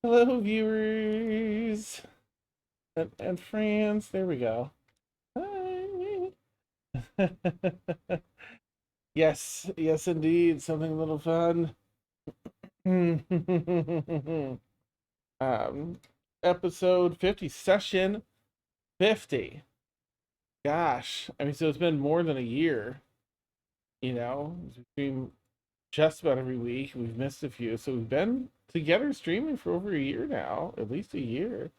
Hello, viewers and friends. There we go. Hi. Yes, indeed. Something a little fun. um, episode 50, session 50. Gosh, I mean, so it's been more than a year. We stream just about every week. We've missed a few, so we've been together streaming for over a year now, at least a year.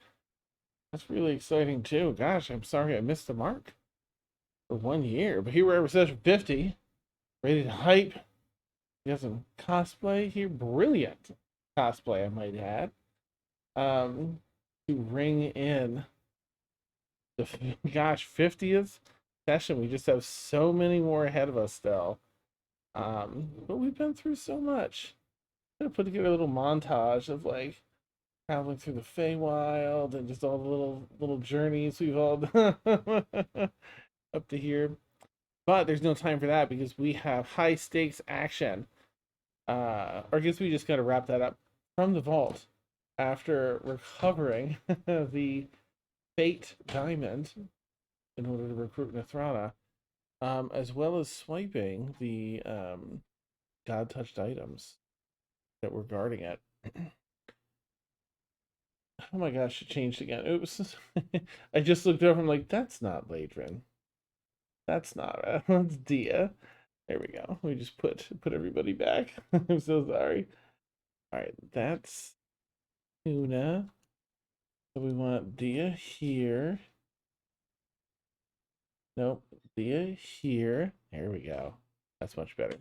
That's really exciting too. Gosh, I'm sorry I missed the mark for 1 year. But here we are with session 50, ready to hype. We got some cosplay here. Brilliant cosplay, I might add. To ring in the 50th session. We just have so many more ahead of us still. But we've been through so much. I'm gonna put together a little montage of like traveling through the Feywild and just all the little journeys we've all done up to here. But there's no time for that because we have high stakes action. Or I guess we just gotta wrap that up from the vault after recovering the Fate Diamond in order to recruit Nathrana, as well as swiping the God touched items that were guarding it. Oh my gosh, it changed again. Oops. I just looked over. I'm like, that's not Ladrin. That's not. That's Dia. There we go. We just put everybody back. I'm so sorry. All right, that's Tuna. So we want Dia here. Nope, Dia here. There we go. That's much better.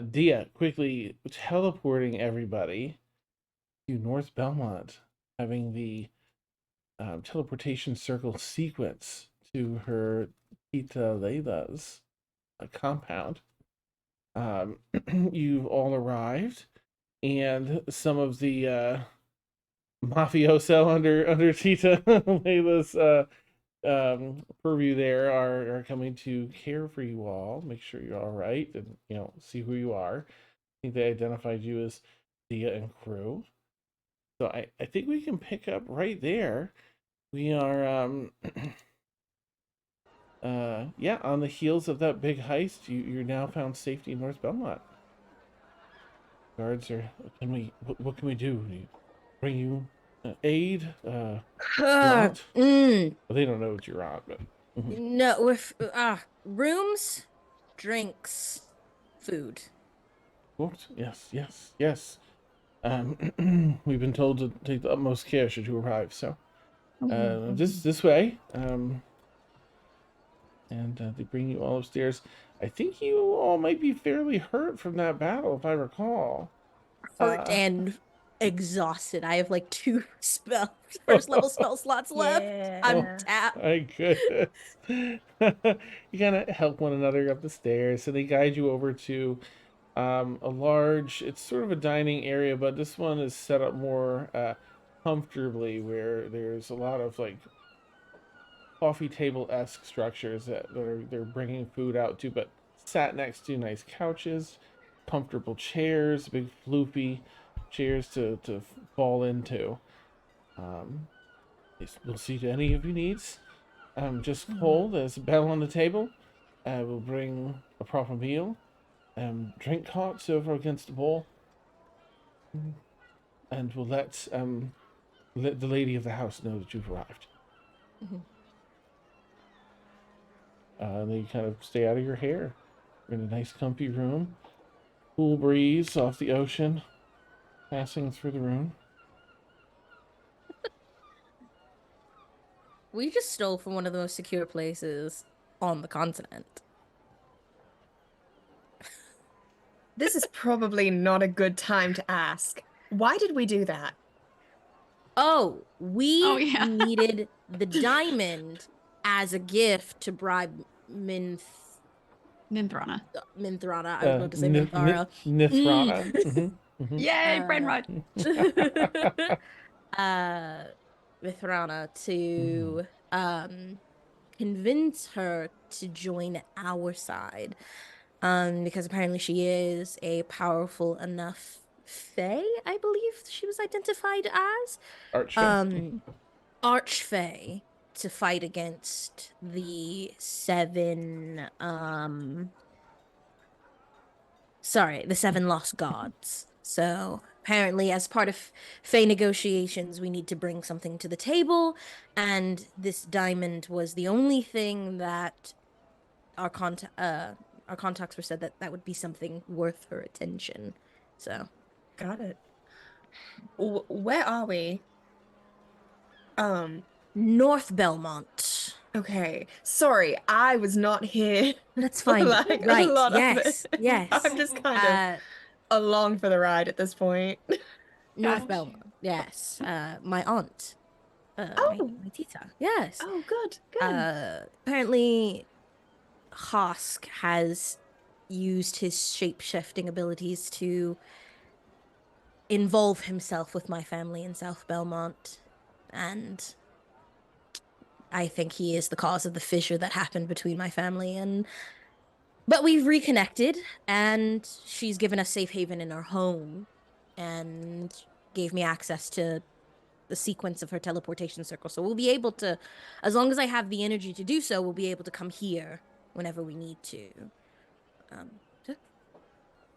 Dia quickly teleporting everybody to North Belmont, having the teleportation circle sequence to her Tita Layla's compound. You've all arrived, and some of the mafioso under Tita Layla's purview there are coming to care for you all, make sure you're all right, and see who you are. I think they identified you as Dia and crew. So I think we can pick up right there. We are yeah, on the heels of that big heist, you're now found safety in North Belmont. Guards are. What can we do? Bring you aid? Want? Well, they don't know what you're on, but No, with rooms, drinks, food. what? Yes. We've been told to take the utmost care should you arrive. So, this way. And they bring you all upstairs. I think you all might be fairly hurt from that battle, if I recall. Hurt and exhausted. I have like two first level spell slots left. I'm Yeah. tapped. My goodness. You kind of help one another up the stairs. So they guide you over to a large, it's sort of a dining area, but this one is set up more comfortably where there's a lot of like coffee table-esque structures they're bringing food out to, but sat next to nice couches, comfortable chairs, big floopy chairs to fall into. Um, we'll see to any of your needs. Just hold. There's a bell on the table. We'll bring a proper meal. Drink carts over against the wall. And we'll let the lady of the house know that you've arrived. And then you kind of stay out of your hair. You're in a nice, comfy room. Cool breeze off the ocean passing through the room. We just stole from one of the most secure places on the continent. This is probably not a good time to ask. Why did we do that? Oh, we Oh, yeah. needed the diamond as a gift to bribe Ninthrana. Minthrana. I was about to say Minthara. Nithrana. Yay, brain rot. Mithrana to convince her to join our side. Because apparently she is a powerful enough Fae, I believe she was identified as. Archfey. Archfey to fight against the the seven lost gods. So apparently, as part of Fae negotiations, we need to bring something to the table, and this diamond was the only thing that our contacts were said that would be something worth her attention. So Got it. Where are we? North Belmont. Okay. Sorry, I was not here That's for fine. like a Right. lot of Yes. it. Yes. I'm just kind of along for the ride at this point. North Gotcha. Belmont. Yes. My aunt. Oh. My tita. Yes. Oh, good, good. Apparently Hosk has used his shape-shifting abilities to involve himself with my family in South Belmont, and I think he is the cause of the fissure that happened between my family and but we've reconnected, and she's given us safe haven in her home and gave me access to the sequence of her teleportation circle. So we'll be able to, as long as I have the energy to do so, we'll be able to come here whenever we need to. So,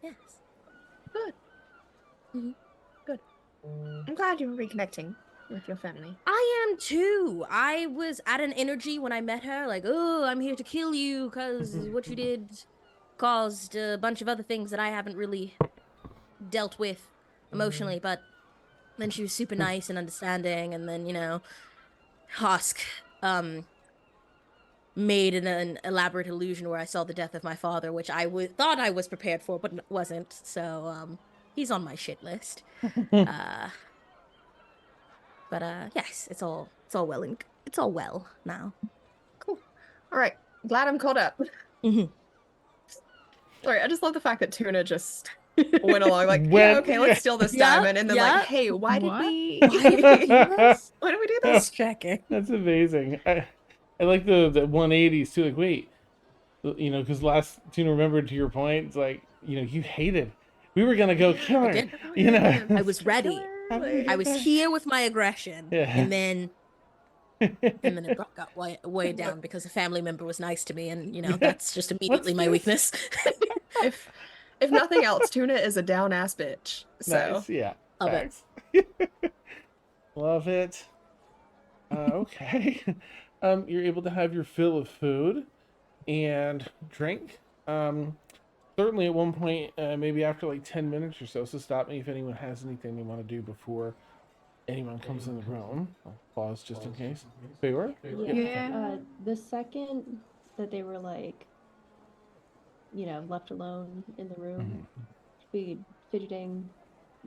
yes. Good. Mhm. Good. I'm glad you're reconnecting with your family. I am too. I was at an energy when I met her, like, oh, I'm here to kill you because what you did caused a bunch of other things that I haven't really dealt with emotionally. But then she was super nice and understanding, and then, Hosk made an elaborate illusion where I saw the death of my father, which I thought I was prepared for, but wasn't. So he's on my shit list. But yes, it's all well now. Cool. All right. Glad I'm caught up. Mhm. Sorry, I just love the fact that Tuna just went along like, Went- yeah, okay, let's steal this Yeah, diamond, and then yeah. like, hey, why did What? we? Why did we do this? Why did we do this? Just checking. That's amazing. I like the 180s too. Like, wait, because last Tune remembered to your point, it's like, you hated. We were gonna go kill I her. did. You know. I was ready. I was here with my aggression, Yeah. and then it got way down because a family member was nice to me, and that's just immediately my this? weakness. If nothing else, Tuna is a down ass bitch. So Nice. Yeah. Love it. Facts. Love it. Okay. You're able to have your fill of food and drink. Certainly at one point, maybe after like 10 minutes or so. So stop me if anyone has anything they want to do before anyone comes in the room. I'll pause just in case. Favor? Yeah. The second that they were like, left alone in the room, be fidgeting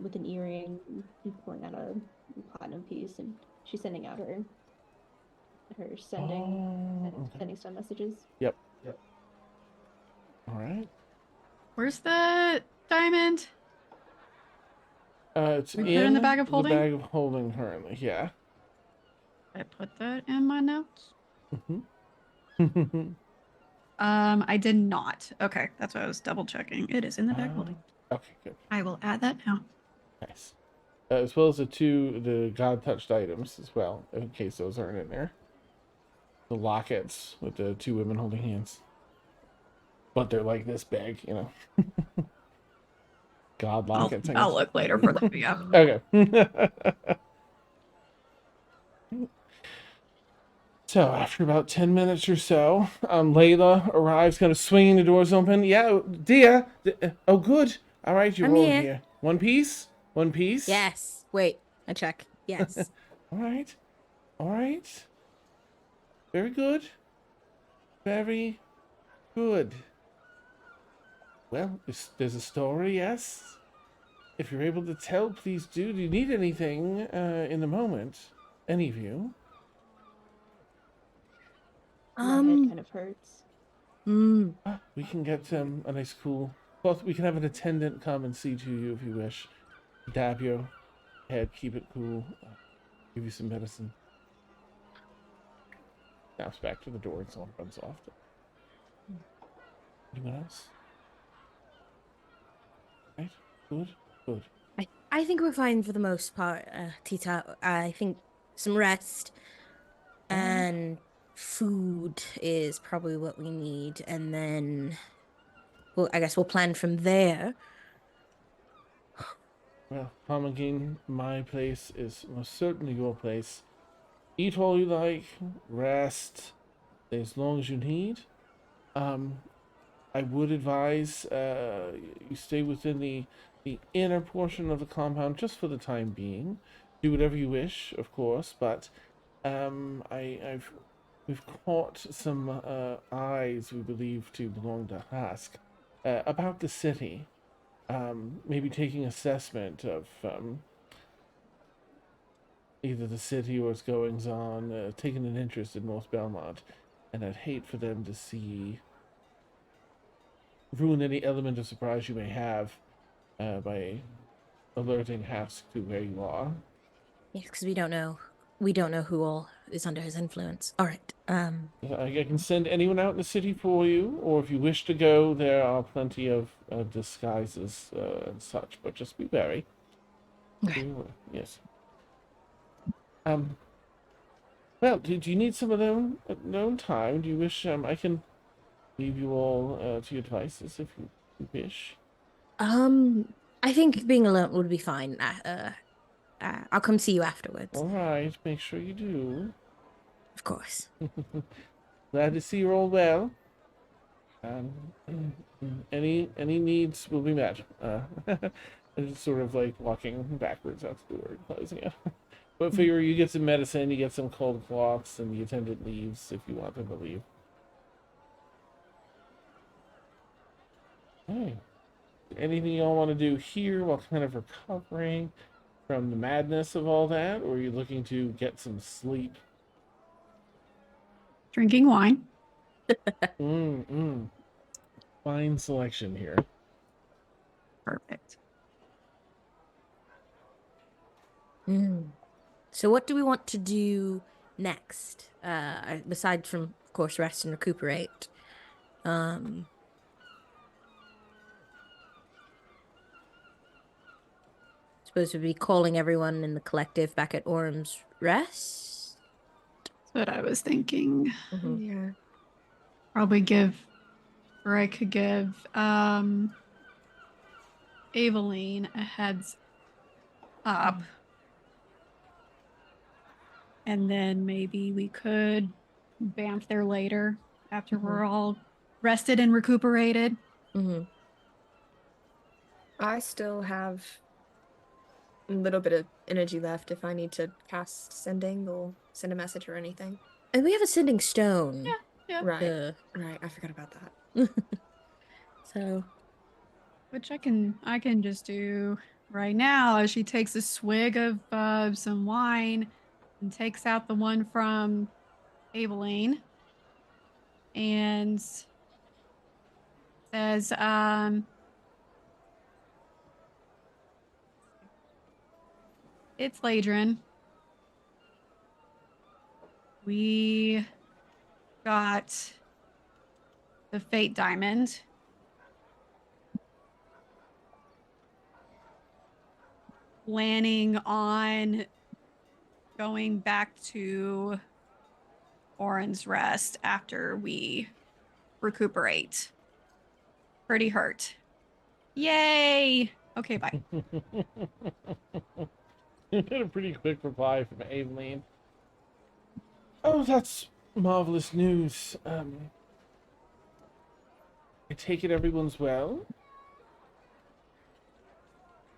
with an earring, and pulling out a platinum piece, and she's sending out her sending some messages. Yep. All right. Where's the diamond? It's We put it in the bag of holding? The bag of holding currently, yeah. I put that in my notes. Mm-hmm. I did not. Okay, that's what I was double checking. It is in the bag of holding. Okay, good. I will add that now. Nice. As well as the God touched items as well, in case those aren't in there. The lockets with the two women holding hands. But they're like this big, God lockets. I'll look later for them. Yeah. Okay. So after about 10 minutes or so, Layla arrives, kind of swinging the doors open. Yeah, dear. Oh, good. All right, you're I'm all here. here. One piece? One piece? Yes. Wait, I check. Yes. All right. All right. Very good. Very good. Well, there's a story, yes? If you're able to tell, please do. Do you need anything in the moment? Any of you? My head kind of hurts. We can get a nice cool... Well, we can have an attendant come and see to you if you wish. Dab your head, keep it cool. Give you some medicine. Snaps back to the door and someone runs off. Anyone else? Right? Good? Good. I I think we're fine for the most part, Tita. I think some rest and food is probably what we need, and then I guess we'll plan from there. Well, come again. My place is most certainly your place. Eat all you like, rest as long as you need. Um, I would advise you stay within the inner portion of the compound just for the time being. Do whatever you wish, of course, but we've caught some eyes we believe to belong to Hask about the city. Maybe taking assessment of either the city or its goings on, taking an interest in North Belmont, and I'd hate for them to see ruin any element of surprise you may have by alerting Hask to where you are. Yes, because we don't know. We don't know who all is under his influence. All right. I can send anyone out in the city for you, or if you wish to go, there are plenty of disguises and such, but just be wary. Okay. Yes. Well, do you need some alone time? Do you wish I can leave you all to your devices if you wish? I think being alone would be fine. I'll come see you afterwards. All right, make sure you do. Of course. Glad to see you're all well. Any needs will be met. And it's sort of like walking backwards out the door and closing it. But figure you get some medicine, you get some cold cloths, and the attendant leaves if you want them to leave. Hey, anything y'all want to do here while kind of recovering from the madness of all that, or are you looking to get some sleep? Drinking wine. Fine selection here. Perfect. So what do we want to do next? Besides from, of course, rest and recuperate. Suppose we'd be calling everyone in the collective back at Orm's Rest. That's what I was thinking. Yeah. Probably I could give Aveline a heads up. And then maybe we could bamf there later after we're all rested and recuperated. I still have a little bit of energy left if I need to cast sending or send a message or anything. And we have a sending stone. Yeah. Right. Right. I forgot about that. So, Which I can just do right now as she takes a swig of some wine and takes out the one from Aveline and says, it's Ladrin. We got the Fate Diamond. Planning on going back to Orin's Rest after we recuperate. Pretty hurt. Yay! Okay, bye. You get a pretty quick reply from Aveline. Oh, that's marvelous news. I take it everyone's well.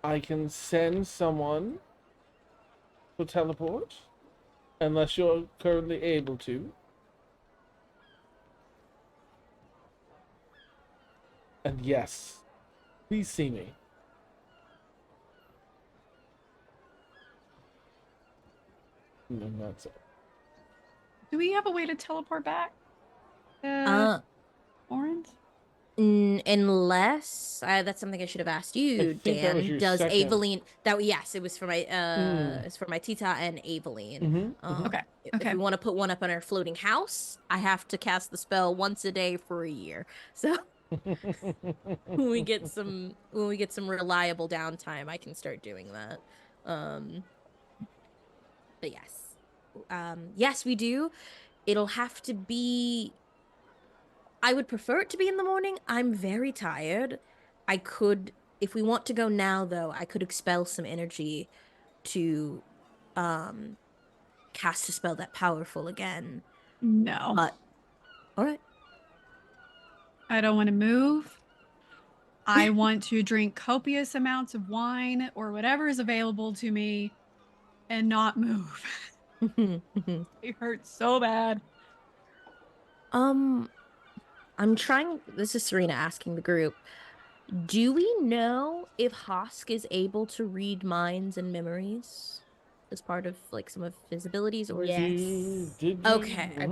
I can send someone to teleport, unless you're currently able to. And yes, please see me. And that's it. Do we have a way to teleport back? Orin's? Unless that's something I should have asked you, think that was Dan. your Does second. Aveline yes, it was for my it's for my Tita and Aveline. Okay. If we want to put one up on our floating house, I have to cast the spell once a day for a year. So when we get some reliable downtime, I can start doing that. But yes. Yes, we do. It'll have to be, I would prefer it to be in the morning. I'm very tired. I could, if we want to go now though, I could expel some energy to um cast a spell that powerful again. No, But all right. I don't want to move. I want to drink copious amounts of wine or whatever is available to me and not move. It hurts so bad. um I'm trying, this is Serena asking the group. Do we know if Hosk is able to read minds and memories as part of like some of his abilities, or is Yes. Did you? Okay.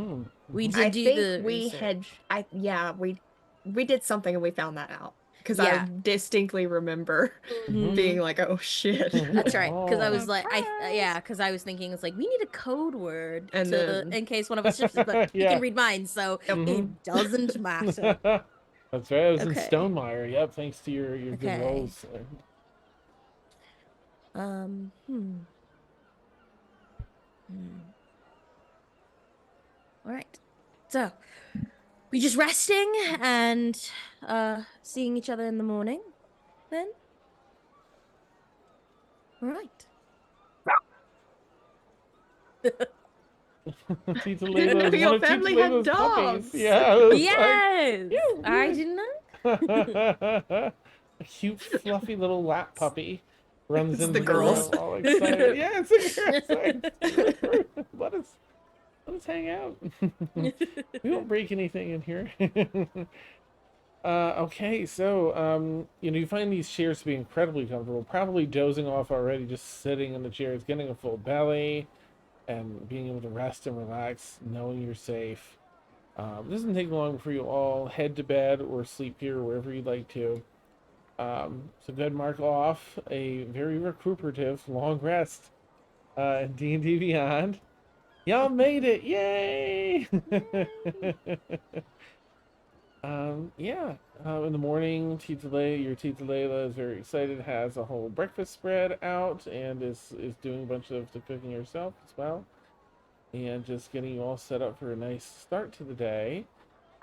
We did I do think the we had. research. We did something and we found that out because I Yeah. distinctly remember Mhm. being like, "Oh shit!" That's right. Because I Oh. was like, Surprise! because I was thinking it's like we need a code word And to then- in case one of us shifts, but he Yeah. can read minds, so Yep. it doesn't matter. That's right. I was in Okay. Stonemaier. Yep, thanks to your good Okay. rolls. Hmm. All right. So we just resting and seeing each other in the morning, then. All right. Tita I didn't know Leila's your one of Tita family had Leila's dogs. puppies. Yeah, it was Yes, like, I did not. a cute, fluffy little lap puppy runs It's into the the girls. room all excited. Yeah, it's a girl. It's like, let us hang out. We won't break anything in here. Okay, so you find these chairs to be incredibly comfortable. Probably dozing off already, just sitting in the chairs, getting a full belly, and being able to rest and relax, knowing you're safe. It doesn't take long before you all head to bed or sleep here, wherever you'd like to. So go ahead and mark off a very recuperative long rest in D&D Beyond. Y'all made it! Yay! Yeah. In the morning, your Tita Leila is very excited, has a whole breakfast spread out, and is doing a bunch of the cooking herself as well. And just getting you all set up for a nice start to the day.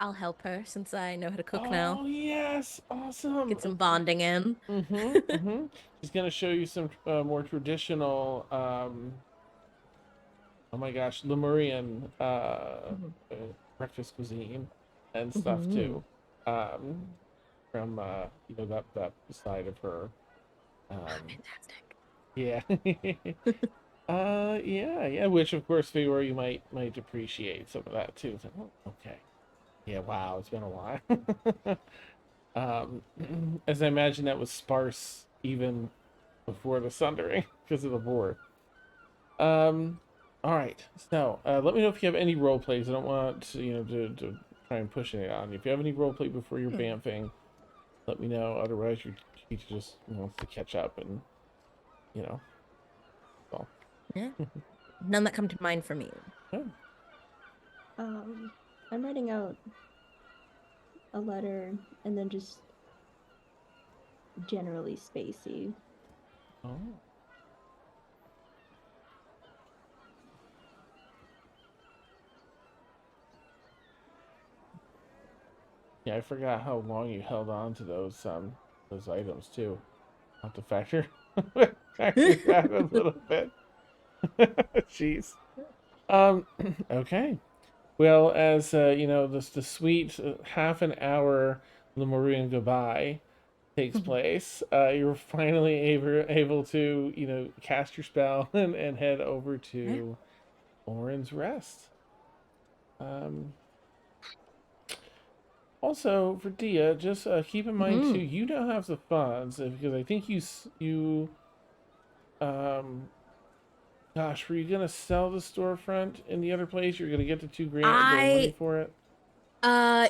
I'll help her since I know how to cook Oh, now. yes. Awesome. Get some bonding in. She's going to show you some more traditional, oh my gosh, Lemurian breakfast cuisine and stuff too. From, that side of her. Fantastic. Yeah. Yeah, which of course Fiora you might appreciate some of that too. So, oh, okay. Yeah, wow, it's been a while. As I imagine that was sparse even before the sundering because of the war. All right. So, let me know if you have any role plays. I don't want to try and push it on you. If you have any role play before you're bamfing, let me know. Otherwise, your teacher just wants to catch up and well. Yeah. None that come to mind for me. Oh. I'm writing out a letter and then just generally spacey. Oh. Yeah, I forgot how long you held on to those items too. I'll have to factor that a little bit. Jeez. Okay. Well, as the sweet half an hour Lemurian goodbye takes place, you're finally able to cast your spell and head over to Orin's Rest. Also, for Dia, just keep in mind too, you don't have the funds because I think gosh, were you gonna sell the storefront in the other place? You're gonna get the $2,000 the money for it.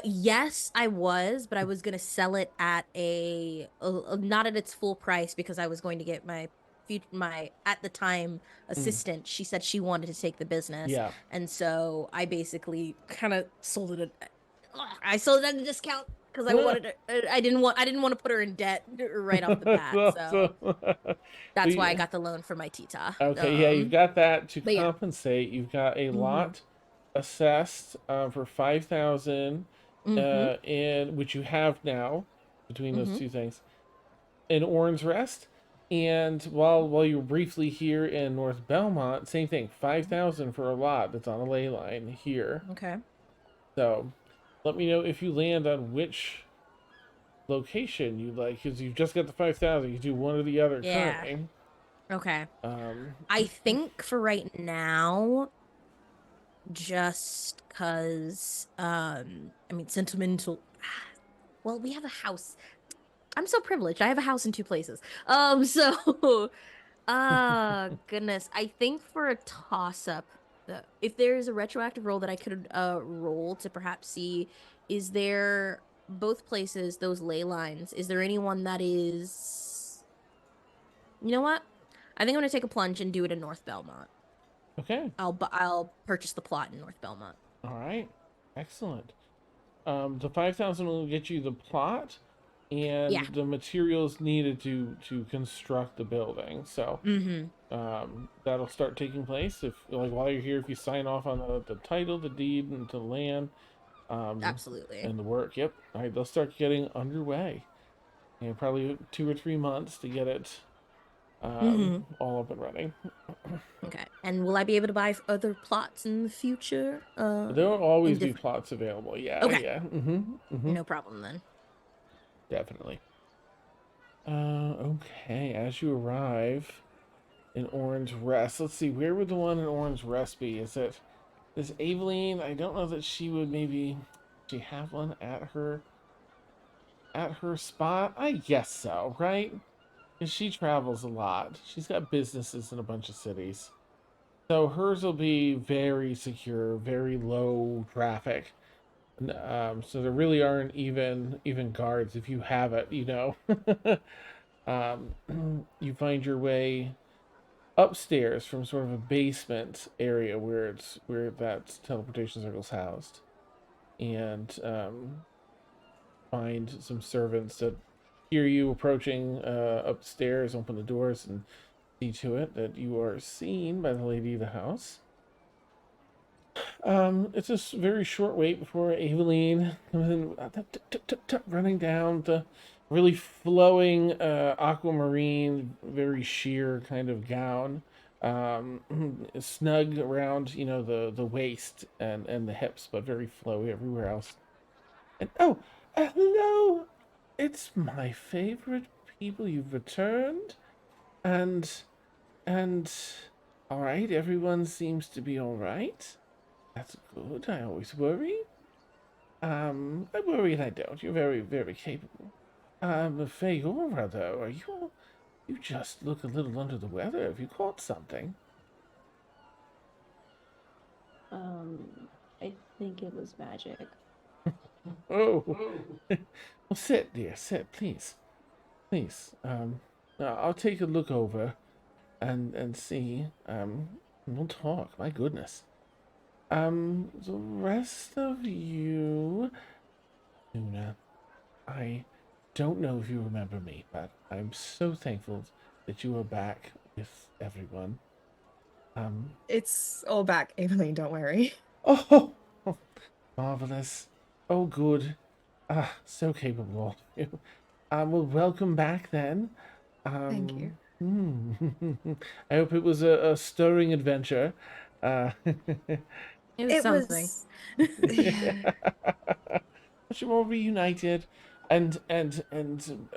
Yes, I was, but I was gonna sell it at not at its full price because I was going to get my at the time assistant. She said she wanted to take the business, Yeah. and so I basically kind of sold it. I sold it at a discount. because I wanted to, I didn't want to put her in debt right off the bat. So that's why I got the loan for my Tita. Okay, yeah, you've got that to but yeah. compensate. You've got a Mhm. lot assessed for 5,000, Mhm. in which you have now between those Mhm. two things in Orange Rest. And while you're briefly here in North Belmont, same thing, 5,000 for a lot that's on a ley line here. Okay. So let me know if you land on which location you like, because you've just got the 5,000. You do one or the other Yeah. currently. Okay. Um, I think for right now, just cause I mean sentimental. Well, we have a house. I'm so privileged. I have a house in two places. So goodness. I think for a toss up, if there's a retroactive roll that I could roll to perhaps see, is there both places, those ley lines, is there anyone that is, you know what? I think I'm gonna take a plunge and do it in North Belmont. okay. I'll purchase the plot in North Belmont. All right. Excellent. The 5,000 will get you the plot and Yeah. the materials needed to construct the building. So Mm-hmm. that'll start taking place if, like, while you're here, if you sign off on the title, the deed, and the land, Absolutely. and the work. Yep. All right, they'll start getting underway. And probably 2 or 3 months to get it Mm-hmm. all up and running. Okay. And will I be able to buy other plots in the future? There will In always be different. plots available. Yeah, Okay. yeah. Mm-hmm. Mm-hmm. No problem then. Definitely. Okay. As you arrive in Orange Rest, let's see, where would the one in Orange Rest be? Is Aveline? I don't know that she would maybe she have one at her spot. I guess so, right? Because she travels a lot. She's got businesses in a bunch of cities. So hers will be very secure, very low traffic. So there really aren't even guards if you have it, you know. You find your way upstairs from sort of a basement area where that teleportation circle's housed, and find some servants that hear you approaching upstairs, open the doors, and see to it that you are seen by the lady of the house. It's a very short wait before Aveline comes in, running down the really flowing aquamarine, very sheer kind of gown, snug around, you know, the waist and the hips, but very flowy everywhere else. And oh, hello! It's my favorite people. You've returned, and and all right, everyone seems to be all right. That's good. I always worry. I worry and I don't. You're very, very capable. Feora, though, you just look a little under the weather. Have you caught something? I think it was magic. Oh, well, sit, dear, sit, please, please. I'll take a look over, and see. We'll talk. My goodness. The rest of you, Una, I don't know if you remember me, but I'm so thankful that you are back with everyone. It's all back, Evelyn, don't worry. Oh, marvelous. Oh, good. Ah, so capable of you. Well, welcome back then. Thank you. I hope it was a stirring adventure. It was It something. was yeah. Much more reunited, and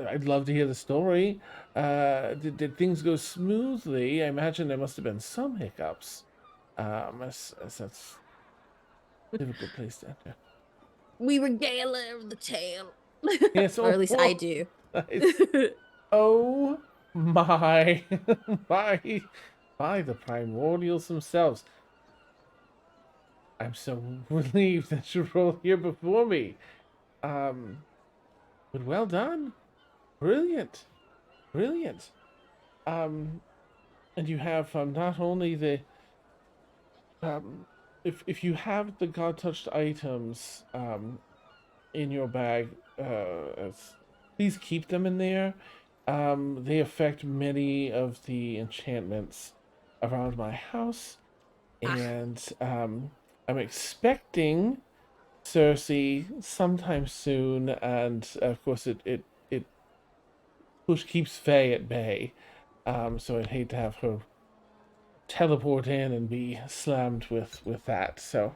I'd love to hear the story. Did things go smoothly? I imagine there must have been some hiccups. As that's a difficult place to enter. We regale of the tale. Yes, Or at least I oh, do. nice. Oh my, by the primordials themselves. I'm so relieved that you're all here before me. But well done. Brilliant. Brilliant. And you have not only the if you have the god touched items in your bag. Please keep them in there. They affect many of the enchantments around my house, and I'm expecting Cersei sometime soon, and of course it push keeps Faye at bay. So I'd hate to have her teleport in and be slammed with that. So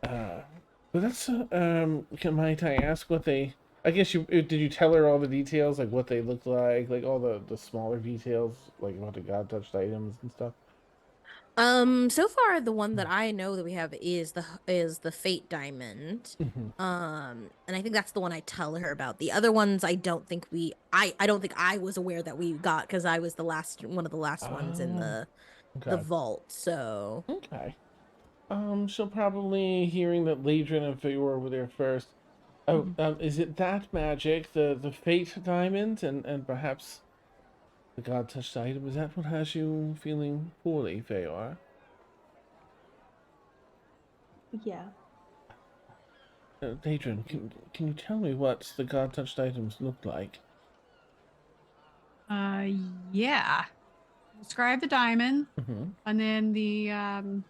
uh, but that's might I ask what they? I guess you did you tell her all the details, like what they look like all the smaller details, like about the god touched items and stuff. So far the one that I know that we have is the Fate Diamond. Mhm. And I think that's the one I tell her about. The other ones I don't think I don't think I was aware that we got because I was the last one of the last ones in Oh, the okay, vault. So okay. She'll probably hearing that Ladrin and Feyor were there first. Oh, Mhm. is it that magic, the Fate Diamond, and perhaps the god touched item? Is that what has you feeling poorly, Feyor? Yeah. Adrian, can you tell me what the god touched items look like? Uh, yeah. Describe the diamond, Mm-hmm. and then the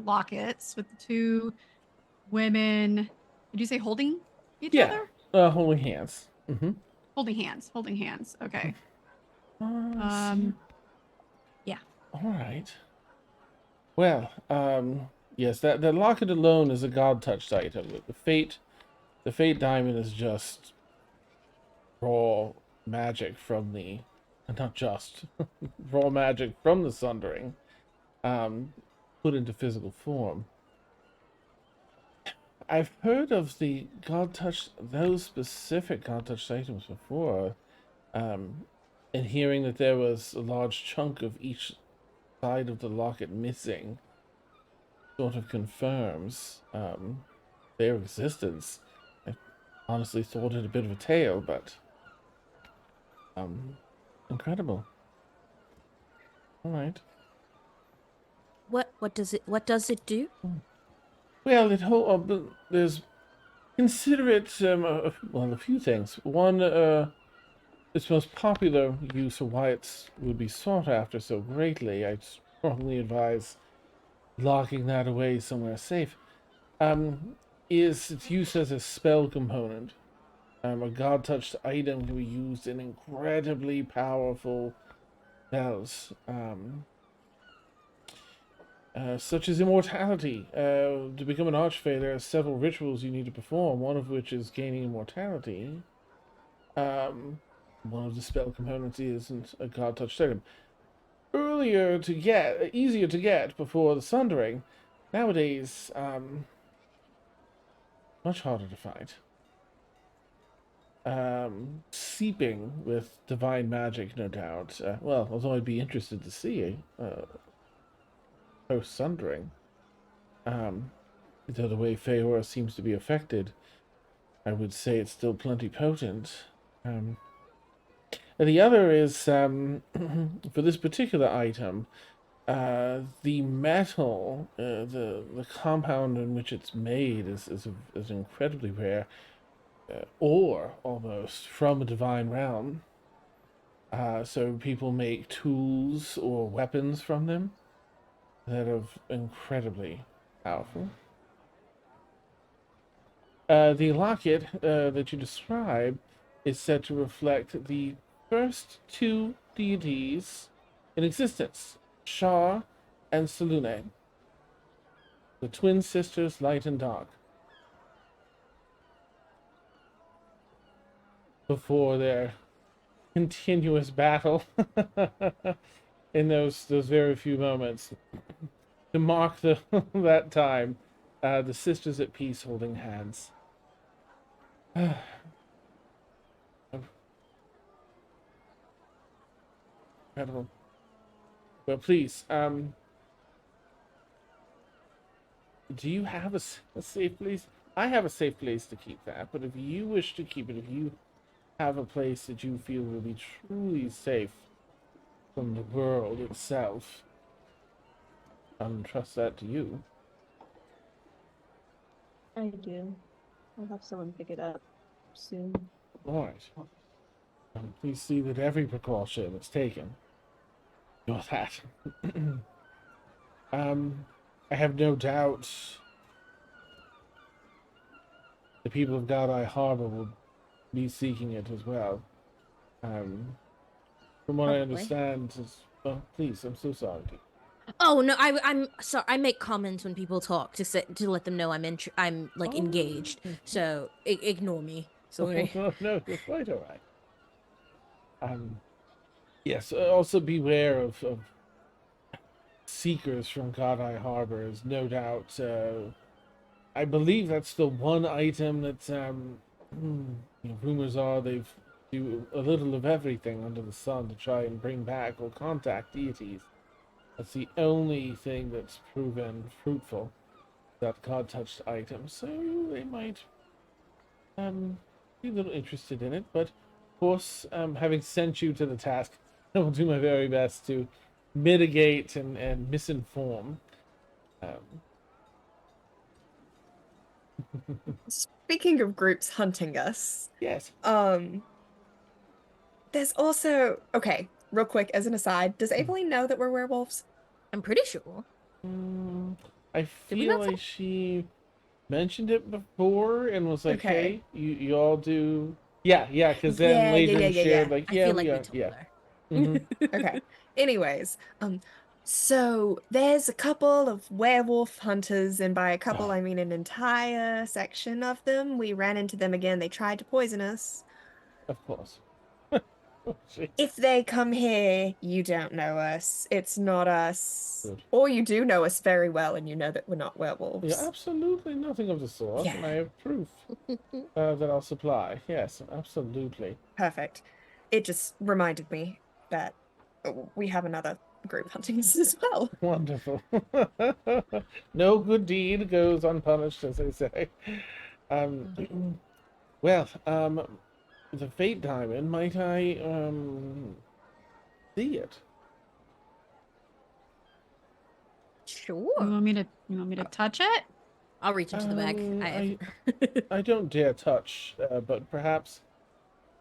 lockets with the two women. Did you say holding each Yeah, other? holding hands. Mm-hmm. Holding hands. Holding hands. Okay. I see. Yeah. All right. Well, yes, that locket alone is a god touched item. The fate diamond is just raw magic from the, not just raw magic from the Sundering, um, put into physical form. I've heard of the god touched those specific god touched items before, um, and hearing that there was a large chunk of each side of the locket missing sort of confirms their existence. I honestly thought it a bit of a tale, but um, incredible. All right. What does it do? Well, there's consider it well, a few things. One, its most popular use, or why it would be sought after so greatly. I strongly advise locking that away somewhere safe. Um, is its use as a spell component. A god touched item can be used in incredibly powerful spells. Such as immortality. To become an archfey, there are several rituals you need to perform, one of which is gaining immortality. One of the spell components isn't a god touched item. Easier to get before the Sundering. Nowadays, much harder to find. Seeping with divine magic, no doubt. Well, although I'd be interested to see post Sundering. Though the way Feora seems to be affected, I would say it's still plenty potent. And the other is for this particular item, the metal, the compound in which it's made is incredibly rare, ore almost from a divine realm. So people make tools or weapons from them that are incredibly powerful. The locket that you describe is said to reflect the first two deities in existence, Shar and Selune, the twin sisters, light and dark, before their continuous battle in those very few moments. To mark the that time, the sisters at peace holding hands. Incredible. But please, do you have a safe place? I have a safe place to keep that, but if you wish to keep it, if you have a place that you feel will be truly safe from the world itself, I'll entrust that to you. I do. I'll have someone pick it up soon. All right. Please see that every precaution is taken. You're that. I have no doubt the people of Godai Harbor will be seeking it as well. From what I Probably. understand, is please, I'm so sorry. Oh no, I'm sorry. I make comments when people talk to let them know I'm like engaged. So ignore me. Sorry. No, you're quite all right. Yes. Also beware of seekers from Godai Harbor. Is no doubt. I believe that's the one item that rumors are they've do a little of everything under the sun to try and bring back or contact deities. That's the only thing that's proven fruitful, that God-touched item. So they might be a little interested in it. But of course, having sent you to the task, I will do my very best to mitigate and misinform. Speaking of groups hunting us, Yes. there's also real quick as an aside, does Aveline know that we're werewolves? I'm pretty sure. I Did we feel not like she mentioned it before and was like, Okay. "Hey, you all do." Yeah, because then Yeah, Ladrin shared yeah. like, I "Yeah, feel we like we are." told Yeah. her. Mhm. Okay. Anyways, so there's a couple of werewolf hunters, and by a couple I mean an entire section of them. We ran into them again. They tried to poison us. Of course. Oh, jeez. If they come here, you don't know us. It's not us. Good. Or you do know us very well and you know that we're not Yeah, werewolves. absolutely nothing of the sort, and I Yeah. have proof that I'll supply. Yes, absolutely. Perfect. It just reminded me that we have another group hunting us as well. Wonderful. No good deed goes unpunished, as they say. Well, the Fate Diamond, might I see it? Sure. You want me to touch it? I'll reach into the bag. I don't dare touch, but perhaps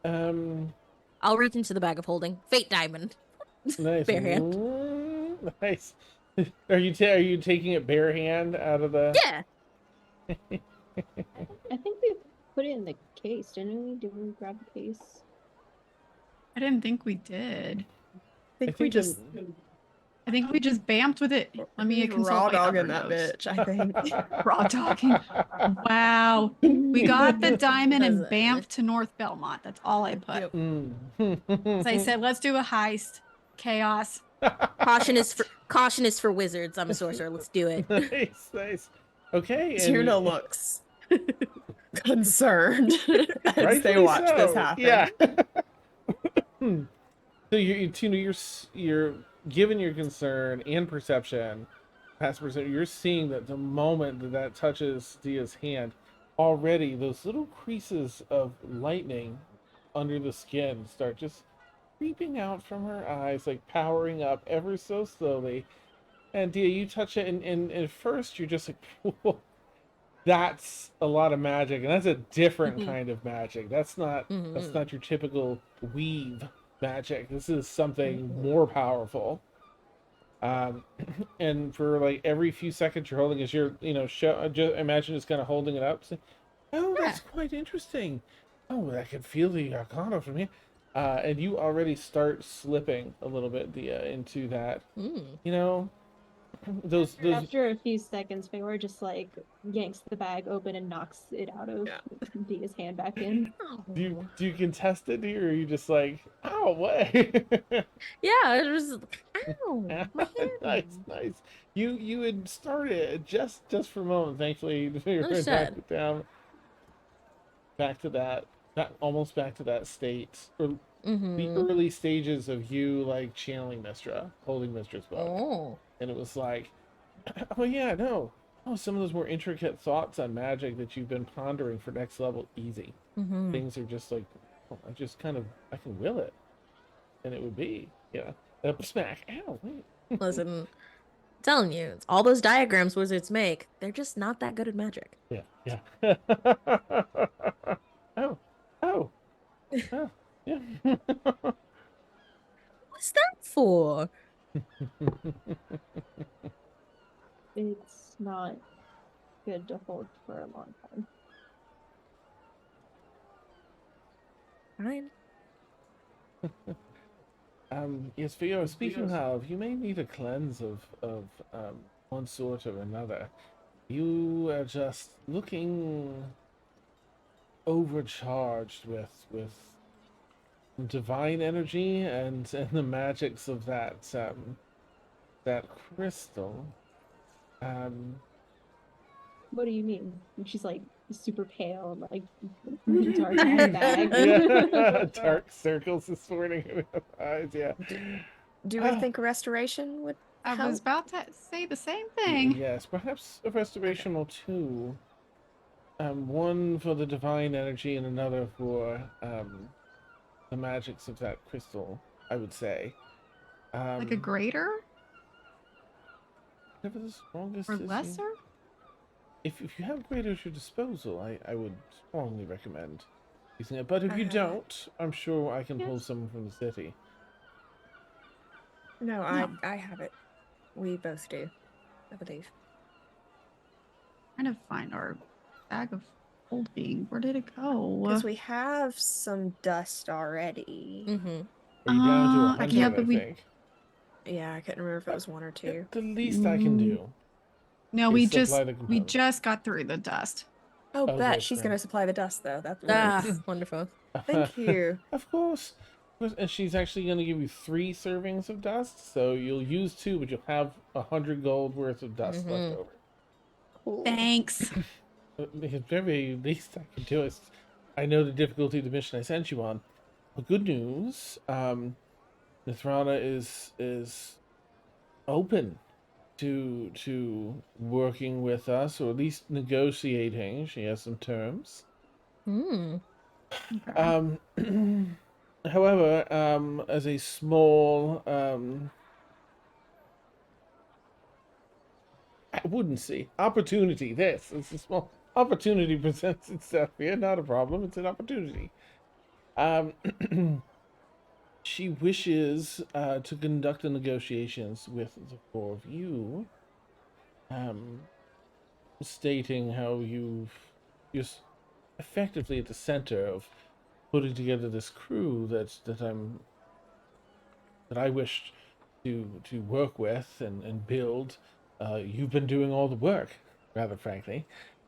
I'll reach into the bag of holding. Fate diamond. nice. Bare hand. Nice. Are you taking it bare hand out of the Yeah. I think we put it in the case, didn't we? Did we grab the case? I didn't think we did. I think we just I think we just bamped with it. Let me consult raw my other dogging that notes. bitch, I think. Raw dogging. Wow. We got the diamond and Listen. bamped to North Belmont. That's all I put. Yep. As I said, let's do a heist. Chaos. Caution is for wizards. I'm a sorcerer. Let's do it. Nice. Okay, and Tuna looks concerned as they rightfully watch this so. happen. Yeah. So Tuna, you're given your concern and perception, past perception, you're seeing that the moment that touches Dia's hand, already those little creases of lightning under the skin start just creeping out from her eyes, like powering up ever so slowly. And Dia, you touch it, and at first you're just like, whoa, that's a lot of magic, and that's a different kind of magic. That's not your typical weave magic. This is something more powerful. And for like every few seconds you're holding, as you're just imagine just kind of holding it up. Say, oh, that's quite interesting. Oh, I can feel the arcana from here. And you already start slipping a little bit, Dia, into that. Those After a few seconds, Feyre just like yanks the bag open and knocks it out of Dia's hand back in. do you contest it, Dia, or are you just like, oh, what? Yeah, it was. Ow, my hand. Nice. You had started just for a moment. Thankfully, you knocked it down. Back to that almost back to that state, or the early stages of you like channeling Mistra, holding Mistra's book. Oh. And it was like, oh yeah, no. Oh, some of those more intricate thoughts on magic that you've been pondering for next level, easy. Things are just like, oh, I can will it. And it would be, smack. Ow, wait. Listen, telling you, it's all those diagrams wizards make. They're just not that good at magic. Yeah, yeah. Oh, oh, oh, yeah. What's that for? It's not good to hold for a long time. Fine. Yes, Theo, speaking of, you may need a cleanse of one sort or another. You are just looking overcharged with divine energy and the magics of that crystal. Um, What do you mean? And she's like super pale and like dark eye bag. yeah, dark circles is sorting in her eyes. Yeah. Do we Ah, think restoration would I help? was about to say the same thing. yes, perhaps a restoration or two. One for the divine energy and another for the magics of that crystal, I would say. Like a Um, greater whatever the strongest or is. lesser? If you have greater at your disposal, I would strongly recommend using it. But if you Uh-huh. don't, I'm sure I can pull Yes. someone from the city. No, No. I have it. We both do, I believe. Trying to find our bag of holding. Where did it go? Because we have some dust already. Mm-hmm. Are you down to I can't, 100, but I we think? Yeah, I couldn't remember if it was one or two. The least I can do no, is we supply the we components. just got through the dust. Oh, Oh, bet good, she's good. gonna supply the dust though. That's Ah, works. wonderful. Thank you. Of course. And she's actually going to give you 3 servings of dust, so you'll use 2, but you'll have 100 gold worth of dust left over. Cool. Thanks. The very least I can do is, I know the difficulty of the mission I sent you on. But good news, Mithrana is open to working with us, or at least negotiating. She has some terms. Mm. Okay. However, as a small, I wouldn't say opportunity. This is a small opportunity presents itself here. Not a problem. It's an opportunity. Um, she wishes to conduct the negotiations with the 4 of you, um, stating how you're effectively at the center of putting together this crew that I wish to work with and build. You've been doing all the work, rather frankly,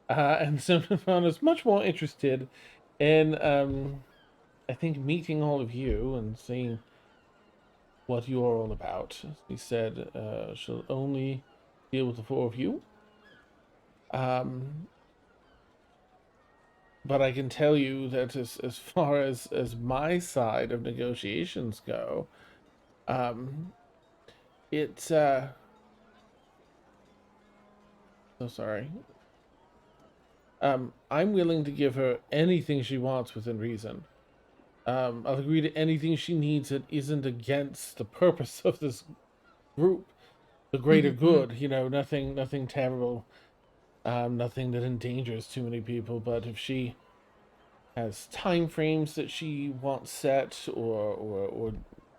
and so Nirvana is much more interested in, I think, meeting all of you and seeing what you are all about. He said she'll only deal with the 4 of you. But I can tell you that as far as my side of negotiations go, it's so sorry. I'm willing to give her anything she wants within reason. I'll agree to anything she needs that isn't against the purpose of this group, the greater good. You know, nothing terrible, nothing that endangers too many people. But if she has time frames that she wants set, or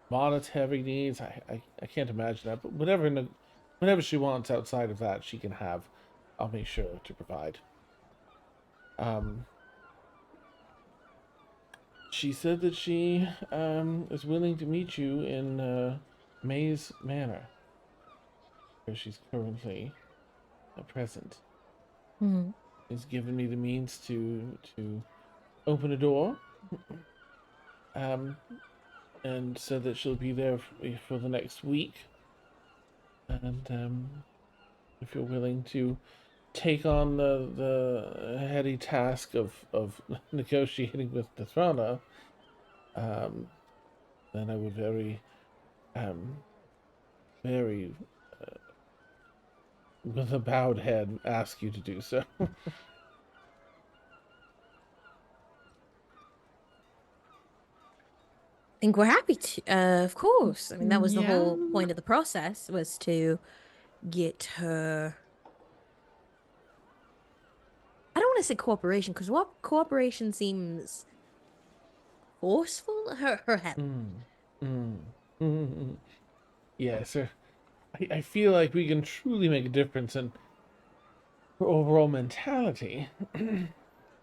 monetary needs, I can't imagine that. But whatever she wants outside of that, she can have. I'll make sure to provide. She said that she is willing to meet you in Maze Manor, where she's currently present. Mm. She's given me the means to open a door, and said that she'll be there for the next week. And if you're willing to take on the heady task of negotiating with Nathrana, then I would um, very, with a bowed head, ask you to do so. Think we're happy to, of course. I mean, that was the whole Yeah. point of the process, was to get her. I don't want to say cooperation because what cooperation seems forceful. Her help. Yes, I feel like we can truly make a difference in her overall mentality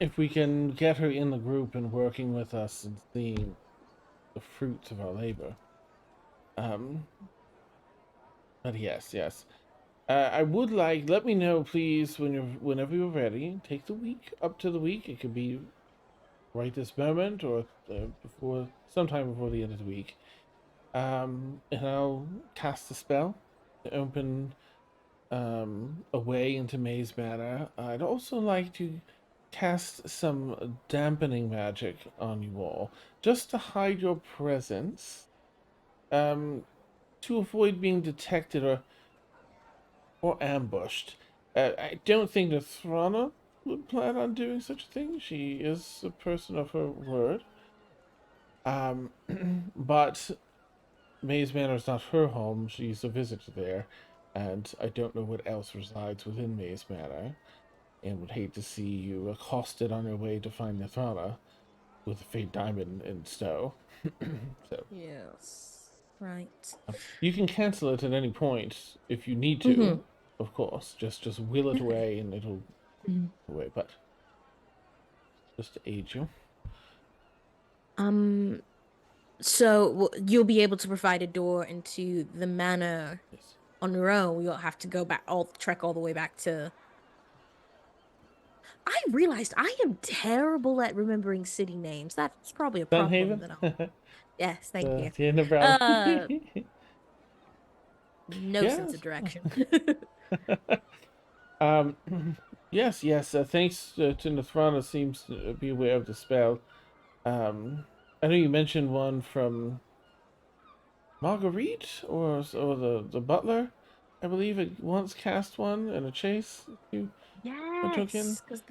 if we can get her in the group and working with us and seeing the fruits of our labor. Um, but yes. I would like, let me know, please, whenever you're ready. Take the week, up to the week. It could be right this moment or sometime before the end of the week. And I'll cast a spell to open a way into Maze Manor. I'd also like to cast some dampening magic on you all, just to hide your presence, to avoid being detected or ambushed. I don't think that Thrana would plan on doing such a thing. She is a person of her word. But Maze Manor is not her home. She's a visitor there, and I don't know what else resides within Maze Manor, and would hate to see you accosted on your way to find Nathrana with a fate diamond in stow. So Yes. Right. you can cancel it at any point if you need Mm-hmm. to, of course. Just will it away and it'll Mm-hmm. away. But just to aid you. So you'll be able to provide a door into the manor Yes. on your own. You'll have to go back, trek all the way back to. I realized I am terrible at remembering city names. That's probably a problem Dunhaven? that I'll. Yes, thank you. Yeah, no problem. Uh, no sense of Yes. direction. Um, yes. Thanks to Nathrana seems to be aware of the spell. I know you mentioned one from Marguerite or the butler. I believe it once cast one in a chase you took in. Yes, because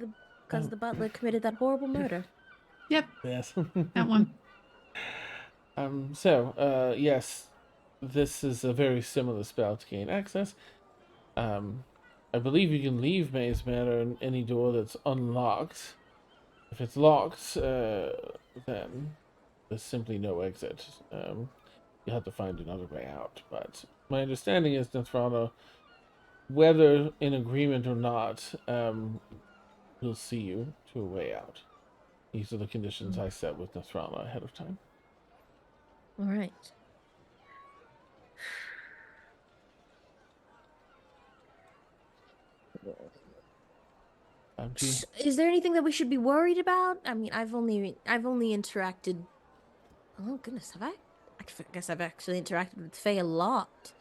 Um, the butler committed that horrible murder. Yep, yes. that one. Yes, this is a very similar spell to gain access. Um, I believe you can leave Maze Manor in any door that's unlocked. If it's locked, then there's simply no exit. You have to find another way out. But my understanding is that Nathrana, whether in agreement or not, will see you to a way out. These are the conditions I set with Nathrana ahead of time. All right. Do you, Is there anything that we should be worried about? I mean, I've only interacted. Oh goodness, have I? Guess I've actually interacted with Faye a lot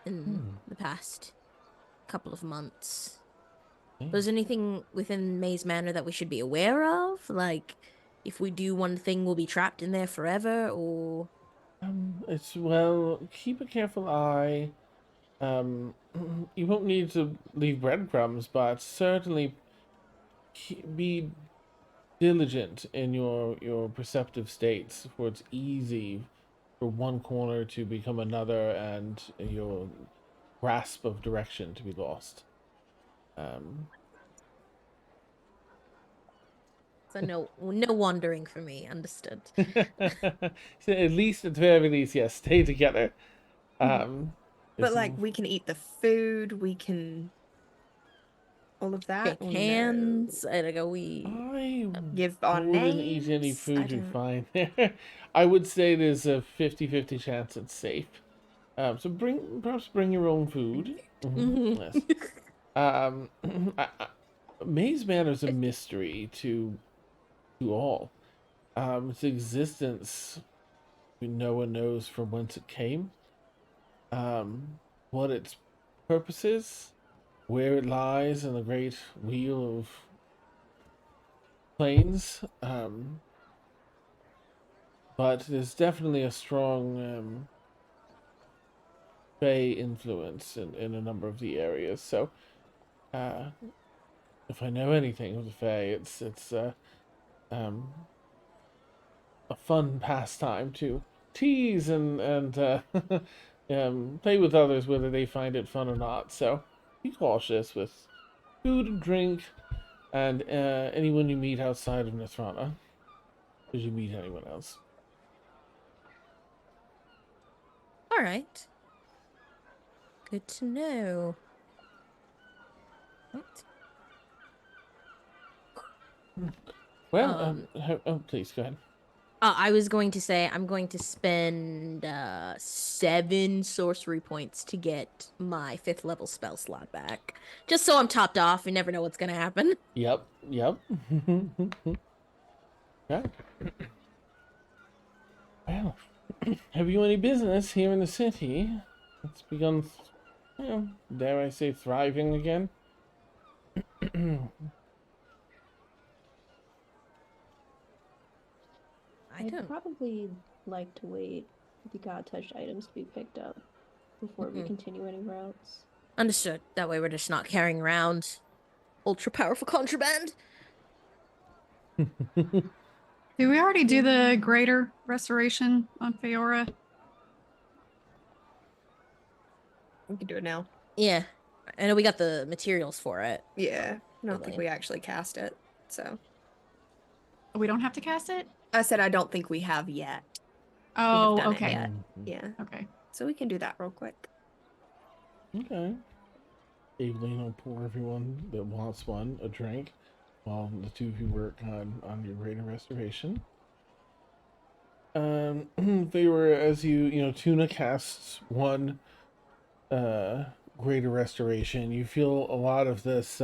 in the past couple of months. okay. Was there anything within Maze Manor that we should be aware of? Like, if we do one thing, we'll be trapped in there forever, or It's well, keep a careful eye. Um, you won't need to leave breadcrumbs, but certainly be diligent in your perceptive states, for it's easy for one corner to become another, and your grasp of direction to be lost. Um, so no wandering for me. Understood. so at least, at the very least, yes, stay together. Um, But this- like we can eat the food, we can all of that. Shake Or hands. no? And like, are we? I Give our wouldn't eat any names. I food you don't. find there. I would say there's a 50-50 chance it's safe. So perhaps bring your own food. Mhm. Yes. Um, Maze Manor is a mystery to all. Its existence, no one knows from whence it came. What its purpose is, where it lies in the great wheel of planes. But there's definitely a strong Fey influence in a number of the areas. So, uh, if I know anything of the Fey, it's um, a fun pastime to tease and play with others whether they find it fun or not. So be cautious with food and drink and anyone you meet outside of Nethrana, if you meet anyone else. All right. Good to know. What? Well, please go ahead. I was going to say I'm going to spend 7 sorcery points to get my 5th level spell slot back. Just so I'm topped off. You never know what's gonna happen. Yep. Okay. Well, have you any business here in the city? It's begun, dare I say, thriving again. I I'd don't. probably like to wait for the god touched items to be picked up before we continue anywhere else. Understood. That way we're just not carrying around ultra powerful contraband. Did we already do the greater restoration on Feora? We can do it now. Yeah. I know we got the materials for it. Yeah. I don't think Really? we actually cast it. So We don't have to cast it? I said I don't think we have yet. Oh, done it okay. yet. Yeah. Okay. So we can do that real quick. Okay. Evelyn will pour everyone that wants one a drink while the two of you work on your greater restoration. They were, as Tuna casts one greater restoration. You feel a lot of this.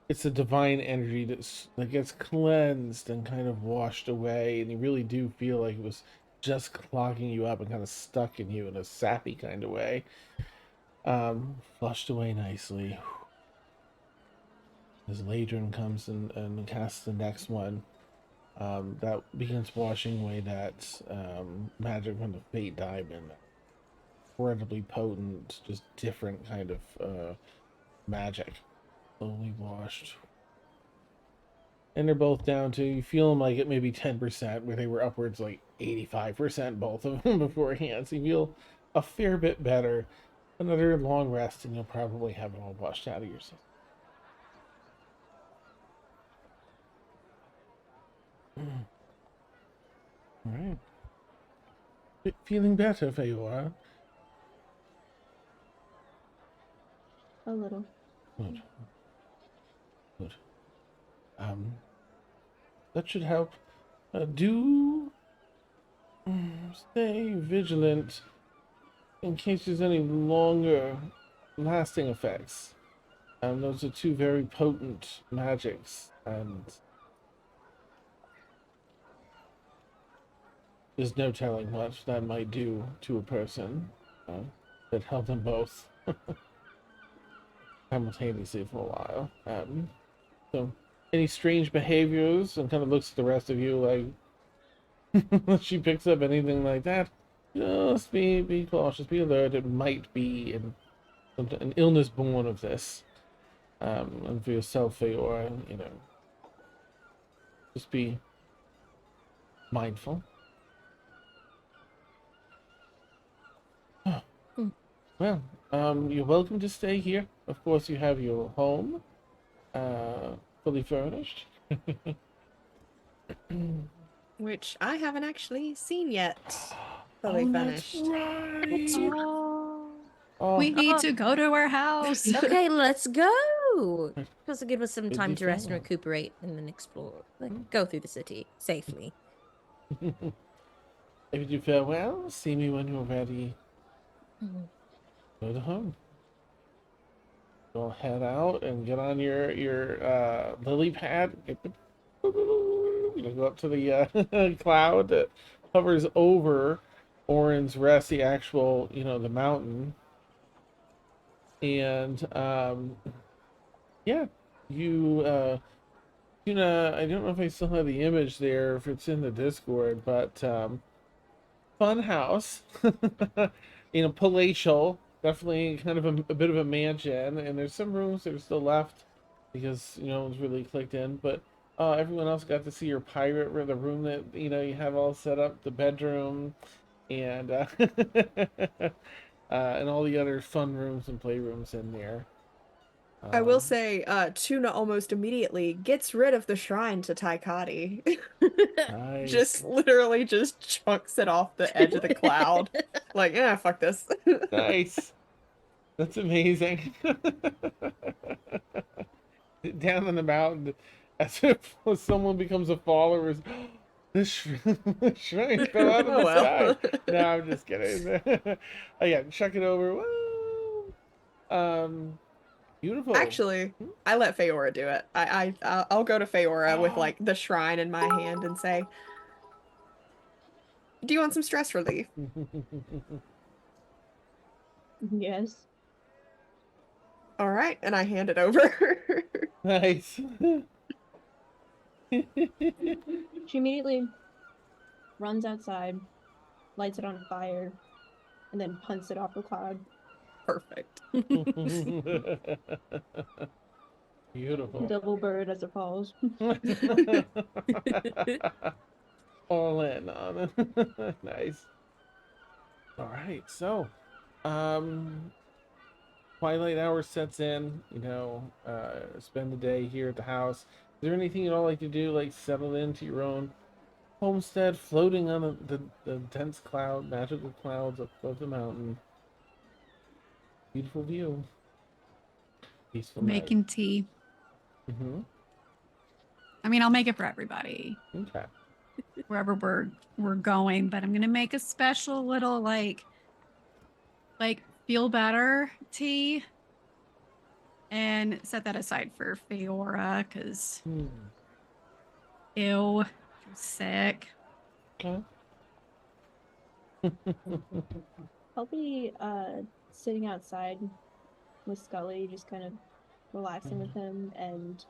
It's a divine energy that gets cleansed and kind of washed away, and you really do feel like it was just clogging you up and kind of stuck in you in a sappy kind of way. Flushed away nicely. As Ladrin comes and casts the next one, that begins washing away that magic from the Fate Diamond. Incredibly potent, just different kind of magic. Slowly washed. And they're both down to, you feel them like at maybe 10%, where they were upwards like 85%, both of them beforehand. So you feel a fair bit better. Another long rest, and you'll probably have it all washed out of your system. All right. Feeling better, Feora? A little. Good. Good. That should help. Do stay vigilant in case there's any longer lasting effects. Those are two very potent magics, and there's no telling what that might do to a person that held them both simultaneously for a while. So, any strange behaviors, and kind of looks at the rest of you like she picks up anything like that. Just be cautious, be alert. It might be an illness born of this. And for yourself, or just be mindful. Well, you're welcome to stay here. Of course, you have your home, fully furnished. Which I haven't actually seen yet. Fully that's finished. right. Oh, we need to go to our house. Okay, let's go. Just to give us some Bid time you to rest and farewell. recuperate and then explore. Like, go through the city safely. If you farewell, see me when you're ready. Go to home. Go head out and get on your lily pad. Go up to the cloud that hovers over Orin's Rest, the actual the mountain. And yeah, you Tuna, I don't know if I still have the image there, if it's in the Discord, but fun house. Palatial, definitely kind of a bit of a mansion, and there's some rooms that are still left because it was really clicked in, but everyone else got to see your pirate room, the room that you have all set up, the bedroom, and and all the other fun rooms and playrooms in there. I will Um, say, Tuna almost immediately gets rid of the shrine to Taikati. nice, Just literally just chunks it off the edge of the cloud. Like, yeah, fuck this. nice. That's amazing. Down on the mountain, as if someone becomes a follower. The shrine fell out of Oh the well. sky. No, I'm just kidding. Oh yeah, chuck it over. Woo! Beautiful. Actually, I let Feora do it. I'll go to Feora with like the shrine in my hand and say, "Do you want some stress relief?" Yes. All right, and I hand it over. Nice. She immediately runs outside, lights it on fire, and then punts it off the cloud. Perfect. Beautiful. Double bird as it falls. All in on nice. All right, so um twilight hour sets in, spend the day here at the house. Is there anything you'd all like to do, like settle into your own homestead, floating on the dense cloud, magical clouds above the mountain? Beautiful view. Peaceful night. Making tea. Mm-hmm. I mean, I'll make it for everybody Okay. wherever we're going, but I'm gonna make a special little like feel better tea and set that aside for Feora because ew, she's sick. Okay. I'll be sitting outside with Scully, just kind of relaxing with him and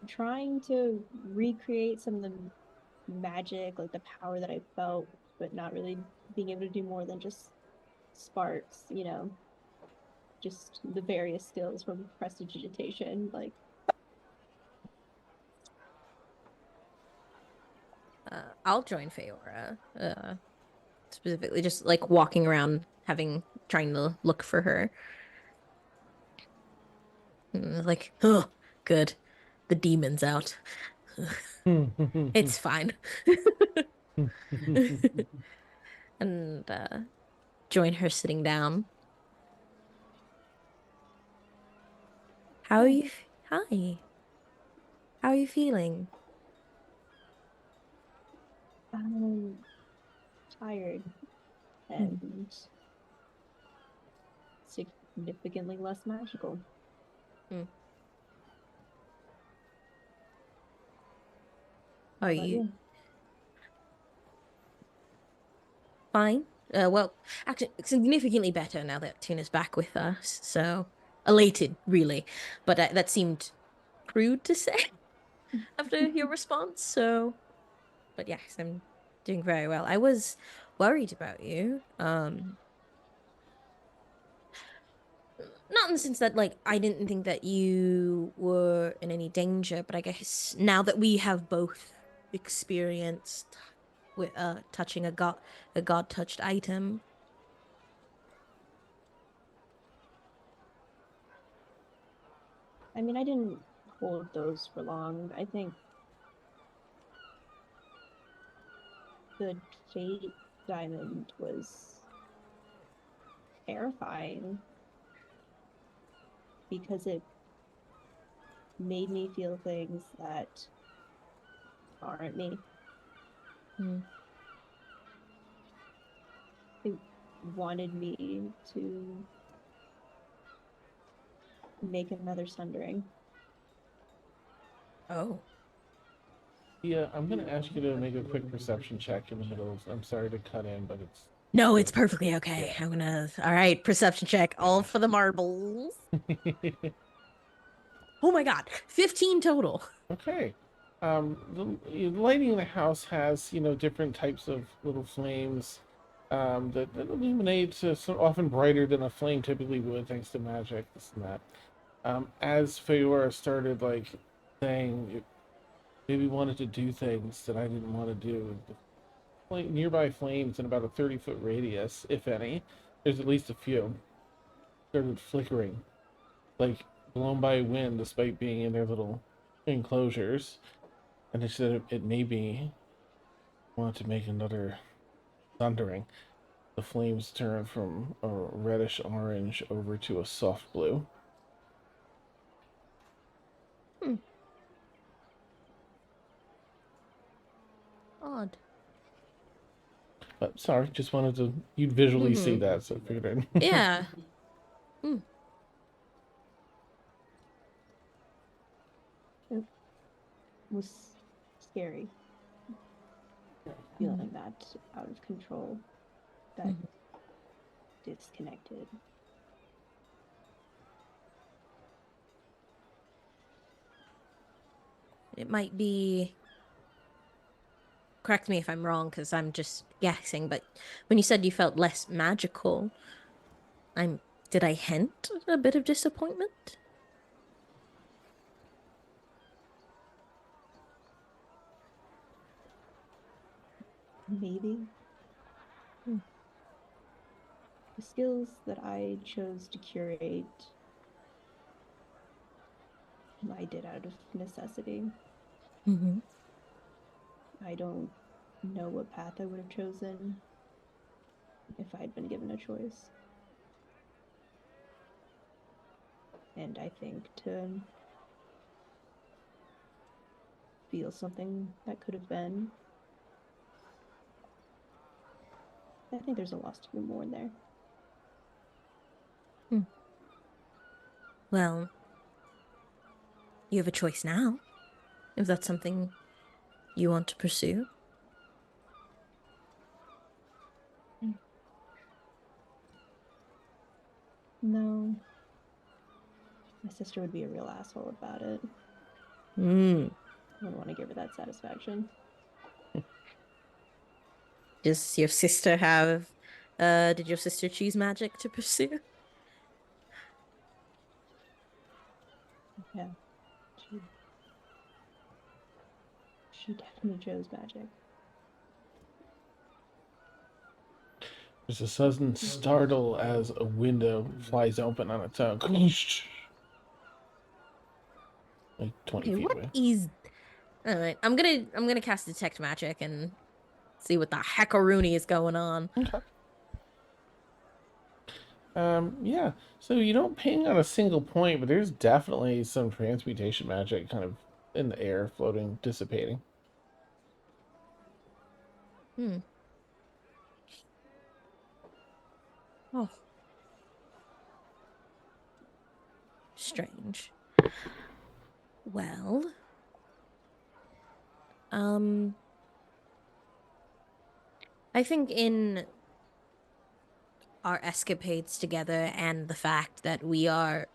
trying to recreate some of the magic, like the power that I felt, but not really being able to do more than just sparks, just the various skills from prestidigitation. Like, I'll join Feora. Specifically, just like walking around, trying to look for her. Like, oh, good, the demon's out. It's fine. And join her sitting down. How are you? Hi. How are you feeling? I'm tired and significantly less magical. Are How about you you? fine? Well, actually, significantly better now that Tuna's back with us. So elated, really. But that seemed crude to say after your response. So, but yes, I'm doing very well. I was worried about you. Not in the sense that like I didn't think that you were in any danger, but I guess now that we have both experienced with touching a god touched item. I mean, I didn't hold those for long. I think the Fate Diamond was terrifying because it made me feel things that aren't me. Hmm. It wanted me to make another Sundering. Oh. Yeah, I'm gonna ask you to make a quick perception check in the middle. I'm sorry to cut in, but it's No, it's perfectly okay. Yeah. I'm gonna. All right, perception check. All for the marbles. Oh my god, 15 total. Okay. The lighting in the house has, different types of little flames that illuminate so often brighter than a flame typically would, thanks to magic, this and that. As Feora started, like, saying, maybe wanted to do things that I didn't want to do, nearby flames in about a 30-foot radius, if any. There's at least a few. Started flickering, like blown by wind, despite being in their little enclosures. And it said it maybe wanted to make another thundering. The flames turned from a reddish orange over to a soft blue. Odd. But sorry, just wanted to you'd visually see that, so I figured I'd Yeah. It was scary. Feeling that out of control, that disconnected. It might be. Correct me if I'm wrong, because I'm just guessing, but when you said you felt less magical, did I hint a bit of disappointment? Maybe. The skills that I chose to curate, I did out of necessity. I don't know what path I would have chosen if I had been given a choice. And I think to feel something that could have been, I think there's a loss to be mourned there. Well, you have a choice now, if that's something you want to pursue. No. My sister would be a real asshole about it. I wouldn't want to give her that satisfaction. Does your sister have, did your sister choose magic to pursue? Yeah. She definitely chose magic. There's a sudden startle as a window flies open on its own. Like 20 Okay, feet what away. is... Alright, I'm gonna cast Detect Magic and see what the heckaroony is going on. Okay. Yeah. So you don't ping on a single point, but there's definitely some transmutation magic kind of in the air, floating, dissipating. Oh. Strange. Well, I think in our escapades together and the fact that we are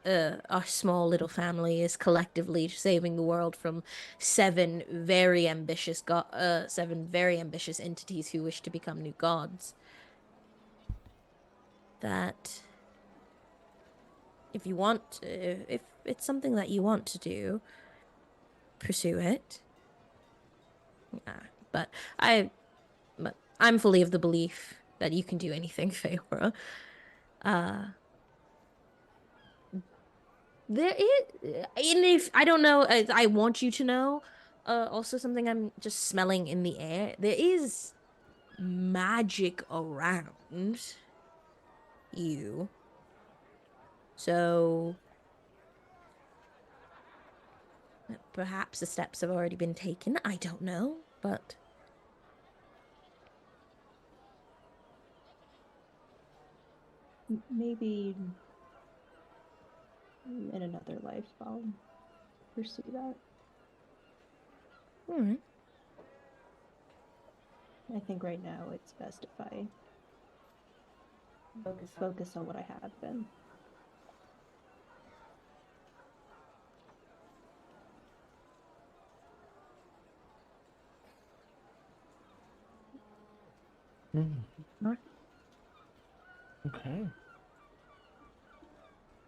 our small little family is collectively saving the world from seven very ambitious entities who wish to become new gods. That if you want, if it's something that you want to do, pursue it. But I'm fully of the belief that you can do anything, Feora. There is, and if I don't know, I want you to know. Also, something I'm just smelling in the air. There is magic around you, so perhaps the steps have already been taken. I don't know, but Maybe in another life I'll pursue that. all right. I think right now it's best if I focus on what I have been. Okay.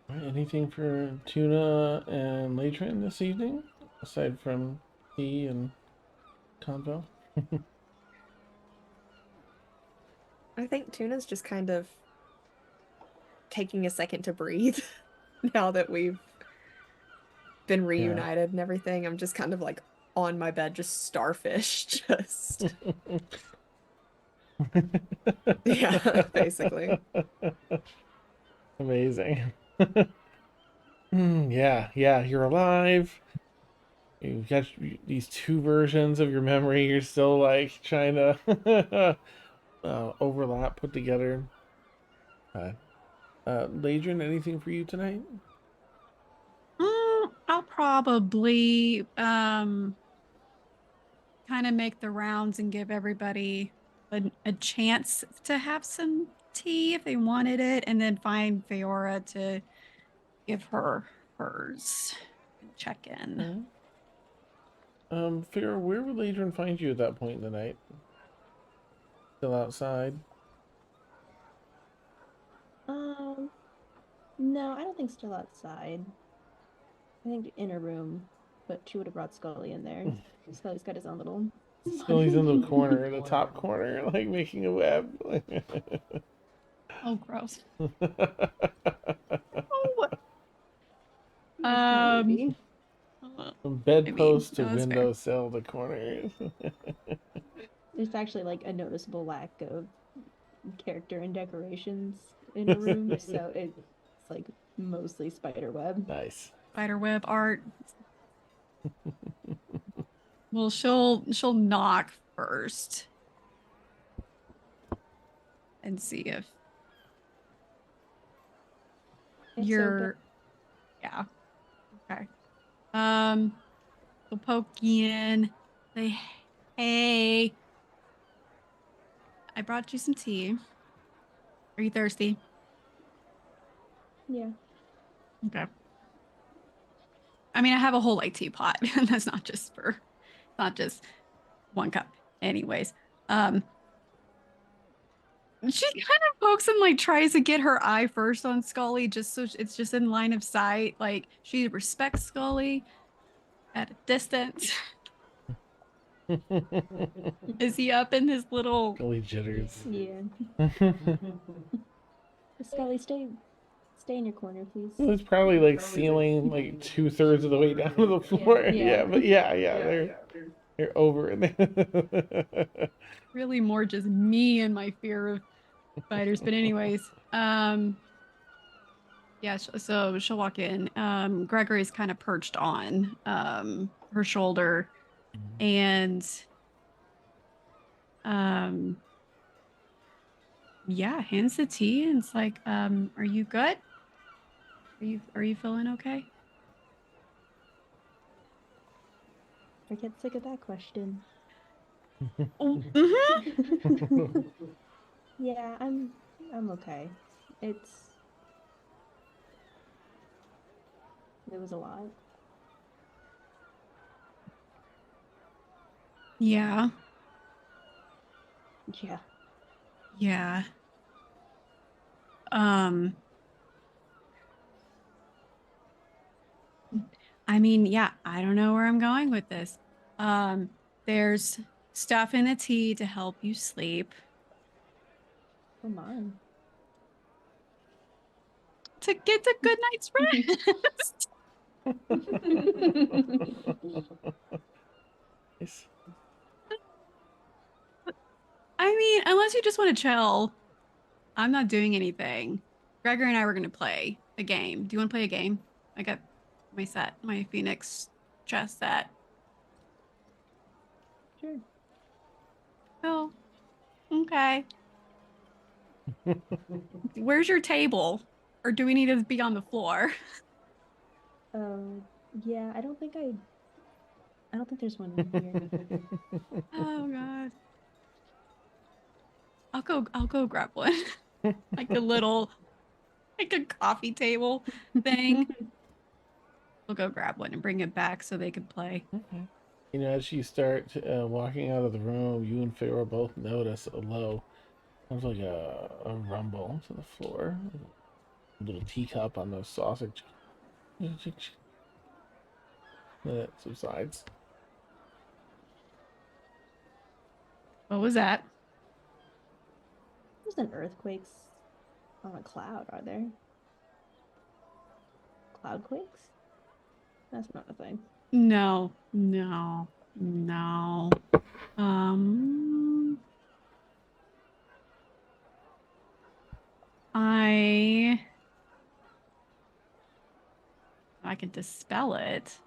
All right, anything for Tuna and Latrin this evening, aside from tea and convo? I think Tuna's just kind of taking a second to breathe now that we've been reunited and everything. I'm just kind of like on my bed, just starfish, just yeah, basically. Amazing. Yeah, you're alive. You've got these two versions of your memory. You're still like trying to overlap, put together. Ladrin, anything for you tonight? I'll probably kind of make the rounds and give everybody a chance to have some tea if they wanted it, and then find Feora to give her hers and check in. Farrah, where would Ladrin find you at that point in the night? Still outside? No, I don't think still outside. I think in a room, but she would have brought Scully in there. Scully's got his own little Scully's in the corner, the top corner, like making a web. Oh, gross. Maybe. From bedpost to no, that's fair. windowsill to corners. There's actually like a noticeable lack of character and decorations in a room, so it's like mostly spider web. Nice. Spiderweb art. Well, she'll knock first and see if It's you're. Yeah. Okay. We'll poke in. Say, hey, I brought you some tea. Are you thirsty? Yeah. Okay. I mean, I have a whole like teapot, and that's not just one cup. Anyways, she kind of pokes and like tries to get her eye first on Scully, just so it's just in line of sight. Like she respects Scully at a distance. Is he up in his little? Scully jitters. Yeah. Scully, stay in your corner, please. It's probably like ceiling like 2/3 of the way down to the floor. Yeah. But they're over it. Really more just me and my fear of spiders. But anyways, yeah. So she'll walk in. Gregory's kind of perched on her shoulder, and yeah, hands the tea and it's like, are you good? Are you feeling okay? I get sick of that question. Oh, mm-hmm. Yeah, I'm okay. It was a lot. Yeah. Yeah. Yeah. I mean, yeah, I don't know where I'm going with this. There's stuff in the tea to help you sleep. Come on. To get a good night's rest. Nice. I mean, unless you just want to chill, I'm not doing anything. Gregory and I were going to play a game. Do you want to play a game? I got my Phoenix chess set. Sure. Oh, okay. Where's your table? Or do we need to be on the floor? Yeah, I don't think there's one in here. Oh god. I'll go grab one. Like a coffee table thing. We'll go grab one and bring it back so they can play. Okay. You know, as you start walking out of the room, you and Pharaoh both notice a low, sounds like a rumble to the floor. A little teacup on the sausage. Then it subsides. What was that? There's earthquakes on a cloud, are there? Cloudquakes? That's not a thing. No, no, no. Um, I can dispel it.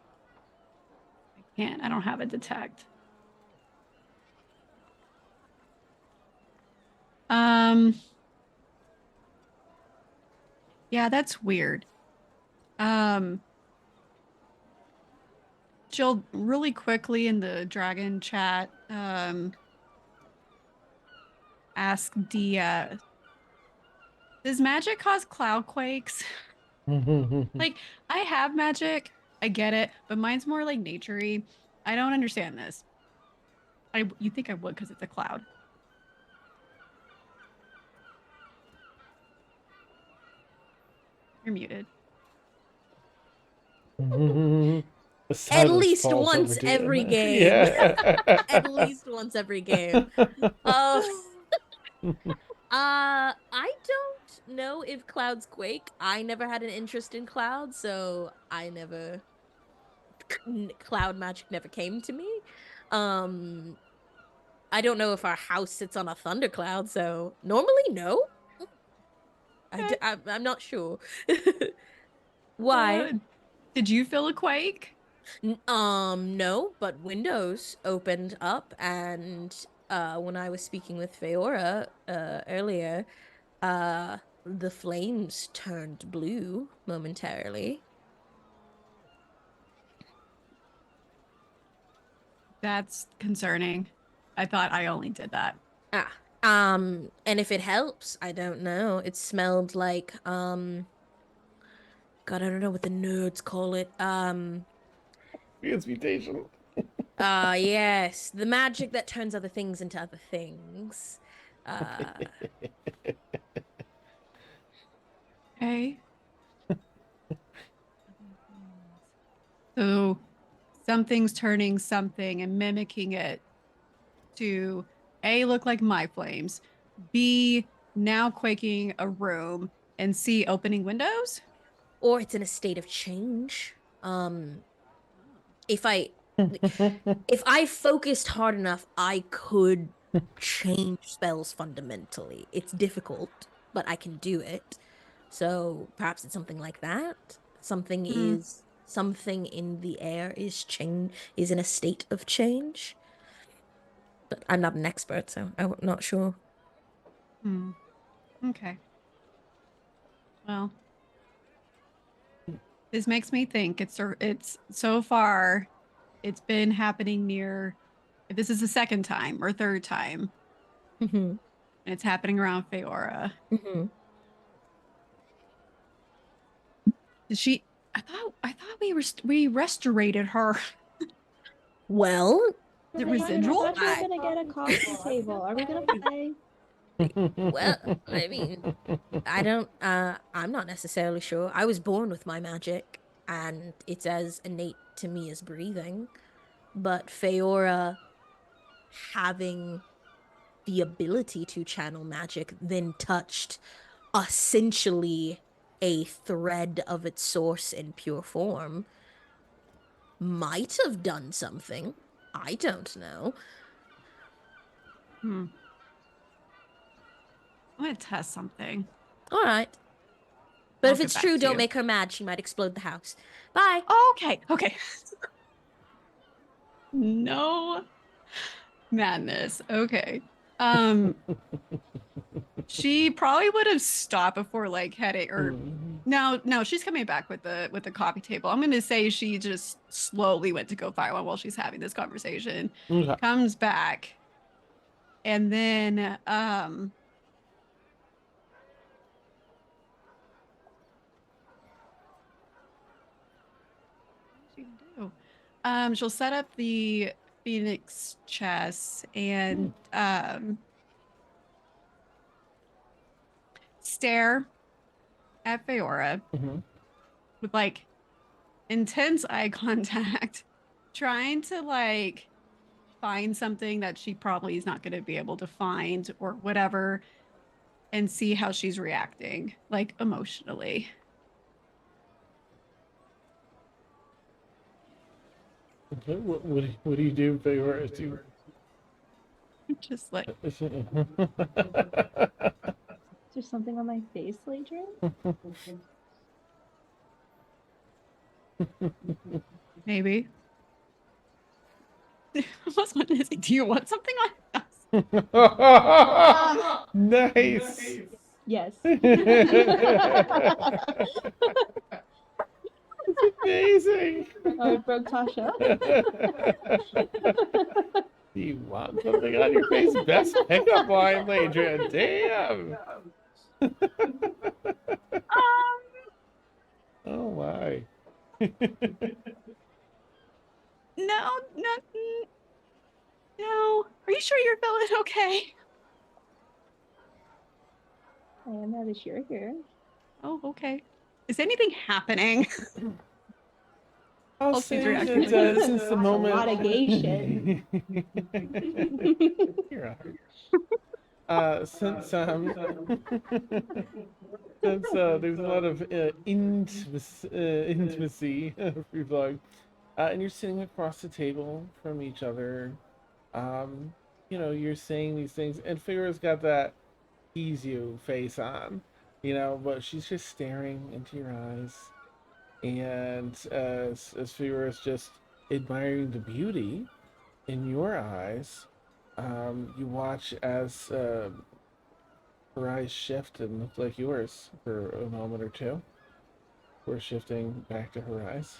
I can't. I don't have a detect. Yeah, that's weird. She'll really quickly in the dragon chat ask Dia, does magic cause cloud quakes? Like, I have magic, I get it, but mine's more like naturey. I don't understand this. You think I would because it's a cloud. You're muted. The At silence least falls over once every Deanna. game. Yeah. At least once every game. I don't know if clouds quake. I never had an interest in clouds, so I never cloud magic never came to me. Um, I don't know if our house sits on a thundercloud, so normally no. Okay. I'm not sure. Why? Did you feel a quake? No, but windows opened up, and when I was speaking with Feora earlier, the flames turned blue momentarily. That's concerning. I thought I only did that. Ah, and if it helps, I don't know. It smelled like God, I don't know what the nerds call it. Transmutation. Yes, the magic that turns other things into other things. Uh, Okay. So something's turning something and mimicking it to A, look like my flames, B, now quaking a room, and C, opening windows? or it's in a state of change. If I if I focused hard enough, I could change spells fundamentally. It's difficult, but I can do it. So perhaps it's something like that. Hmm. Something in the air is in a state of change. But I'm not an expert, so I'm not sure. Hmm. Okay. Well, this makes me think it's so far it's been happening near if this is the second time or third time Hmm. and it's happening around Feora. Hmm. Did she I thought we restorated her. Well, The Ryan, I residual? thought you were gonna get a coffee table. Are we gonna play? well, I mean, I don't I'm not necessarily sure. I was born with my magic and it's as innate to me as breathing. But Feora having the ability to channel magic then touched essentially a thread of its source in pure form might have done something. I don't know. Hmm. I'm gonna test something. All right. But I'll if get it's back true, to don't you. make her mad. She might explode the house. Bye. Okay, okay. No madness. Okay. Um, she probably would have stopped before like heading or no, she's coming back with the coffee table. I'm gonna say she just slowly went to go find one while she's having this conversation. Okay. Comes back and then what is she gonna do? She'll set up the Phoenix chess and stare at Feora Mhm. with like intense eye contact, trying to like find something that she probably is not going to be able to find or whatever. and see how she's reacting, like emotionally. What do you do, Figure? Just like, Is there something on my face, Ladrin? maybe. I was wondering, do you want something on us? Nice. Yes. It's amazing. Oh, it broke Tasha. Do you want something on your face? Best pickup line, Ladria. Damn. Oh my. No, no, no. Are you sure you're feeling okay? I am now that you're here. Oh, okay. Is anything happening? I'll Elsie's say reacting that like this. since the That's a moment. lot of gay shit. You're all right. Since there's a lot of intimacy, free plug, and you're sitting across the table from each other, you're saying these things, and Figure's got that tease you face on, but she's just staring into your eyes, and as Figure is just admiring the beauty in your eyes, you watch as her eyes shift and look like yours for a moment or two. We're shifting back to her eyes.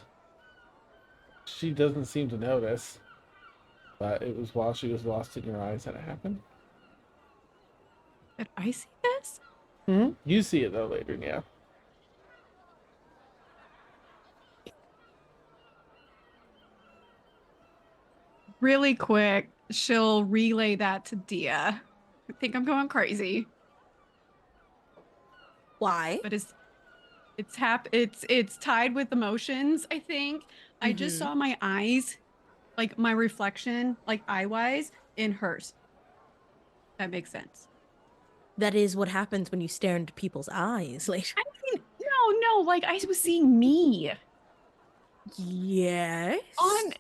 She doesn't seem to notice, but it was while she was lost in your eyes that it happened. Did I see this? You see it though later, yeah. Really quick, she'll relay that to Dia. I think I'm going crazy, Why? but it's tied with emotions, I think. I just saw my eyes, like my reflection, like eye-wise, in hers. That makes sense. That is what happens when you stare into people's eyes. Like, I mean, no, like I was seeing me yes. on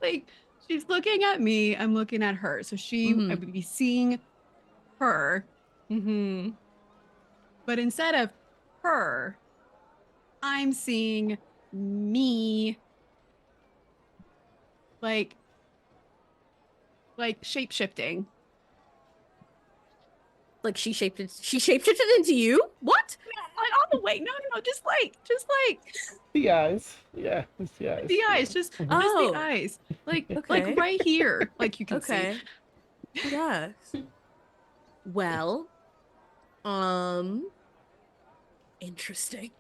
like she's looking at me, I'm looking at her. So I would be seeing her, Mm-hmm. but instead of her, I'm seeing me like shape shifting. Like she shaped it. She shaped it into you. What? Like all the way. No, just like The eyes. Yeah, it's the eyes. the eyes, just the Oh, eyes. Like okay. right here, like you can see. Okay. Yes. Well, interesting.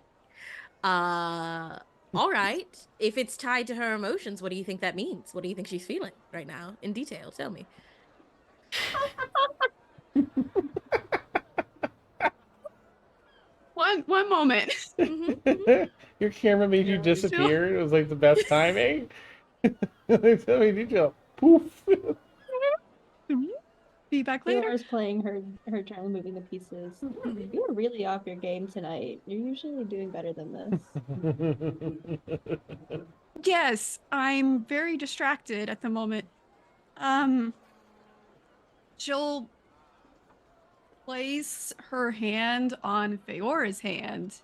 All right. If it's tied to her emotions, what do you think that means? What do you think she's feeling right now? In detail, tell me. One moment. Your camera made you disappear. It was like the best timing. Tell me detail. Poof. Be back later. Laura's playing her trying moving the pieces. You were really off your game tonight. You're usually doing better than this. Yes, I'm very distracted at the moment. She'll place her hand on Feora's hand.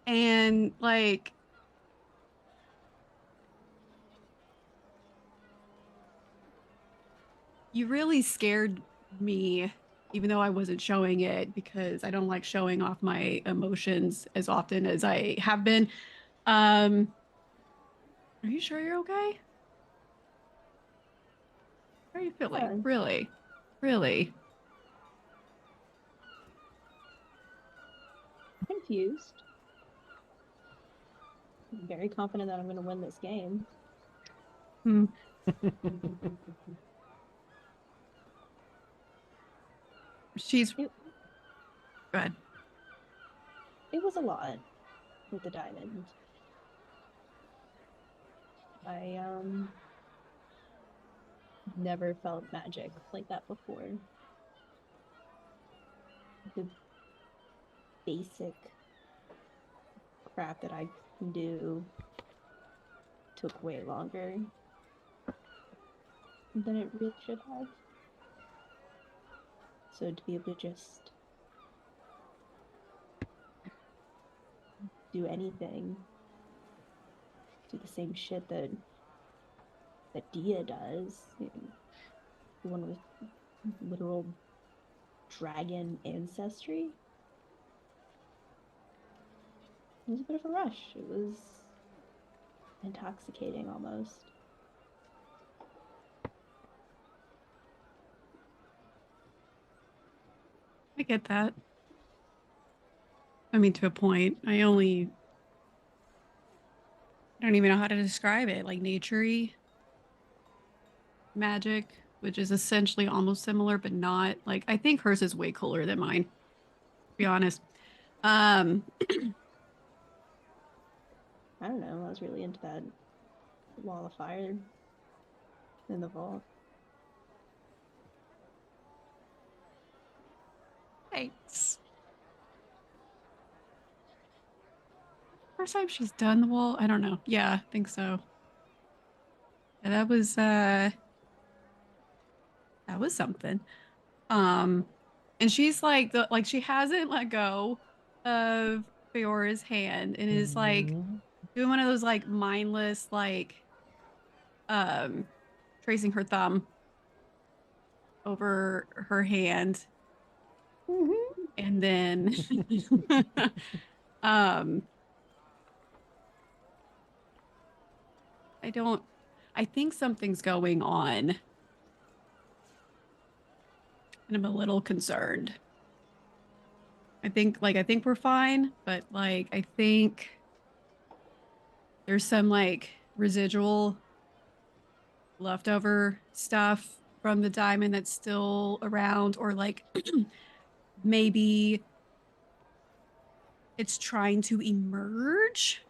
And like you really scared me, even though I wasn't showing it because I don't like showing off my emotions as often as I have been. Are you sure you're okay? How are you feeling? Yeah. Really? Really? Confused. I'm very confident that I'm going to win this game. She's It, go ahead. it was a lot with the diamond. I never felt magic like that before. The basic crap that I can do took way longer than it really should have. So to be able to just do anything, do the same shit that Dia does, the one with literal dragon ancestry. It was a bit of a rush. It was intoxicating almost. I get that. I mean, to a point. I don't even know how to describe it. Like naturey magic, which is essentially almost similar, but not. Like I think hers is way cooler than mine, to be honest. I don't know. I was really into that wall of fire in the vault. Thanks. First time she's done the wall. I don't know. Yeah, I think so. Yeah, that was something. And she's like she hasn't let go of Fiora's hand and is like doing one of those like mindless um tracing her thumb over her hand. And then um I think something's going on. And I'm a little concerned. I think we're fine, but like I think there's some like residual leftover stuff from the diamond that's still around, or like maybe it's trying to emerge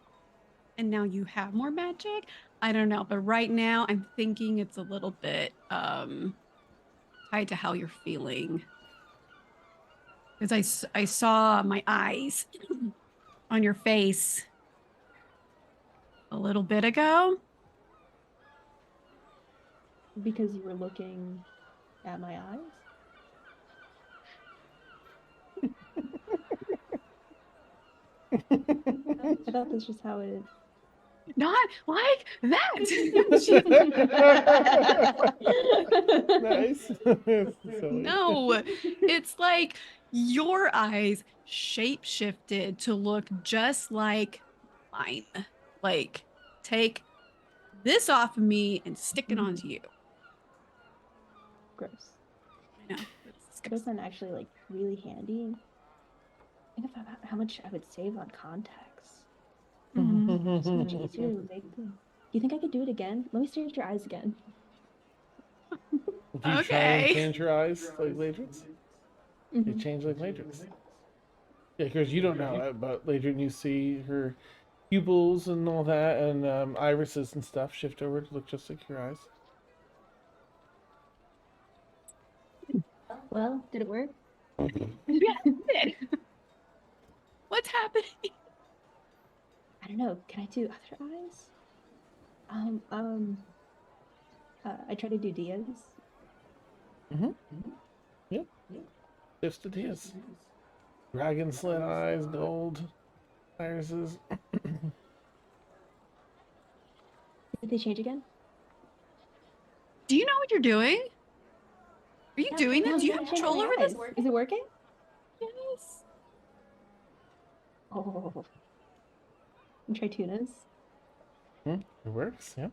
and now you have more magic. I don't know, but right now I'm thinking it's a little bit tied to how you're feeling. Because I saw my eyes on your face a little bit ago. Because you were looking at my eyes? I thought that's just how it. Not like that. Nice. Silly. No, it's like your eyes shape shifted to look just like mine. Like, take this off of me and stick it onto you. Gross. I know. It's Those disgusting. are actually like really handy. Think about how much I would save on contacts. Mhm. So much easier to make them. Do you think I could do it again? Let me stare at your eyes again. Do you try and Okay. change your eyes like Ladrins? They change like Ladrins. Yeah, because you don't know it, but Ladrin, you see her pupils and all that, and irises and stuff shift over to look just like your eyes. Well, did it work? Yeah. What's happening? I don't know. Can I do other eyes? I try to do Diaz. Yep. Shifts to Diaz. Dragon slit eyes, gold irises. Did they change again? Do you know what you're doing? Are you doing No, this? Do you I'm have changing control my over this? eyes. Is it working? Yes. Oh. And try tunas. It works, yeah.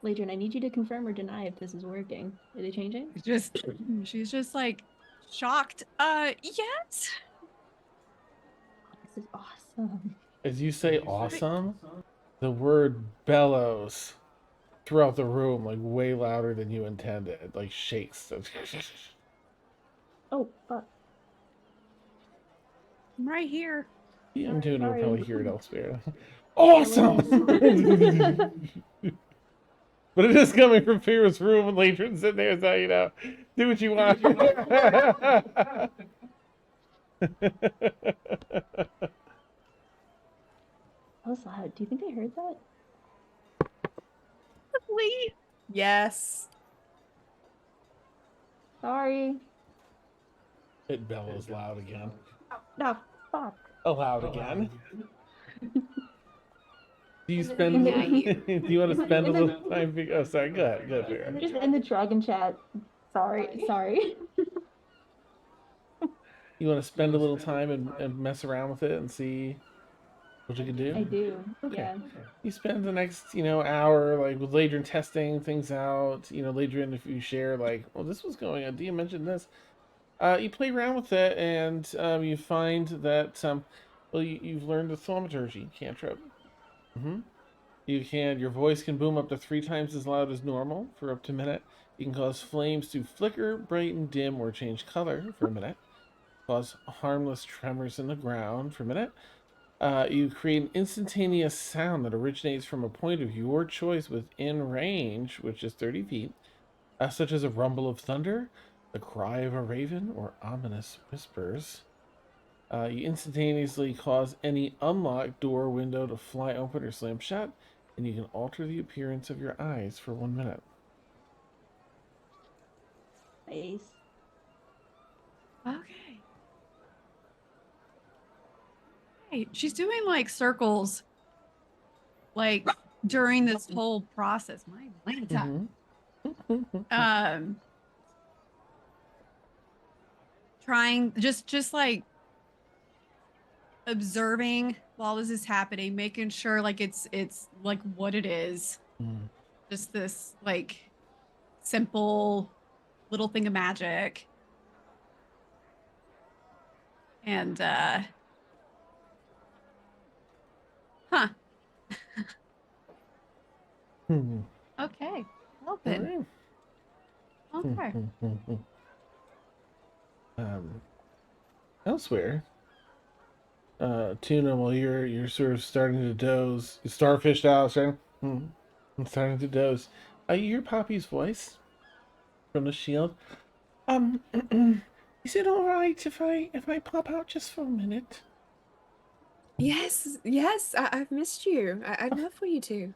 Ladrin, I need you to confirm or deny if this is working. Are they changing? She's just like shocked. Yes. This is awesome. As you say awesome, the word bellows throughout the room, like way louder than you intended, like shakes. Oh, fuck. I'm right here. The Intune will Sorry. probably hear it elsewhere. Awesome! Aliens. But it is coming from Fear's room, and Ladron's sitting there, so you know, do what you want. That was loud. Do you think they heard that? Lee. Yes. Sorry. It bellows loud again. No, fuck. Loud again. Do you In the- spend? in the- Do you want to spend a in the- little time? Oh, sorry. Go ahead. Go ahead. Just in the dragon chat. Sorry. You want to spend a little time and mess around with it and see what you can do? I do. Okay. Yeah. You spend the next, hour like with Ladrin testing things out. Ladrin, if you share like, well, this was going on. Dia mentioned this. You play around with it, and you find that you've learned a thaumaturgy cantrip. Your voice can boom up to 3 times as loud as normal for up to a minute. You can cause flames to flicker, brighten, dim, or change color for a minute. Cause harmless tremors in the ground for a minute. You create an instantaneous sound that originates from a point of your choice within range, which is 30 feet, such as a rumble of thunder, the cry of a raven, or ominous whispers. You instantaneously cause any unlocked door or window to fly open or slam shut, and you can alter the appearance of your eyes for 1 minute. Nice. Okay. Hey, she's doing like circles, like during this whole process. My land. Trying just like observing while this is happening, making sure like it's like what it is. Just this like simple little thing of magic. And huh. Okay. Well then. Okay. Elsewhere, Tuna, while you're sort of starting to doze, starfished out, starting to doze. You hear Poppy's voice from the shield. Is it all right if I pop out just for a minute? Yes, I've missed you. I'd love for you to.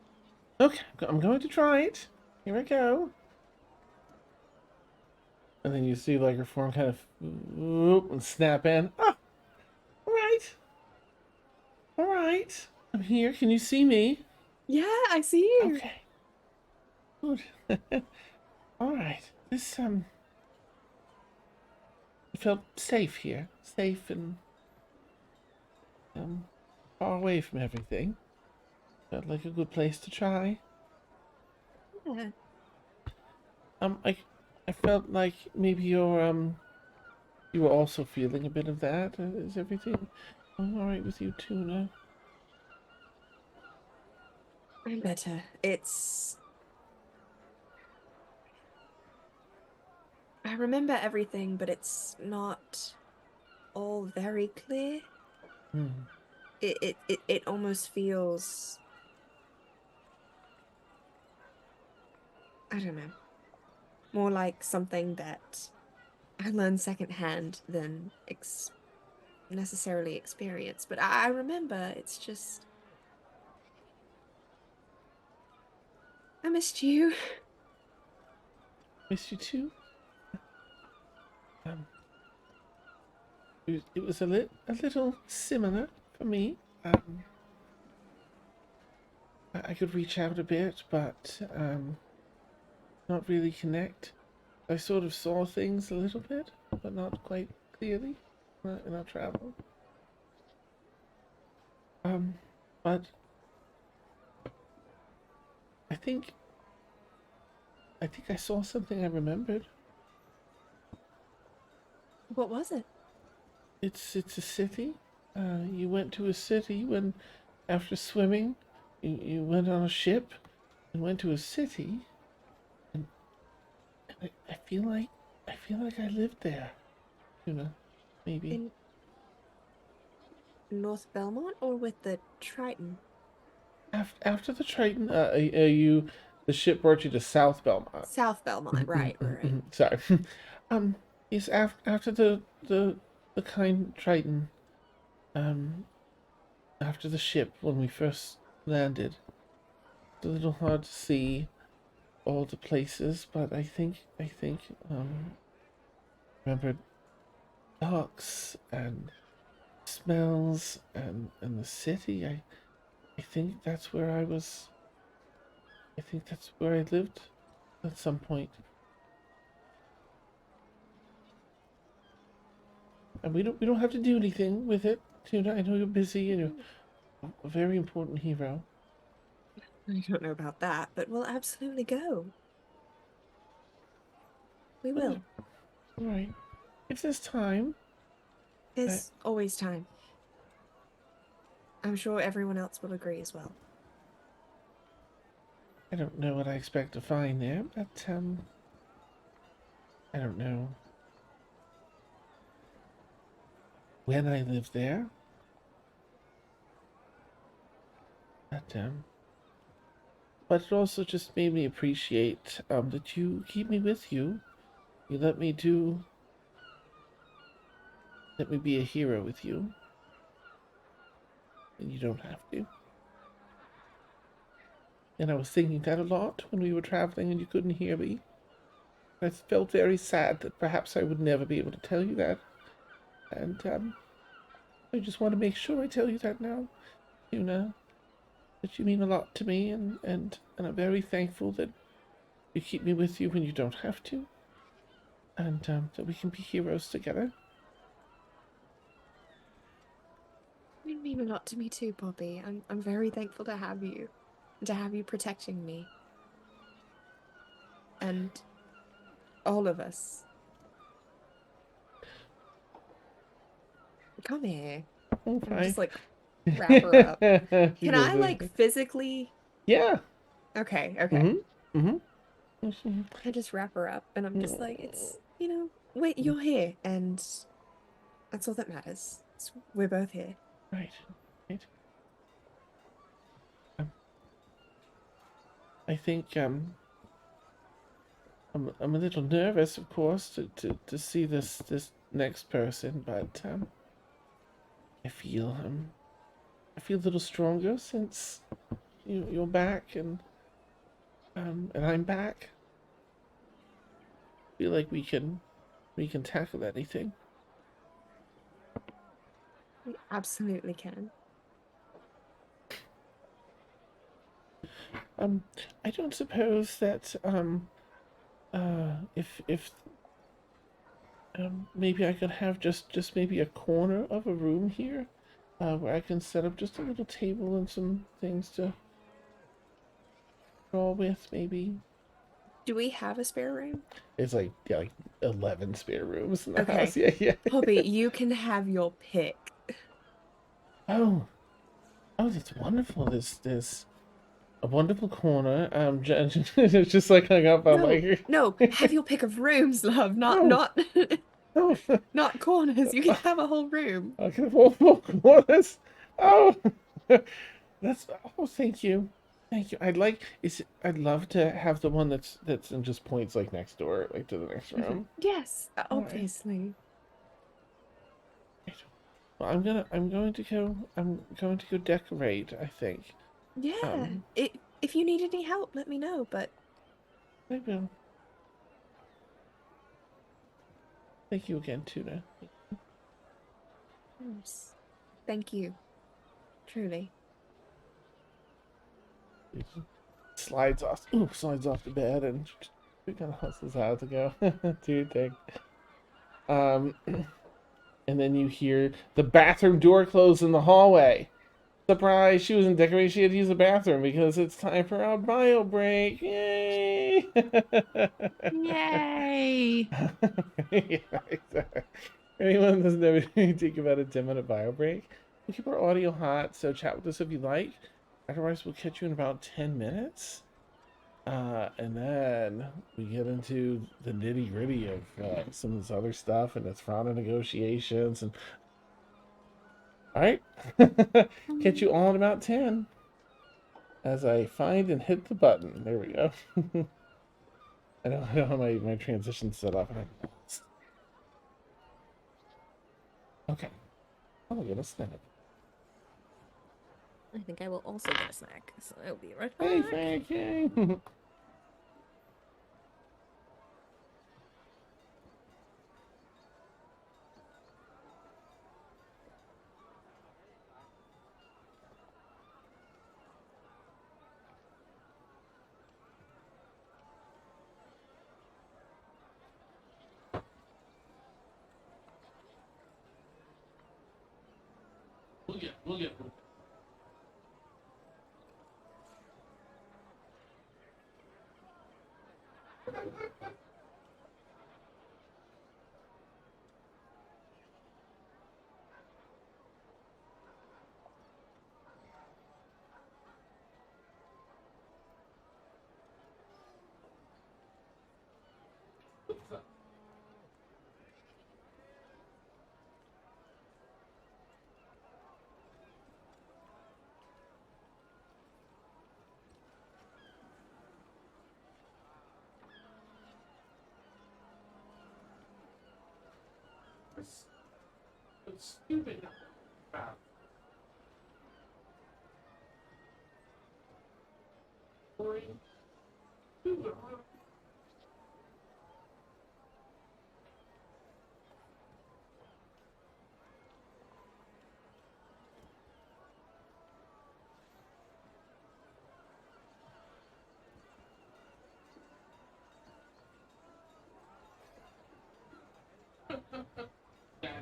Okay, I'm going to try it. Here I go. And then you see like her form kind of whoop and snap in. Oh, all right. All right. I'm here. Can you see me? Yeah, I see you. Okay. Good. All right. This I felt safe here. Safe and far away from everything. Felt like a good place to try. Yeah. I felt like maybe you were also feeling a bit of that. Is everything all right with you, Tuna? I'm better. I remember everything, but it's not all very clear. It almost feels, I don't know, more like something that I learned secondhand than necessarily experience. But I remember, it's just, I missed you. Miss you too. It was a little similar for me. I could reach out a bit, but not really connect. I sort of saw things a little bit, but not quite clearly in our travel. But I think I saw something I remembered. What was it? It's a city. You went to a city when, after swimming, you went on a ship and went to a city, and I feel like I lived there. Maybe. In North Belmont or with the Triton? After the Triton, are you? The ship brought you to South Belmont. South Belmont, right, right. Sorry. Um, is after the kind Triton, um, after the ship when we first landed, it's a little hard to see all the places, but I think remember docks and smells and the city. I think that's where I was. I think that's where I lived at some point. And we don't have to do anything with it, Tuna. I know you're busy and you're a very important hero. I don't know about that, but we'll absolutely go. We will. All right. If there's time, There's always time. I'm sure everyone else will agree as well. I don't know what I expect to find there, but I don't know when I lived there. But it also just made me appreciate that you keep me with you. You let me be a hero with you, and you don't have to. And I was thinking that a lot when we were traveling and you couldn't hear me. I felt very sad that perhaps I would never be able to tell you that. And I just want to make sure I tell you that now, Tuna, that you mean a lot to me, and I'm very thankful that you keep me with you when you don't have to, and that we can be heroes together. You mean a lot to me too, Poppy. I'm very thankful to have you. And to have you protecting me. And all of us. Come here. Okay. I'm just like wrap her up. Can I like physically? Yeah. Okay, okay. Mm-hmm. I just wrap her up and I'm just like, it's, wait, you're here and that's all that matters. We're both here. Right. I think I'm a little nervous, of course, to see this next person, but I feel a little stronger since you're back and I'm back. Feel like we can tackle anything. We absolutely can. I don't suppose that if maybe I could have just maybe a corner of a room here, where I can set up just a little table and some things to draw with, maybe. Do we have a spare room? It's like 11 spare rooms in the Okay. house. Yeah. Poppy, you can have your pick. Oh, that's wonderful. There's a wonderful corner. It's just like hung up on No, have your pick of rooms, love. Not Oh, not corners. You can have a whole room. I can have multiple corners. Oh, thank you. Thank you. I'd love to have the one that's in just points like next door, like to the next room. Yes, All right. obviously. Well, I'm going to go decorate, I think. Yeah. If you need any help, let me know, but I will. Thank you again, Tuna. yes. Thank you. Truly. Slides off the bed and kind of hustles out to go do your thing. And then you hear the bathroom door close in the hallway. Surprise! She was in decoration. She had to use the bathroom because it's time for our bio break. Yay! Yay! Anyone doesn't know anything, take about a 10-minute bio break. We'll keep our audio hot, so chat with us if you like. Otherwise, we'll catch you in about 10 minutes. And then we get into the nitty gritty of some of this other stuff, and it's round of negotiations. And all right, catch you all in about 10. as I find and hit the button. There we go. I don't have my transition set up. Okay. I'll get a snack. I think I will also get a snack, so I'll be right Hey, back. Frank, yay! We'll get. It's stupid.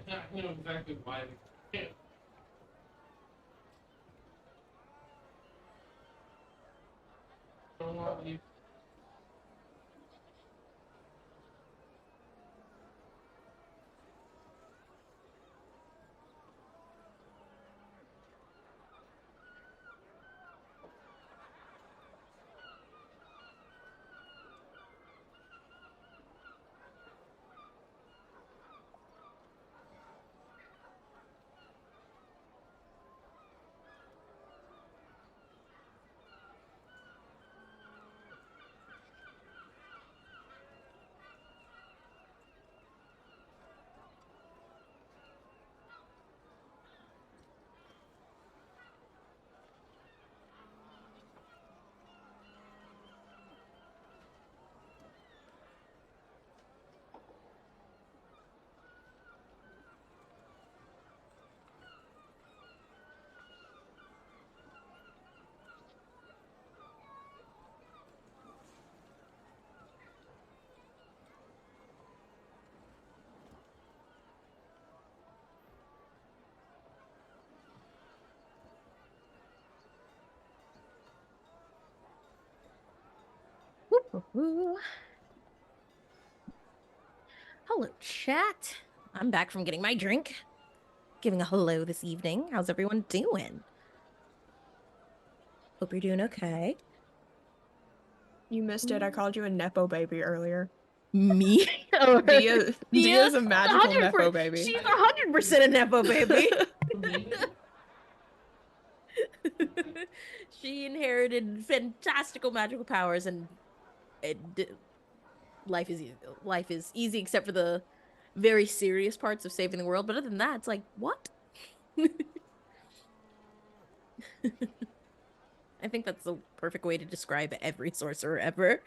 Yeah, I know exactly why they can't. Don't want you. Ooh. Hello, chat. I'm back from getting my drink. Giving a hello this evening. How's everyone doing? Hope you're doing okay. You missed it. I called you a Nepo baby earlier. Me? Or Dia's a magical Nepo baby. She's 100% a Nepo baby. She inherited fantastical magical powers, and life is easy. Life is easy except for the very serious parts of saving the world. But other than that, it's like, what? I think that's the perfect way to describe every sorcerer ever.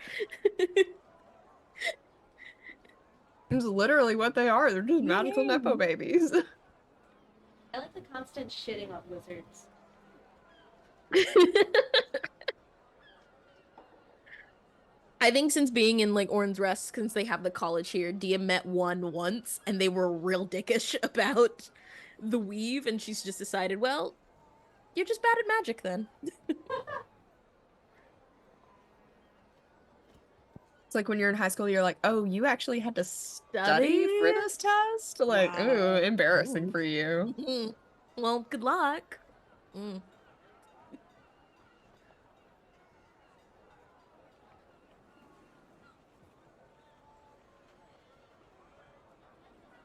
It's literally what they are. They're just magical Nepo babies. I like the constant shitting on wizards. I think since being in like Orin's Rest, since they have the college here, Dia met one once and they were real dickish about the weave, and she's just decided, well, you're just bad at magic then. It's like when you're in high school, you're like, oh, you actually had to study for this test? Like, Wow. ooh, embarrassing Ooh. for you. Well, good luck. Mm.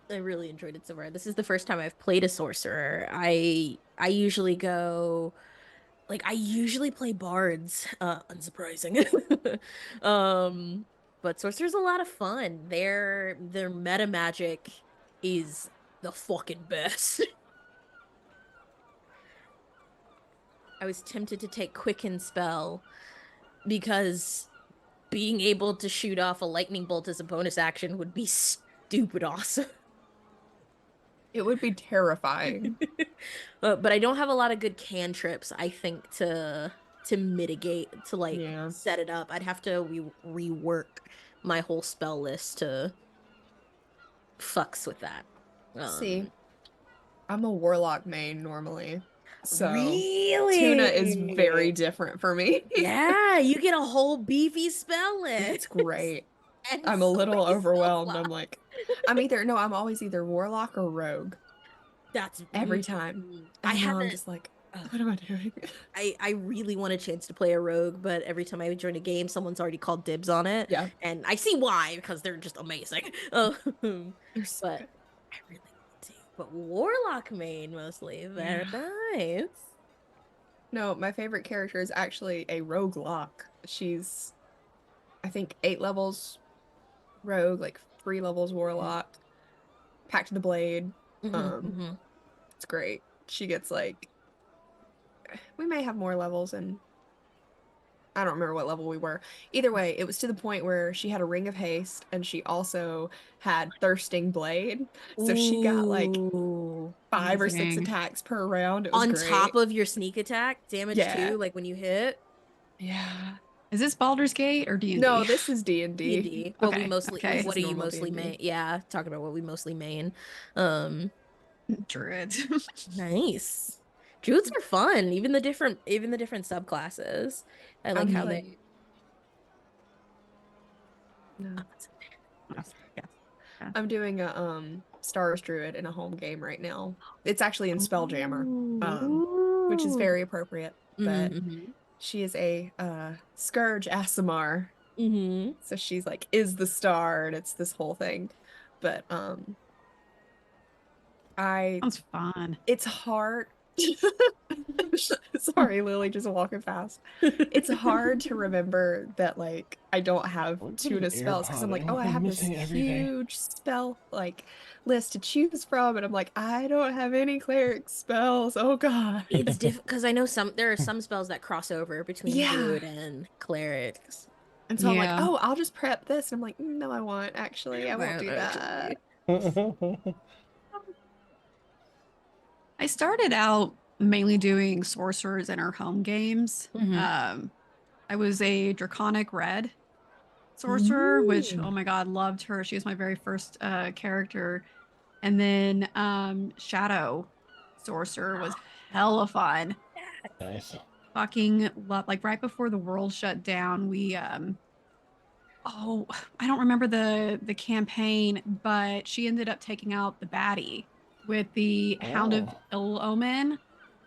I really enjoyed it so far. This is the first time I've played a sorcerer. I usually go like I usually play bards, unsurprising. But sorcerer's a lot of fun. Their meta magic is the fucking best. I was tempted to take Quicken spell because being able to shoot off a lightning bolt as a bonus action would be stupid awesome. It would be terrifying. But I don't have a lot of good cantrips, I think, to mitigate, to like Yeah. set it up. I'd have to rework my whole spell list to fucks with that. See, I'm a warlock main normally. So Really? Tuna is very different for me. Yeah, you get a whole beefy spell list. It's great. And I'm a so little many overwhelmed. spell I'm slots. like, I'm always either warlock or rogue That's every time. I And now I'm haven't. just like, what am I doing? I really want a chance to play a rogue, but every time I join a game, someone's already called dibs on it. Yeah. And I see why, because they're just amazing. They're so But good. I really want to. But Warlock main mostly. Very nice. No, my favorite character is actually a rogue lock. She's, I think, 8 levels rogue, like 3 levels warlock, Pact of the Blade. It's great. She gets like, we may have more levels, and I don't remember what level we were. Either way, it was to the point where she had a Ring of Haste, and she also had Thirsting Blade. So she got like Ooh. 5 or 6 Amazing. attacks per round. It was On great. top of your sneak attack damage Yeah. too, like when you hit. Yeah. Is this Baldur's Gate or D&D? No, this is D&D. D&D. What we Okay, mostly okay. This what is do you normal mostly D&D. main? Yeah, talking about what we mostly main. Druid. Nice. Druids are fun, even the different subclasses. I like I'm how like- they No. Yeah. I'm doing a Stars Druid in a home game right now. It's actually in Spelljammer, which is very appropriate. But she is a Scourge Asimar. So she's like, is the star, and it's this whole thing. But Sounds fun. it's hard. Sorry, Lily, just walking fast. It's hard to remember that like I don't have Tuna spells because I'm like, oh, I have this huge spell like list to choose from, and I'm like, I don't have any cleric spells. Oh god. It's different because I know there are some spells that cross over between Yeah. druid and clerics. And so I'm like, Yeah. oh, I'll just prep this. And I'm like, no, I won't actually. I won't do that. I started out mainly doing sorcerers in our home games. I was a draconic red sorcerer, which, oh my god, loved her. She was my very first character. And then shadow sorcerer was hella fun. Nice. Fucking love, like right before the world shut down, we oh, I don't remember the campaign, but she ended up taking out the baddie with the Hound of Ill Omen,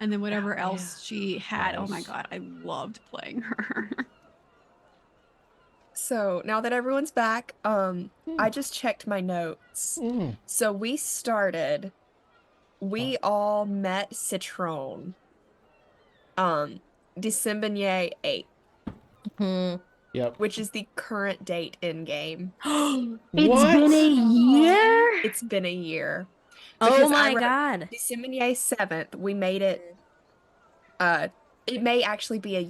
and then whatever else she had. Oh my Nice. god, I loved playing her. So now that everyone's back, I just checked my notes. So we all met Citron. December 8th. Yep. Which is the current date in game. It's been a year. It's been a year. Oh my god. December 7th, we made it. It may actually be a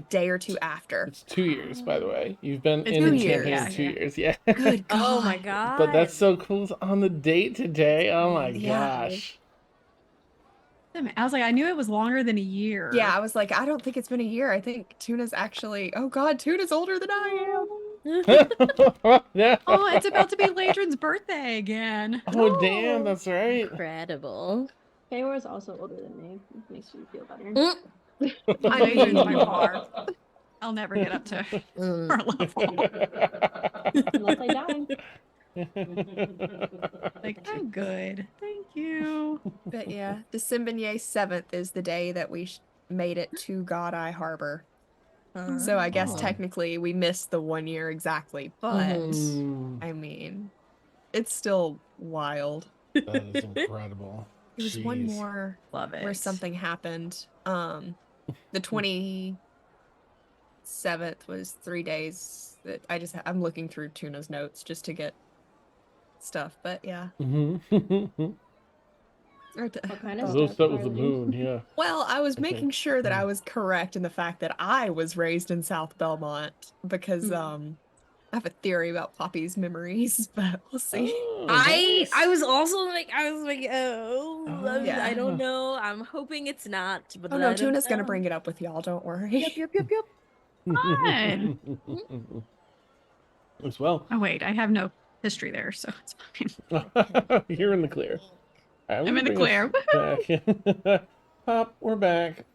day or two after. It's 2 years, by the way. You've been It's in 2 the years. campaign 2 years. Yeah. Good God. Oh my god. But that's so cool. It's on the date today. Oh my Yeah. gosh. I was like, I knew it was longer than a year. Yeah, I was like, I don't think it's been a year. I think Tuna's actually. Oh God, Tuna's older than I Yeah. Oh, it's about to be Ladrin's birthday again. Oh, damn. That's right. Incredible. Feywar is also older than me. It makes you feel better. I know Ladrin's by far. I'll never get up to her level. Unless I die. Like, I'm good. Thank you. But yeah, December 7th is the day that we made it to God Eye Harbor. So I guess technically we missed the 1 year exactly, but I mean, it's still wild. That is incredible. There was one Jeez. more Love it. where something happened. the 27th was 3 days that I'm looking through Tuna's notes just to get stuff, but yeah. Mm-hmm. What kind of Those stuff, that was the Harley? moon, yeah. Well, I was Okay. making sure that I was correct in the fact that I was raised in South Belmont because I have a theory about Poppy's memories, but we'll see. Oh, I nice. was also like, Oh, yeah. I don't know. I'm hoping it's not, but Oh no, I don't Tuna's gonna know. bring it up with y'all, don't worry. Yep. Fun. As well. Oh wait, I have no history there, so it's fine. You're in the clear. All right, I'm in the clear. back. Pop, we're back.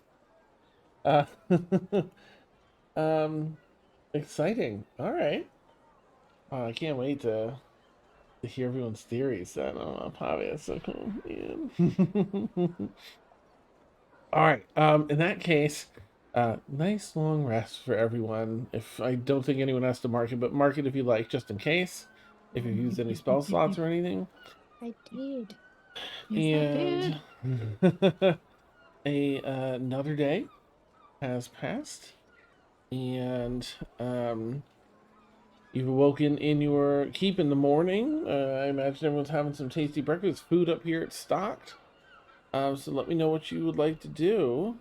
Exciting. All right. Oh, I can't wait to hear everyone's theories. I don't know, Pop, it's so cool. Yeah. All right. In that case, nice long rest for everyone. If I don't think anyone has to mark it, but mark it if you like, just in case. If you've used any spell slots or anything. I did. Yes, And another day has passed, and you've awoken in your keep in the morning. I imagine everyone's having some tasty breakfast. Food up here, it's stocked. So let me know what you would like to do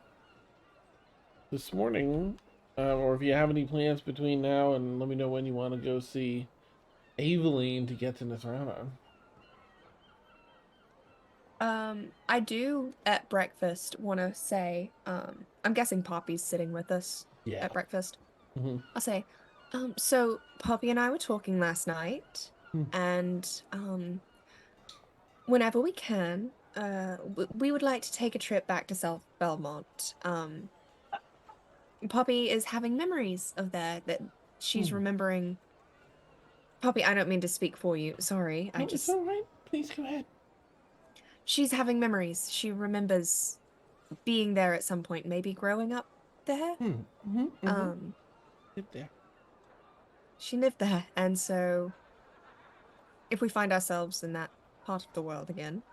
this morning, or if you have any plans between now and let me know when you want to go see Aveline to get to Nathrana. I do at breakfast want to say, I'm guessing Poppy's sitting with us Yeah. at breakfast. Mm-hmm. I'll say, so Poppy and I were talking last night, Hmm. and whenever we can, we would like to take a trip back to South Belmont. Poppy is having memories of that she's remembering. Poppy, I don't mean to speak for you. Sorry, No, it's all right. Please go ahead. she's having memories. She remembers being there at some point, maybe growing up there. Sit there. She lived there, and so if we find ourselves in that part of the world again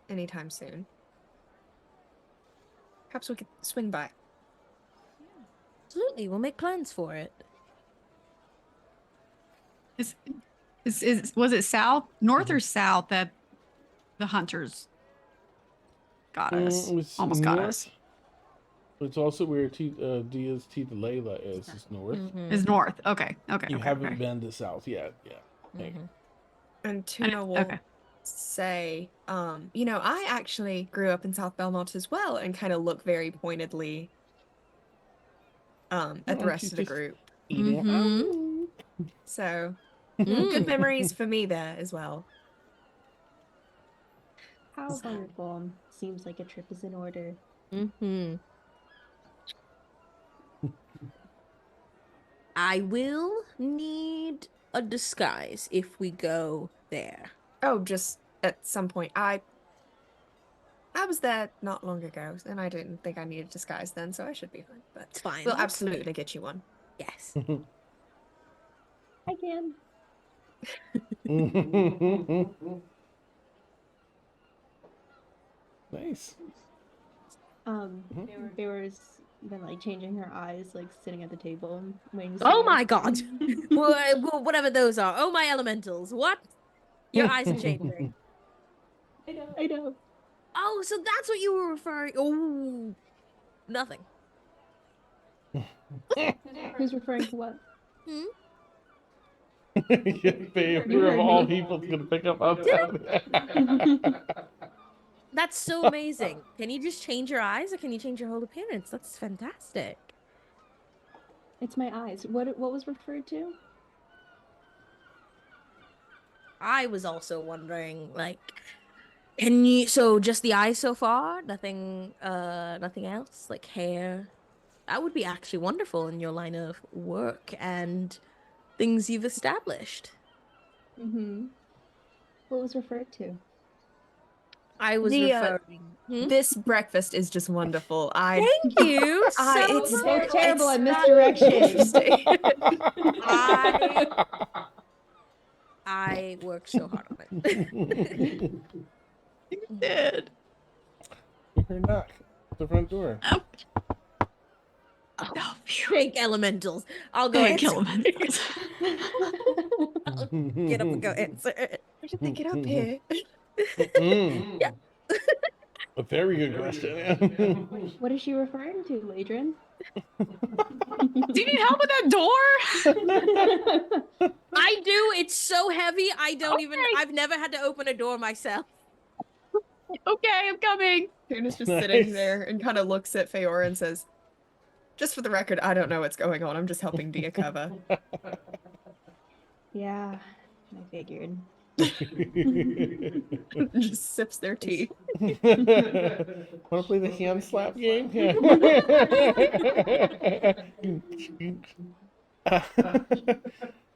anytime soon, perhaps we could swing by. Absolutely, we'll make plans for it. was it north or south that the hunters got us? It was Almost north. got us. It's also where Dia's Teeth Layla is. It's north. Is north. Okay. You Okay. haven't been to south yet. Yeah. Okay. And Tuna will say, I actually grew up in South Belmont as well, and kind of look very pointedly at the rest of the group. So good memories for me there as well. How wonderful. Seems like a trip is in order. I will need a disguise if we go there. Oh, just at some point. I was there not long ago, and I didn't think I needed disguise then, so I should be fine. But It's fine. we'll absolutely get you one. Yes. I can. Nice. Bear's been like changing her eyes, like sitting at the table, waiting. Oh my god! Whatever those are. Oh my elementals! What? Your eyes are changing. I know. Oh, so that's what you were referring. Oh, nothing. Who's referring to what? Bear of all people is gonna pick up on that. That's so amazing. Can you just change your eyes, or can you change your whole appearance? That's fantastic. It's my eyes. What was referred to? I was also wondering, like, can you? So just the eyes so far? Nothing else? Like hair? That would be actually wonderful in your line of work and things you've established. What was referred to? I was referring. This breakfast is just wonderful. Thank you. It's both terrible at misdirection. I worked so hard on it. You did. Her knock at the front door. Oh. Oh, phew. Thank elementals. I'll go Thank answer. elementals. I'll get up and go answer it. Why did they get up here? Yeah. A very good question. What is she referring to, Adrian? Do you need help with that door? I do. It's so heavy. I don't even. Okay. I've never had to open a door myself. Okay, I'm coming. Tuna's just Nice. sitting there and kind of looks at Feora and says, "Just for the record, I don't know what's going on. I'm just helping Dia cover." Yeah, I figured. Just sips their tea. Want to play the hand slap game? Yeah.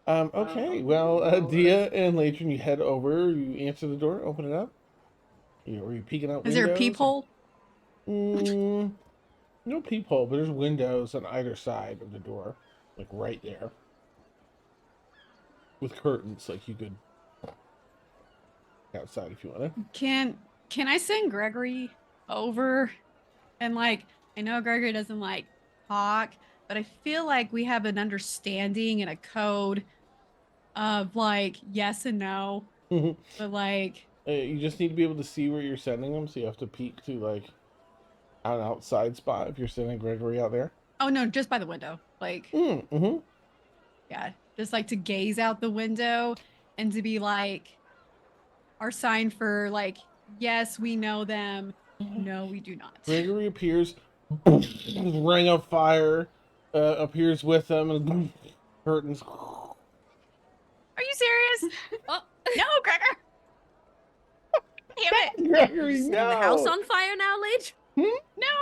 Okay, well, Dia and Latron, you head over, you answer the door, open it up. Are you peeking out Is windows? there a peephole? No peephole, but there's windows on either side of the door, like right there. With curtains, like you could outside if you want to. Can I send Gregory over? And like, I know Gregory doesn't like talk, but I feel like we have an understanding and a code of like yes and no. But like, You just need to be able to see where you're sending them, so you have to peek to like an outside spot if you're sending Gregory out there. oh no, just by the window. Like, Mm-hmm. yeah, just like to gaze out the window and to be like our sign for like, yes, we know them. No, we do not. Gregory appears, ring of fire appears with them, and curtains. Are you serious? Oh, No, Gregor. Damn it. Gregory, setting no! the house on fire now, Lage? No,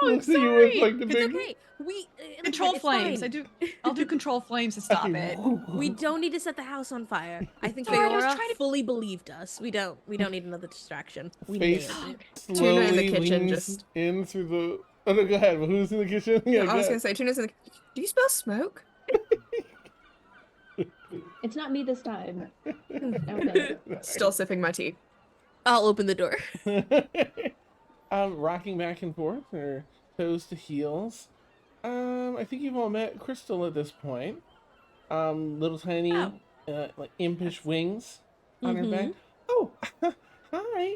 I'm Looks at you sorry. with, like, the It's big... okay. We Control it's flames. fine. I'll do control flames to stop it. We don't need to set the house on fire. I think Sorry, I was Feora trying to- fully believed us. We don't need another distraction. We Face nailed it. Tuna slowly in the kitchen leans just- in through the... Oh, no, go ahead. Who's in the kitchen? Yeah, I go was ahead. gonna say, Tuna's in the. Do you smell smoke? It's not me this time. Okay. Still sipping my tea. I'll open the door. Rocking back and forth, or toes to heels. I think you've all met Crystal at this point. Little tiny, like impish wings on her back. Oh, hi.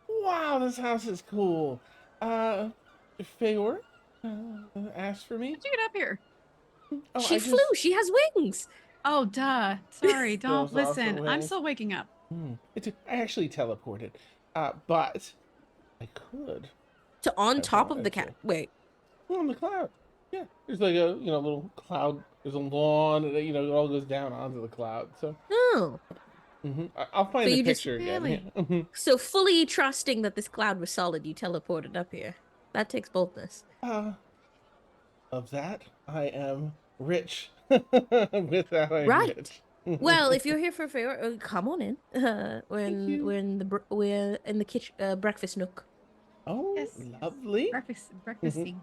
Wow, this house is cool. Feyor, asked for me. How'd you get up here? Oh, She flew. She has wings. Oh, duh. Sorry, don't Those also listen. I'm wings. still waking up. I actually teleported, but I could. To on I top of wanted the to. cat. Wait. On the cloud. Yeah, there's like a little cloud. There's a lawn, and it all goes down onto the cloud. So Oh. I'll find So the you just- picture Really? again. Yeah. So fully trusting that this cloud was solid, you teleported up here. That takes boldness. Of that, I am rich. With that, I'm Right. rich. Well, if you're here for Feora, come on in. We're you. in the kitchen, breakfast nook. Oh, Yes. lovely. Breakfasting.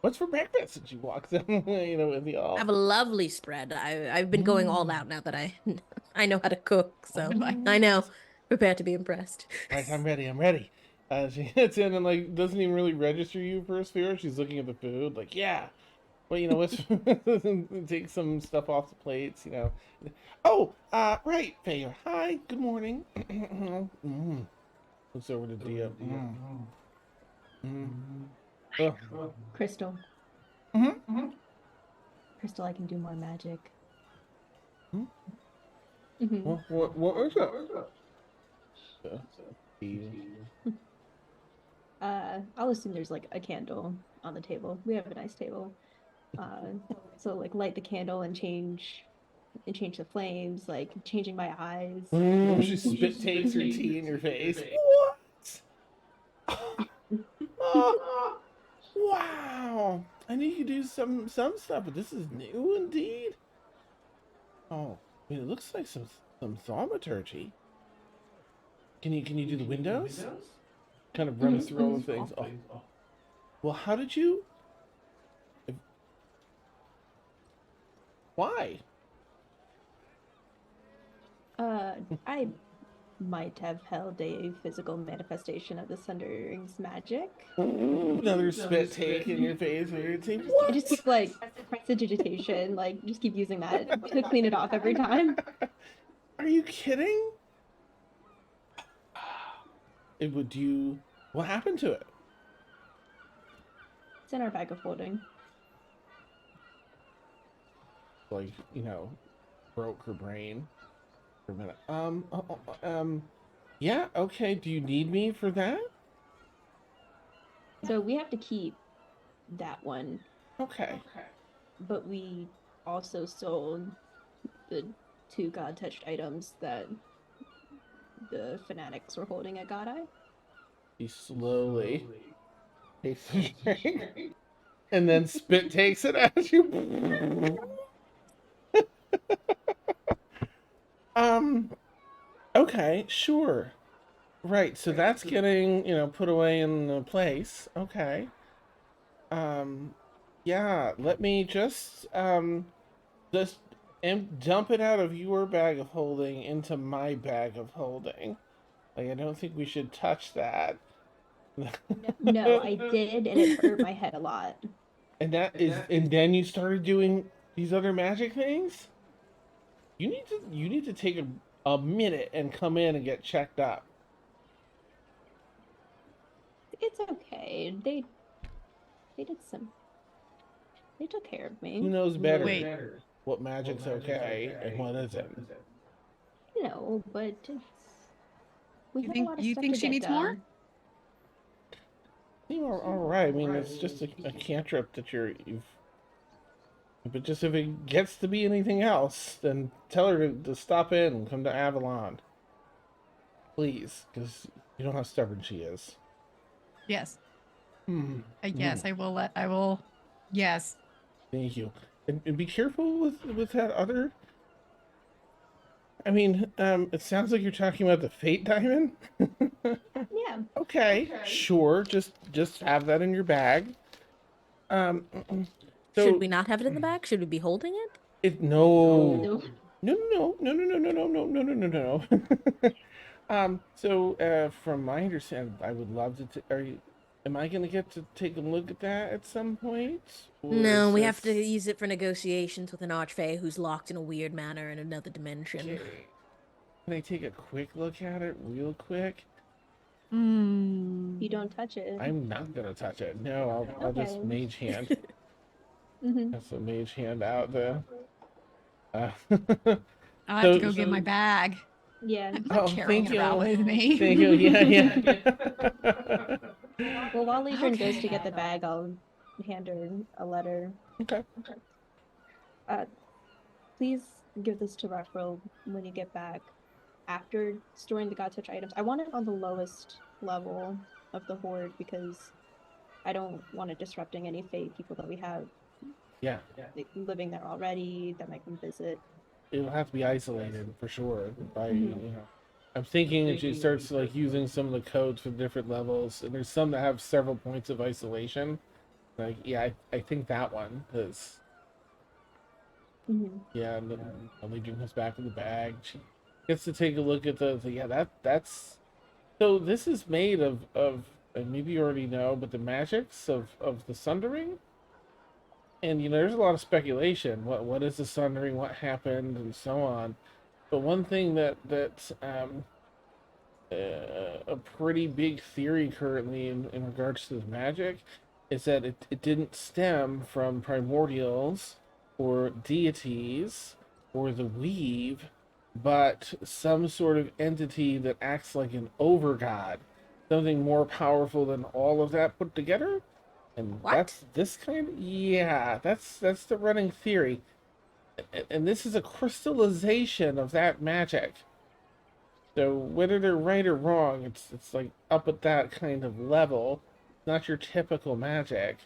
What's for breakfast? And she walks in, with the all. I have a lovely spread. I've been going all out now that I know how to cook, so I know. Prepare to be impressed. All right, I'm ready. I'm ready. She gets in and like doesn't even really register you for a sphere. She's looking at the food, like, yeah. Well, what's take some stuff off the plates, Oh, right, Faye. Hi, good morning. Looks over to Dia. Oh. Crystal. Crystal, I can do more magic. What was that? I'll assume there's like a candle on the table. We have a nice table. So like light the candle and change the flames, like changing my eyes. She spit takes her tea in your face. What? Wow! I knew you could do some stuff, but this is new indeed. Oh, I mean, it looks like some thaumaturgy. Can you do the windows? Kind of run us through all the things. Oh. Well, how did you? Why? I might have held a physical manifestation of the Sundering's magic. Another spit take in your face where you're saying, I just what? keep like prestidigitation, like just keep using that to clean it off every time. Are you kidding? It would you. What happened to it? It's in our bag of holding. Like, broke her brain for a minute. Yeah, okay. Do you need me for that? So we have to keep that one, Okay. but we also sold the 2 god-touched items that the fanatics were holding at God Eye. He slowly takes a drink and then spit takes it at you. Okay, sure. Right, so that's getting, put away in a place. Okay. Yeah, let me just dump it out of your bag of holding into my bag of holding. Like, I don't think we should touch that. No, I did, and it hurt my head a lot. And then you started doing these other magic things? You need to take a minute and come in and get checked up. It's okay. They did some. They took care of me. Who knows better Wait. what magic's okay and what isn't? No, but we You have a think lot of you stuff think to she get needs more? done. All right. I mean, it's just a cantrip that you've. But just if it gets to be anything else, then tell her to stop in and come to Avalon, please, because you know how stubborn she is. Yes. Hmm. Yes, I will let. I will. Yes. Thank you, and be careful with that other. I mean, it sounds like you're talking about the Fate Diamond. Yeah. Okay, sure. Just have that in your bag. Um, so Should we not have it in the bag? Should we be holding it? no, No. no. So from my understanding, I would love to. Am I gonna get to take a look at that at some point? Or No, is we have to this- use it for negotiations with an archfey who's locked in a weird manner in another dimension. Okay. Can I take a quick look at it, real quick? Hmm. You don't touch it. I'm not gonna touch it. No, I'll just Okay. mage hand. Mm-hmm. That's a mage hand out there. I'll have to go get my so- bag. Yeah. I'm not carrying thank it around you. with me. Thank you. Yeah. Well, while Adrian goes to Okay. get the bag, I'll hand her a letter. Okay. Please give this to Raphael when you get back. After storing the God Touch items, I want it on the lowest level of the horde because I don't want it disrupting any Fey people that we have Yeah. living there already that might come visit. It'll have to be isolated for sure. By Mhm. I'm thinking that she starts like using some of the codes for different levels, and there's some that have several points of isolation. Like, yeah, I think that one is. Mhm. Yeah, and then Legion comes back in the bag. She gets to take a look at the yeah, that's so this is made of and maybe you already know, but the magics of the Sundering. And there's a lot of speculation. What is the Sundering? What happened, and so on. But one thing a pretty big theory currently in regards to the magic is that it didn't stem from primordials or deities or the weave, but some sort of entity that acts like an overgod, something more powerful than all of that put together. And What? that's this kind of, yeah, that's the running theory. And this is a crystallization of that magic. So whether they're right or wrong, it's like up at that kind of level. Not your typical magic.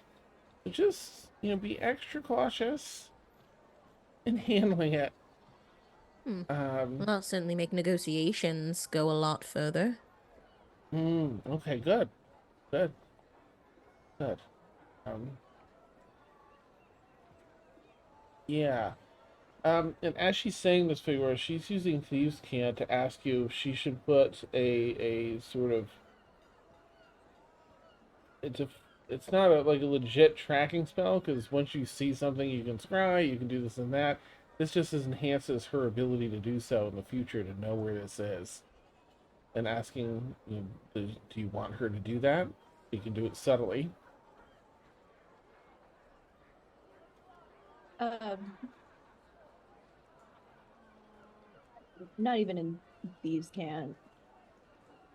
So just, be extra cautious in handling it. Hmm. Um, Well, certainly make negotiations go a lot further. okay, good. Good. Good. Um, yeah. And as she's saying this, Figure, she's using Thieves' Cant to ask you if she should put a sort of it's a it's not a like a legit tracking spell because once you see something, you can scry, you can do this and that. This just enhances her ability to do so in the future to know where this is. And asking, do you want her to do that? You can do it subtly. Um, Not even in thieves can.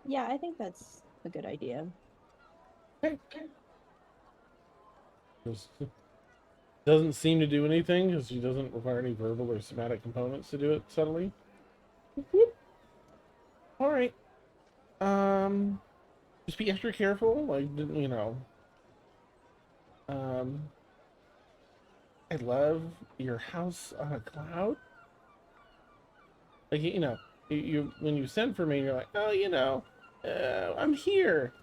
Yeah, I think that's a good idea. Okay. Just doesn't seem to do anything because she doesn't require any verbal or somatic components to do it subtly. Whoop. All right. Um, just be extra careful. Like, Um, I love your house on a cloud. Like, you when you sent for me, you're like, oh, I'm here.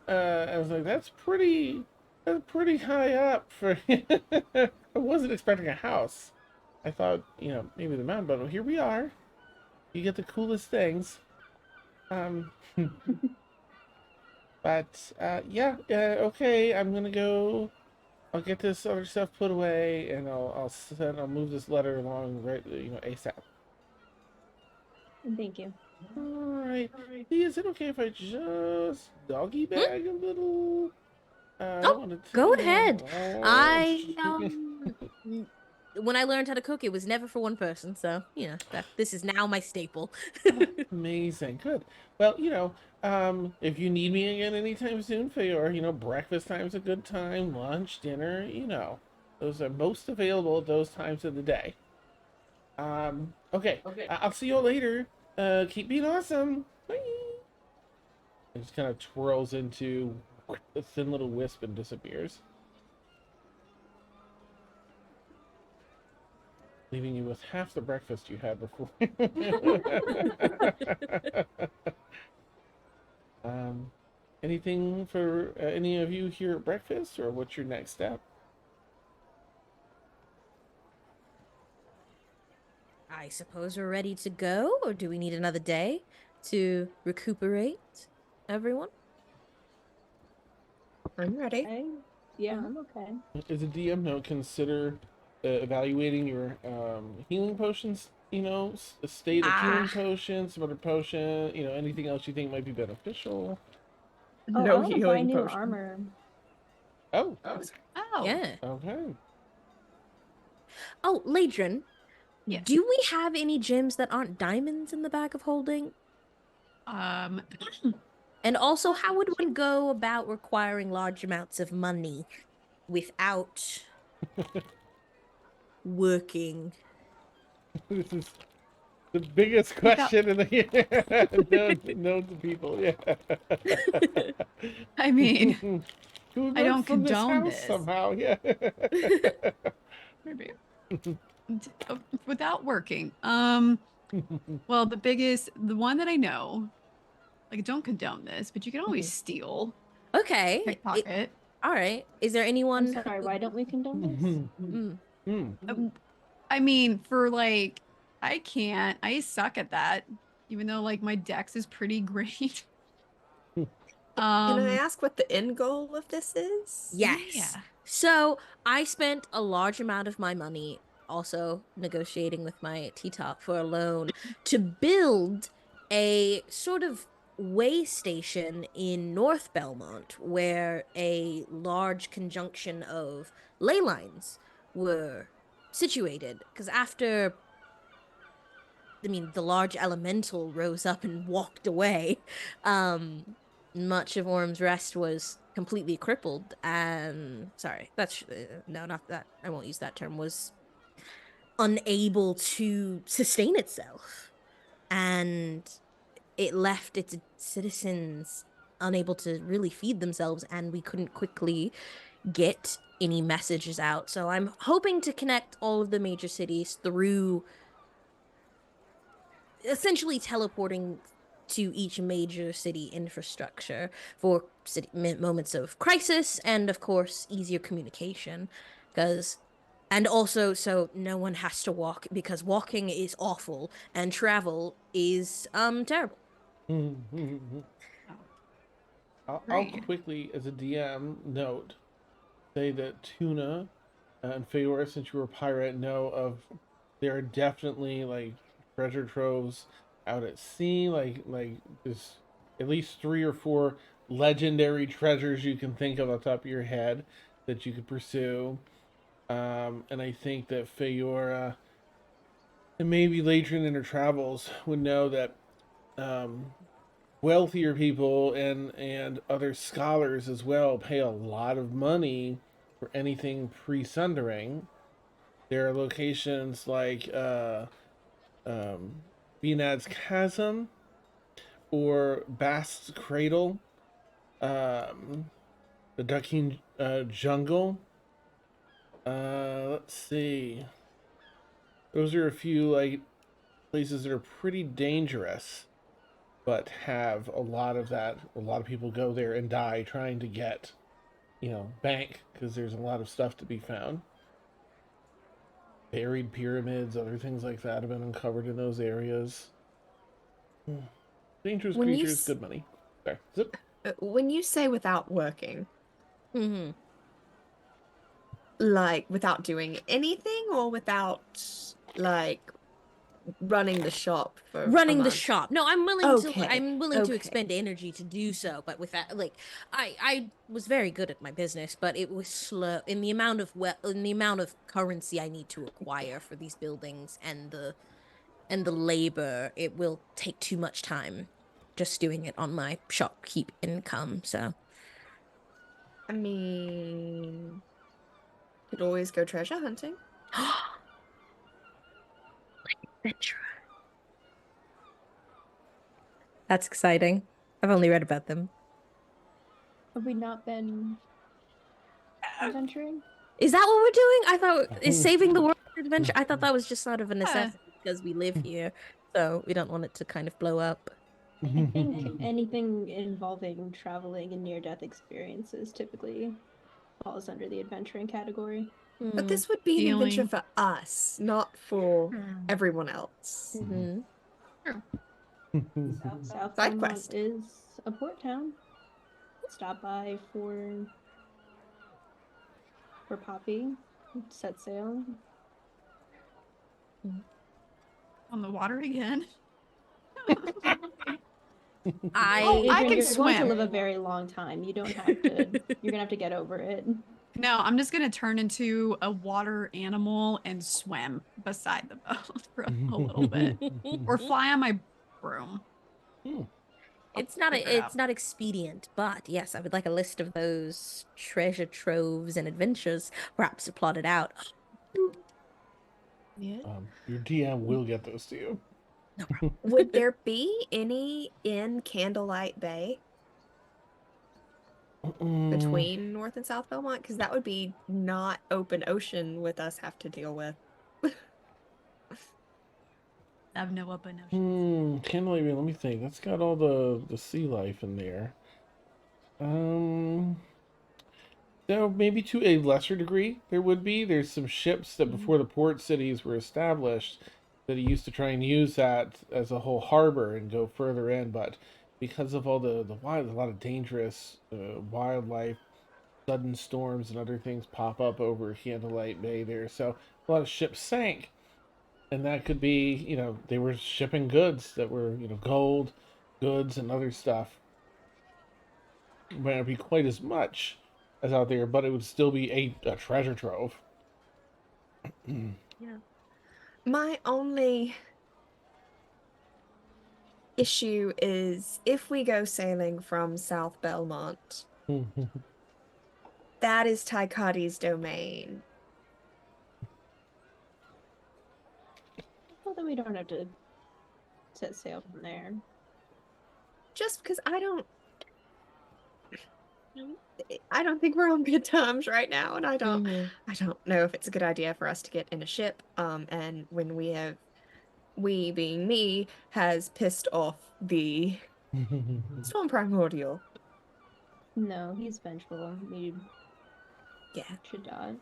I was like, that's pretty high up for. I wasn't expecting a house. I thought, maybe the mountain, but here we are. You get the coolest things. Um, but yeah, okay. I'm gonna go. I'll get this other stuff put away, and I'll move this letter along right, ASAP. Thank you. All right. Hey, is it okay if I just doggy bag a little? I don't Oh, want to. go ahead. Oh, When I learned how to cook, it was never for one person, so this is now my staple. amazing. Good. Well, if you need me again anytime soon, Feyor, breakfast time's a good time, lunch, dinner, those are most available at those times of the day. Okay. I'll see you all later. Keep being awesome. Bye. It just kind of twirls into a thin little wisp and disappears, leaving you with half the breakfast you had before. um, Anything for any of you here at breakfast, or what's your next step? I suppose we're ready to go, or do we need another day to recuperate, everyone? I'm ready. Yeah, I'm okay. As a DM, no, consider evaluating your healing potions. A state of healing potions, some other potion. Anything else you think might be beneficial. Oh, I No want to buy healing new potion. armor. Oh, Oh, Yeah. okay. Oh, Ladrin, yes. do we have any gems that aren't diamonds in the bag of holding? Um, And also, how would one go about requiring large amounts of money without working? This is the biggest Without- question in the known to people. Yeah. I mean, Can we I work don't from this condone house this. somehow? Yeah. Maybe. Without working. Well, the one that I know, like, don't condone this, but you can always steal, Okay. pickpocket. All right. Is there I'm anyone sorry, why don't we condone this? I mean, for like, I can't. I suck at that, even though like my dex is pretty great. Can I ask what the end goal of this is? Yes. Yeah. So I spent a large amount of my money also negotiating with my T-top for a loan to build a sort of way station in North Belmont where a large conjunction of ley lines were situated. Because the large elemental rose up and walked away. Much of Orm's Rest was completely crippled, and sorry, that's no, not that. I won't use that term. Was unable to sustain itself, and it left its citizens unable to really feed themselves, and we couldn't quickly get any messages out. So I'm hoping to connect all of the major cities through essentially teleporting to each major city infrastructure for moments of crisis and, of course, easier communication. Because And also, so no one has to walk because walking is awful and travel is terrible. I'll Agreed. quickly, as a DM, note say that Tuna and Feora, since you were a pirate, know of there are definitely like treasure troves out at sea. Like there's at least 3 or 4 legendary treasures you can think of off the top of your head that you could pursue. And I think that Feora and maybe later in her travels would know that um, wealthier people and other scholars as well pay a lot of money for anything pre-sundering. There are locations like Benad's Chasm or Bast's Cradle, um, the Ducking Jungle. Let's see. Those are a few like places that are pretty dangerous, but have a lot of that. A lot of people go there and die trying to get, bank because there's a lot of stuff to be found. Buried pyramids, other things like that have been uncovered in those areas. Dangerous When you creatures, good money. Sorry. Zip. when you say without working, Mm-hmm. like without doing anything, or without like running the shop for a Running the month? shop. No, I'm willing to. Okay, I'm willing to okay. expend energy to do so, but with that, like, I was very good at my business, but it was slow in the amount of currency I need to acquire for these buildings and the labor. It will take too much time just doing it on my shopkeep income. So, I mean, could always go treasure hunting. adventure. That's exciting. I've only read about them. Have we not been adventuring? Is that what we're doing? I thought is saving the world an adventure. I thought that was just sort of a Yeah. necessity because we live here, so we don't want it to kind of blow up. I think anything involving traveling and near-death experiences typically falls under the adventuring category. But Hmm. this would be an adventure Healing. for us, not for Hmm. everyone else. Mm-hmm. True. South Side Belmont quest. is a port town. Stop by for Poppy, set sail. On the water again. I I Adrian, can you're going to swim. live a very long time. You don't have to. You're gonna have to get over it. No, I'm just gonna turn into a water animal and swim beside the boat for a little bit, or fly on my broom. Figure it it's out. not expedient, but yes, I would like a list of those treasure troves and adventures, perhaps plotted out. Yeah. Your DM will get those to you. No problem. Would there be any in Candlelight Bay between North and South Belmont? Because that would be not open ocean with us have to deal with. I have no open oceans. Can't let me think. That's got all the sea life in there. So maybe to a lesser degree there would be. There's some ships that before the port cities were established that he used to try and use that as a whole harbor and go further in, but because of all the wild, a lot of dangerous wildlife, sudden storms and other things pop up over Candlelight Bay there. So a lot of ships sank. And that could be, they were shipping goods that were, gold, goods, and other stuff. It might not be quite as much as out there, but it would still be a treasure trove. Yeah. My only issue is if we go sailing from South Belmont, that is Taikati's domain. Well, then we don't have to set sail from there. Just because I don't think we're on good terms right now, and I don't know if it's a good idea for us to get in a ship. And when we being me has pissed off the Storm Primordial. No, he's vengeful. We Yeah, should die.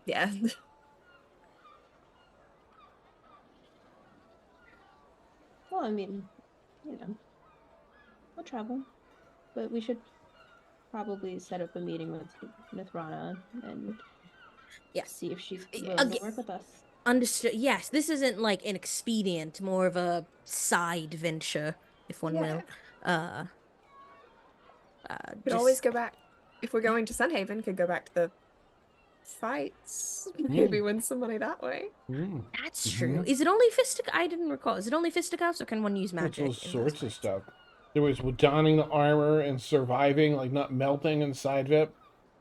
yeah. Well, I mean, we'll travel, but we should probably set up a meeting with Rana and Yeah. see if she's I- willing to aga- work with us. Understood. Yes, this isn't like an expedient, more of a side venture, if one will. Uh, Could always go back. If we're going to Sunhaven, could go back to the fights. Maybe win some money that way. That's true. Is it only fistic? I didn't recall. Is it only fisticuffs, or can one use magic? All in those sorts of fights? stuff. There was donning the armor and surviving, like not melting inside of it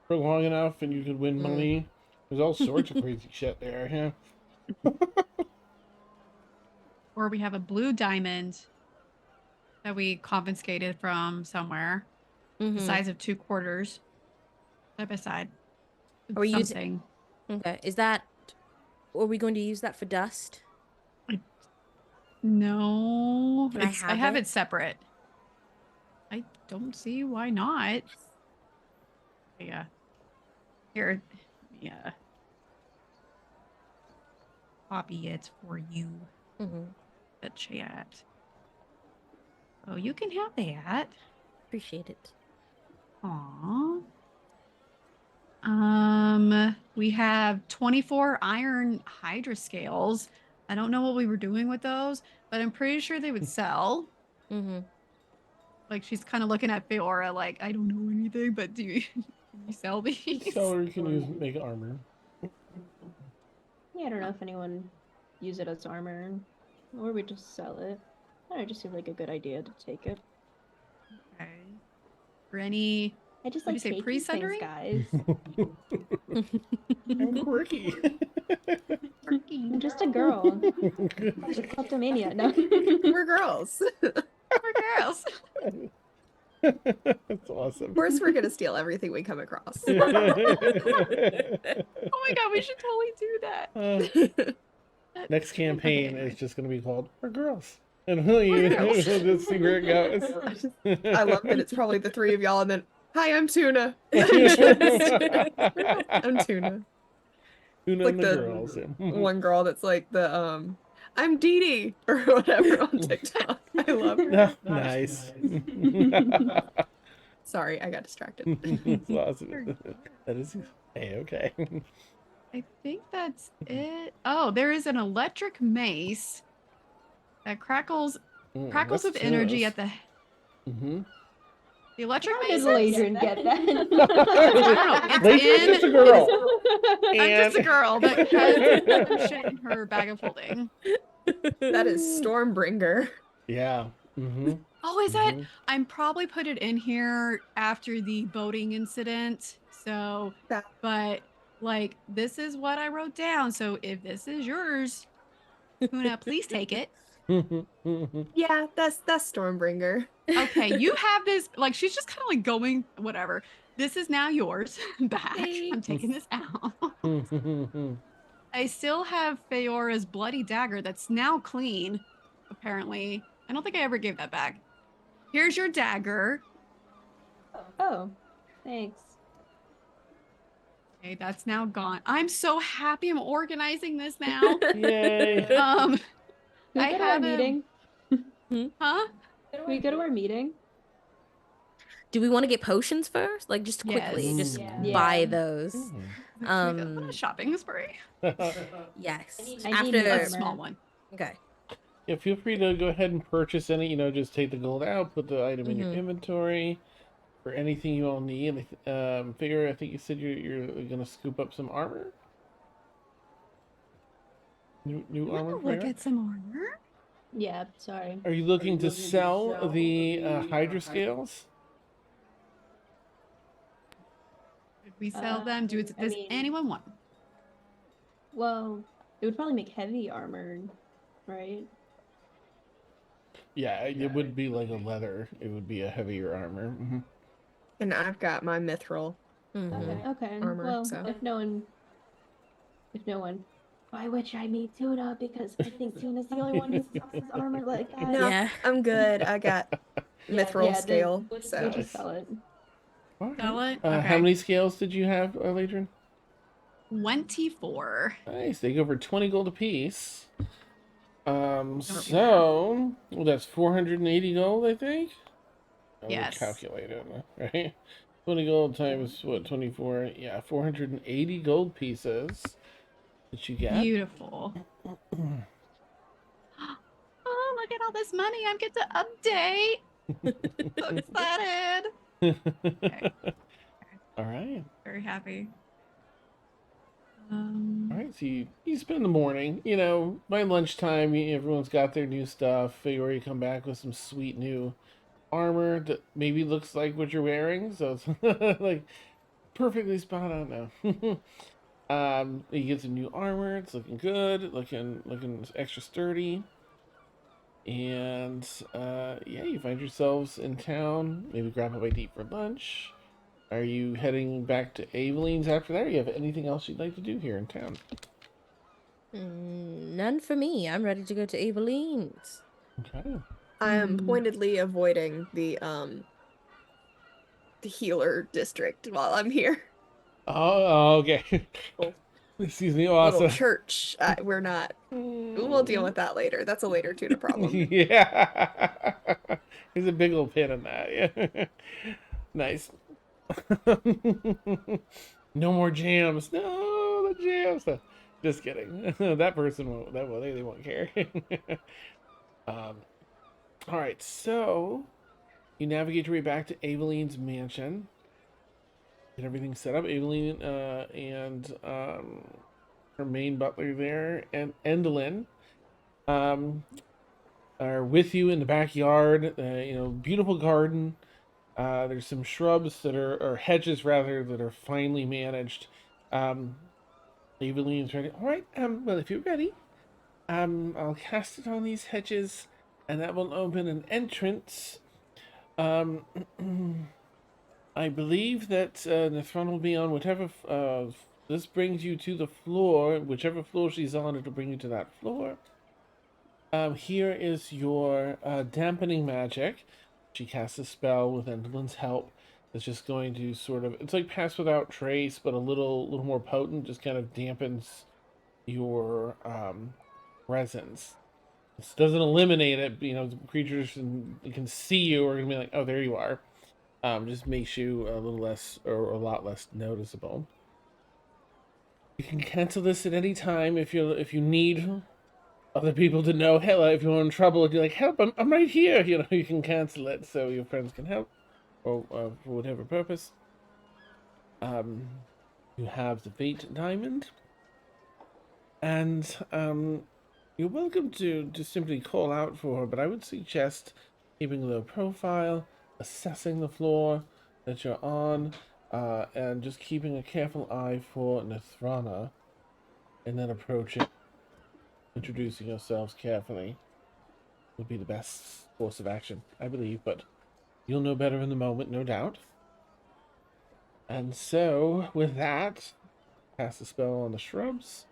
for long enough, and you could win money. There's all sorts of crazy shit there. Yeah. Or we have a blue diamond that we confiscated from somewhere, the size of 2 quarters, side by side. Are we using- Something. Okay. Is that? Are we going to use that for dust? No, Can I I have it? it separate. I don't see why not. Yeah. Here, yeah. Copy it for you. The chat. Oh, you can have that. Appreciate it. Aww. We have 24 iron hydra scales. I don't know what we were doing with those, but I'm pretty sure they would sell. Like, she's kind of looking at Feora like, I don't know anything, but can you sell these? Seller can make armor. Yeah, I don't know if anyone use it as armor, or we just sell it. I don't know, it just seemed like a good idea to take it. Okay. For any, I just what like do you say, taking things, pre-sundering? guys. I'm quirky. I'm just a girl. Just kleptomania. No. We're girls. We're girls. That's awesome. Of course, we're gonna steal everything we come across. Oh my god, we should totally do that. Next campaign is just going to be called "For Girls," and Girls. we'll just see where it goes. I love that it's probably the three of y'all, and then, hi, I'm Tuna. I'm Tuna. Tuna Like and the the girls. One girl that's like the I'm Dee Dee or whatever on TikTok. I love her. Nice. Sorry, I got distracted. That's awesome. That is okay. I think that's it. Oh, there is an electric mace that crackles That's with two of of at the. The electric How mace. did Ladrin get that? It's Lady's just a girl. I'm just a girl that has some shit in her bag of holding. That is Stormbringer. Yeah. Oh, is it? I'm probably put it in here after the boating incident. So, but like, this is what I wrote down. So if this is yours, Una, please take it. Yeah, that's Stormbringer. Okay, you have this. Like, she's just kind of like going, whatever. This is now yours. Back. I'm taking this out. I still have Feora's bloody dagger that's now clean, apparently. I don't think I ever gave that back. Here's your dagger. Oh, thanks. Okay, that's now gone. I'm so happy I'm organizing this now. Yay. Can we I go to our have meeting? Huh? Can we go to our meeting? Do we want to get potions first? Like, just quickly, Yes. just Yeah. buy those. A shopping spree. Yes. I need A armor. small one. Okay. Yeah, feel free to go ahead and purchase any. Just take the gold out, put the item in your inventory for anything you all need. Figure, I think you said you're gonna scoop up some armor. New armor. Look at some armor. Yeah, sorry. Are you looking to sell the Hydra scales? Did we sell them? Does anyone want them? Well, it would probably make heavy armor, right? Yeah, it would be like a leather. It would be a heavier armor. And I've got my mithril. Okay. Armor, Well, so. if no one, by which I mean Tuna, because I think Tuna's the only one who sells his armor like that. No, Yeah. I'm good. I got mithril scale. We'll So just sell it. Sell it? How Okay. many scales did you have, Ladrin? 24. Nice. They go for 20 gold apiece. So well, that's 480 gold, I think. I'm gonna Yes. calculate it, right? 20 gold times what? 24. Yeah, 480 gold pieces that you get. Beautiful. Oh, look at all this money I'm get to update. So excited. Okay. All right. Very happy. All right, so you spend the morning, you know, by lunchtime, everyone's got their new stuff. You already come back with some sweet new armor that maybe looks like what you're wearing, so it's like perfectly spot on now. You get some new armor. It's looking good, looking extra sturdy, and yeah, you find yourselves in town. Maybe grab a bite to eat for lunch. Are you heading back to Aveline's after that? Or you have anything else you'd like to do here in town? None for me. I'm ready to go to Eveline's. Okay. I am Hmm. pointedly avoiding the healer district while I'm here. Oh, okay. Little, Excuse me. little Also, church. We're not. We'll deal with that later. That's a later tuna problem. Yeah. There's a big old pin in that. Yeah. Nice. No more jams. No, the jams. Just kidding. That person won't. They won't care. um. All right. So you navigate your way back to Aveline's mansion. Get everything set up. Aveline and her main butler there, and Endolin, um, are with you in the backyard. You know, beautiful garden. There's some shrubs that are, or hedges rather, that are finely managed. Um, Eveline's ready. All right. Well, if you're ready, I'll cast it on these hedges, and that will open an entrance. Um, I believe that the throne will be on whatever. This brings you to the floor. Whichever floor she's on, it'll bring you to that floor. Here is your dampening magic. She casts a spell with Endolin's help. It's just going to sort of, it's like pass without trace, but a little more potent. Just kind of dampens your presence. This doesn't eliminate it. You know, creatures can see you or gonna be like, oh, there you are. Just makes you a little less or a lot less noticeable. You can cancel this at any time if you need other people to know. Hell, if you're in trouble, if you're like, help, I'm right here. You know, you can cancel it so your friends can help, or for whatever purpose. Um, you have the Fate Diamond, and you're welcome to simply call out for her, but I would suggest keeping a low profile, assessing the floor that you're on, and just keeping a careful eye for Nethrana, and then approaching, introducing yourselves carefully would be the best course of action, I believe, but you'll know better in the moment, no doubt. And so, with that, cast a spell on the shrubs,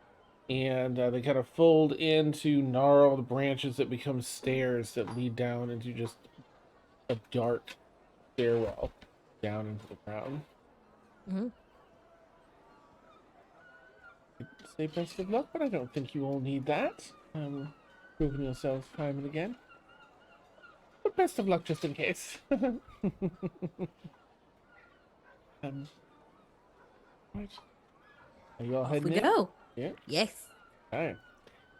and they kind of fold into gnarled branches that become stairs that lead down into just a dark stairwell down into the ground. Mm-hmm. I'd say best of luck, but I don't think you all need that. Proving yourselves time and again. But best of luck just in case. Right. Are you all Off heading we in? go. Yeah. Yes. All right.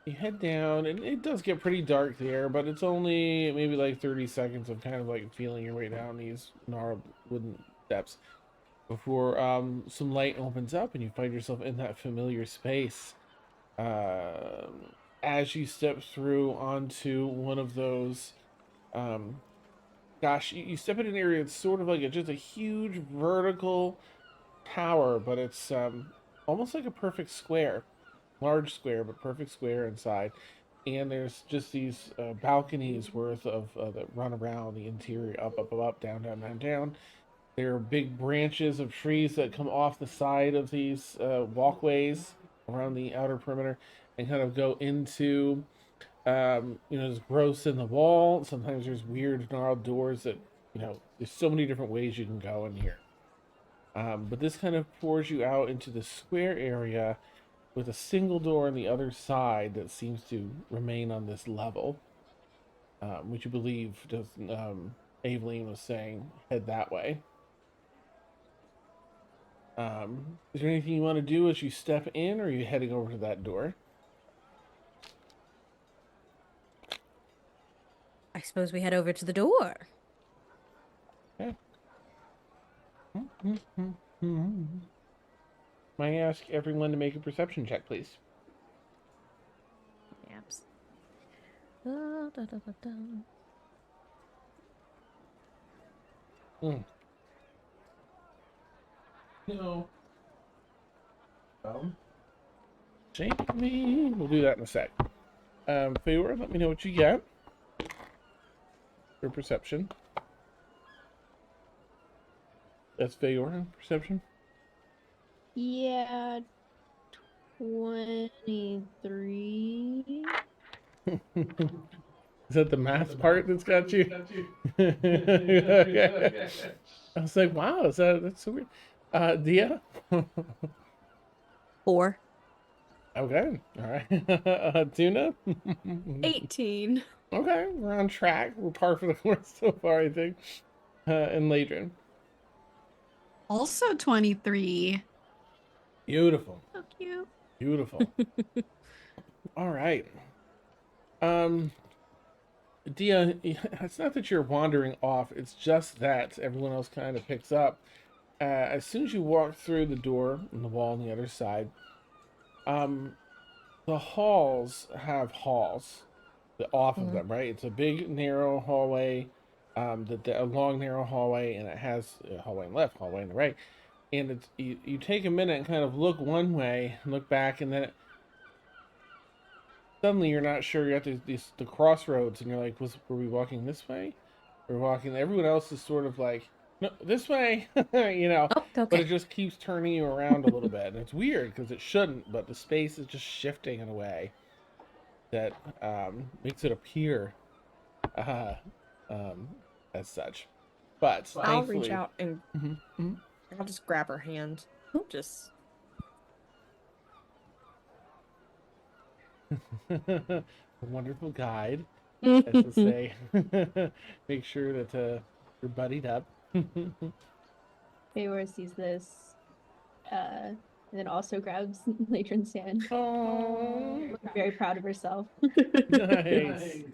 You head down, and it does get pretty dark there, but it's only maybe like 30 seconds of kind of like feeling your way down these gnarled wooden steps before some light opens up and you find yourself in that familiar space. As you step through onto one of those, um, gosh, you step in an area that's sort of like just a huge vertical tower, but it's almost like a perfect square, large square, but perfect square inside. And there's just these balconies worth of that run around the interior, up, down, down, down, down. There are big branches of trees that come off the side of these walkways around the outer perimeter and kind of go into, you know, there's growths in the wall. Sometimes there's weird gnarled doors that, you know, there's so many different ways you can go in here. But this kind of pours you out into the square area with a single door on the other side that seems to remain on this level, which you believe does, Aveline was saying, head that way. Is there anything you want to do as you step in, or are you heading over to that door? I suppose we head over to the door. Okay. May I ask everyone to make a perception check, please? Yaps. Da, da, da, da, da. No. Shake me. We'll do that in a sec. Feyor, let me know what you get for perception. That's Feyor, perception. Yeah, 23. Is that the math part that's got you? Okay. I was like, wow, that's so weird. Dia? 4. Okay, all right. Tuna? 18. Okay, we're on track. We're par for the course so far, I think. And Ladrin. Also 23. Beautiful. So cute. Beautiful. All right. Dia, it's not that you're wandering off, it's just that everyone else kind of picks up. As soon as you walk through the door and the wall on the other side, the halls have halls off of them, right? It's a big, narrow hallway, a long, narrow hallway, and it has a hallway on the left, hallway on the right. And it's you take a minute and kind of look one way, look back, and then suddenly you're not sure. You're at the crossroads, and you're like, were we walking this way? We're walking. Everyone else is sort of like, no, this way, you know. Oh, okay. But it just keeps turning you around a little bit, and it's weird because it shouldn't, but the space is just shifting in a way that makes it appear as such. But I'll thankfully, reach out and Mhm. I'll just grab her hand. Just a wonderful guide, as to say. Make sure that you're buddied up. Feyor sees this, and then also grabs Latron's hand. Oh, Very proud of herself. nice.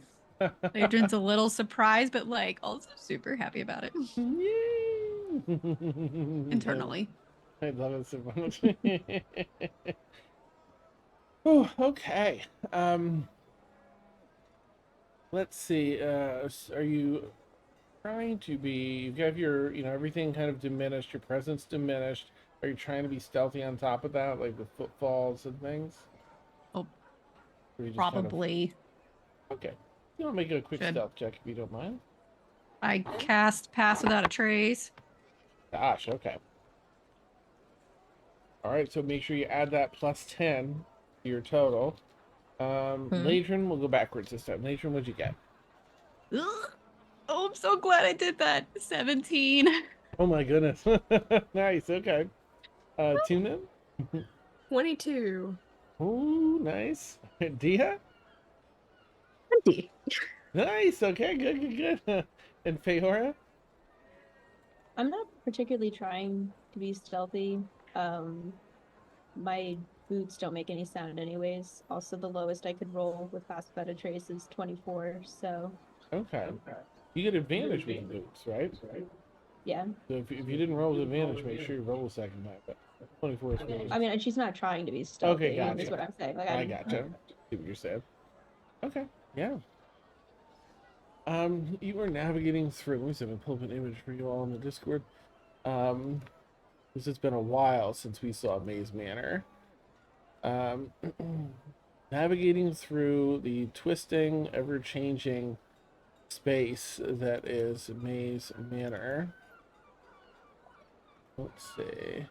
Adrian's a little surprised, but like also super happy about it Yay! internally. I love it so much. Oh, okay. Let's see. Are you trying to be? You have your, everything kind of diminished. Your presence diminished. Are you trying to be stealthy on top of that, like with footfalls and things? Oh, Or you just probably. Okay. You want to make a quick Should. stealth check if you don't mind? I cast Pass Without a Trace. Gosh. Okay. All right. So make sure you add that plus 10 to your total. Ladrin, we'll go backwards this time. Ladrin, what'd you get? Ugh. Oh, I'm so glad I did that. 17. Oh my goodness. Nice. Okay. Tuna? 22. Oh, nice. Dia? 20. Nice. Okay. Good. And Feora? I'm not particularly trying to be stealthy. My boots don't make any sound anyways. Also, the lowest I could roll with Pass Without a Trace is 24, so Okay. You get advantage with the boots, right? yeah. So if you didn't roll with advantage, make sure you roll a second time. But 24 is really... I mean, she's not trying to be stealthy, Okay, gotcha. is what I'm saying. Like, I gotcha. See what you're saying. Okay, yeah. You are navigating through. Let me see if I can pull up an image for you all in the Discord. Because it's been a while since we saw Maze Manor. Navigating through the twisting, ever-changing space that is Maze Manor. Let's see.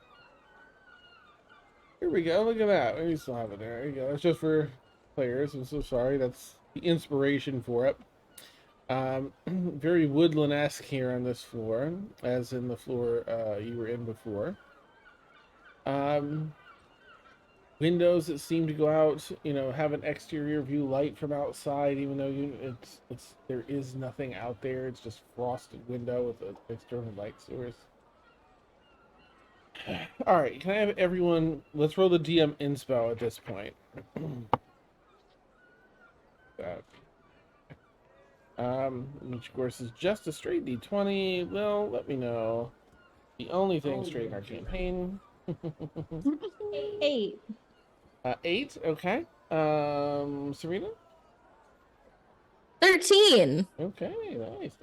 Here we go. Look at that. We still have it there. There you go. That's just for players. I'm so sorry. That's the inspiration for it. Very woodland-esque here on this floor, as in the floor you were in before. There's windows that seem to go out, have an exterior view light from outside, even though it's there is nothing out there. It's just frosted window with an external light source. All right, can I have everyone? Let's roll the DM inspo at this point. Which of course is just a straight D20. Well, let me know. The only thing straight in our campaign. 8. 8. Okay. Serena. 13. Okay, nice.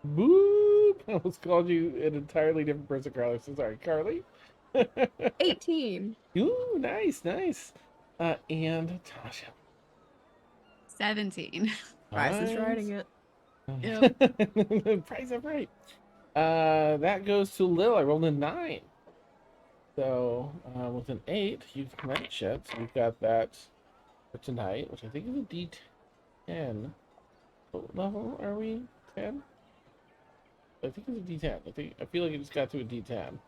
Boop. I almost called you an entirely different person, Carly. So sorry, Carly. 18. Ooh, nice. And Tasha. 17. Price is writing it. Yep. Price is right. That goes to Lil. I rolled a 9. So with an 8, you've met Chet. So you've got that for tonight, which I think is a D10. What level are we? 10? I think it's a D10. I feel like it just got to a D10.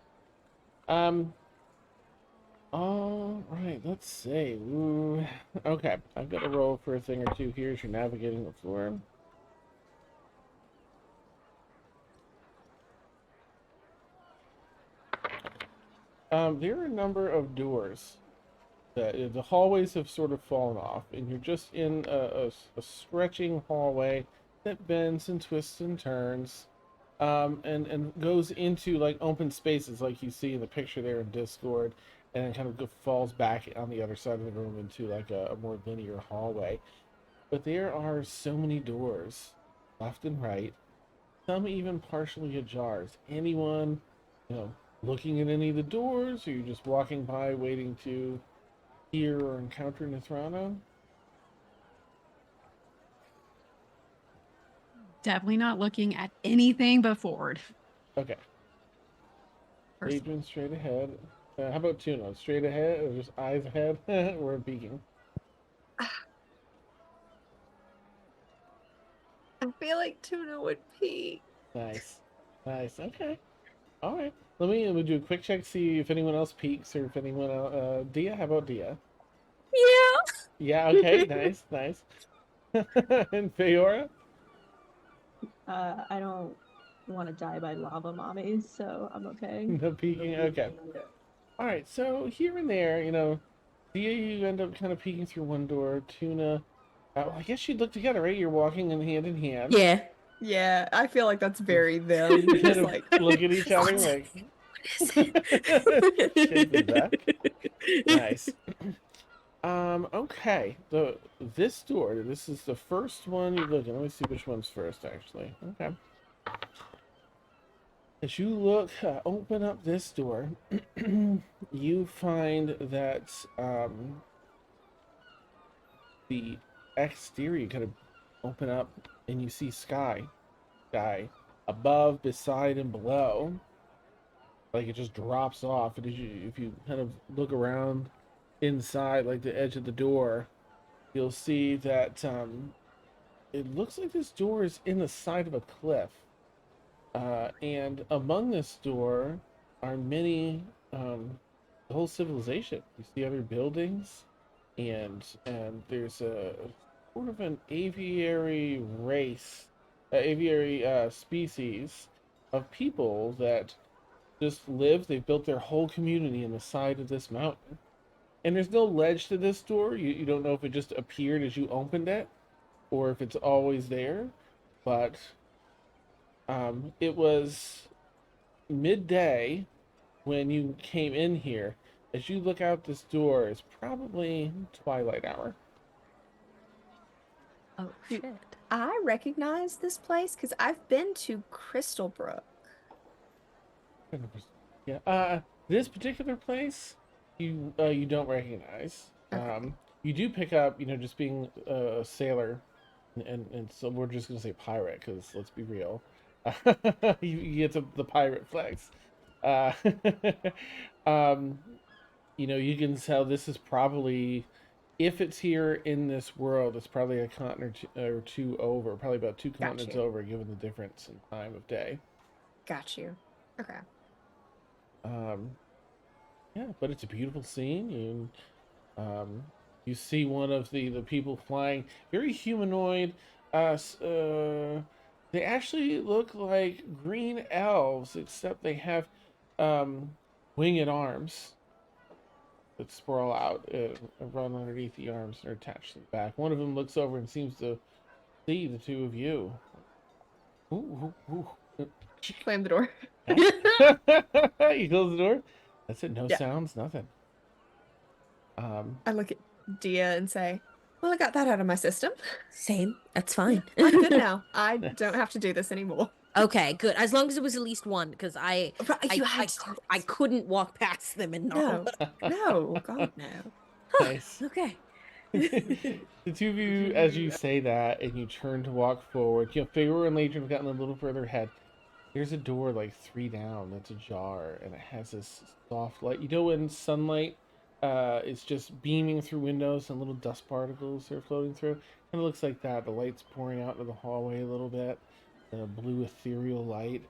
All right. Let's see. Ooh. Okay, I've got to roll for a thing or two here as you're navigating the floor. There are a number of doors that the hallways have sort of fallen off, and you're just in a stretching hallway that bends and twists and turns, and goes into like open spaces like you see in the picture there in Discord, and then kind of falls back on the other side of the room into like a more linear hallway. But there are so many doors, left and right, some even partially ajar. Is anyone, looking at any of the doors? Or are you just walking by waiting to hear or encounter Nethrano? Definitely not looking at anything but forward. Okay. Personally. Adrian straight ahead. How about Tuna? Straight ahead or just eyes ahead? We're peeking. I feel like Tuna would pee. Nice. Okay. All right. Let me do a quick check, see if anyone else peeks or if anyone else. Dia, how about Dia? Yeah. Yeah. Okay. Nice. And Feora? I don't want to die by lava mommies, so I'm okay. No peeking. Okay. All right. So here and there, Dia, you end up kind of peeking through one door. Tuna, well, I guess you'd look together, right? You're walking in hand. Yeah. Yeah, I feel like that's very them. You kind Just of like, look at each other What's like, What is Shit is back. it? Nice. Okay. This door, this is the first one you look at. Let me see which one's first, actually. Okay. As you look, open up this door, you find that the exterior kind of open up, and you see sky above, beside, and below. Like it just drops off, and if you kind of look around inside, like the edge of the door, you'll see that it looks like this door is in the side of a cliff. And among this door are many, the whole civilization. You see other buildings, and there's a sort of an aviary race, aviary species of people that just live. They've built their whole community in the side of this mountain. And there's no ledge to this door. You don't know if it just appeared as you opened it or if it's always there. But it was midday when you came in here. As you look out this door, it's probably twilight hour. Oh Dude, shit. I recognize this place because I've been to Crystalbrook. Yeah. This particular place, you don't recognize. Okay. You do pick up, just being a sailor, and so we're just gonna say pirate because let's be real. You get the pirate flex. Uh, um, you can tell this is probably, if it's here in this world, it's probably a continent or two over, probably about two Got continents you. over, given the difference in time of day. Got you. Okay. Um, Yeah, but it's a beautiful scene. You see one of the people flying, very humanoid. They actually look like green elves, except they have um, winged arms that sprawl out and run underneath the arms and are attached to the back. One of them looks over and seems to see the two of you. Ooh, ooh, ooh. Slam the door. You close the door. That's it. No Yeah. sounds. Nothing. I look at Dia and say, "Well, I got that out of my system. Same. That's fine. I'm good now. I don't have to do this anymore." Okay, good. As long as it was at least one, because Right, you had to do I this. couldn't walk past them and not. No, God, no. Nice. Okay. The two of you, as you say that, and you turn to walk forward, Figure and Ladron have gotten a little further ahead. There's a door like 3 down that's ajar, and it has this soft light. You know when sunlight is just beaming through windows and little dust particles are floating through? Kind of looks like that. The light's pouring out into the hallway a little bit. The blue ethereal light.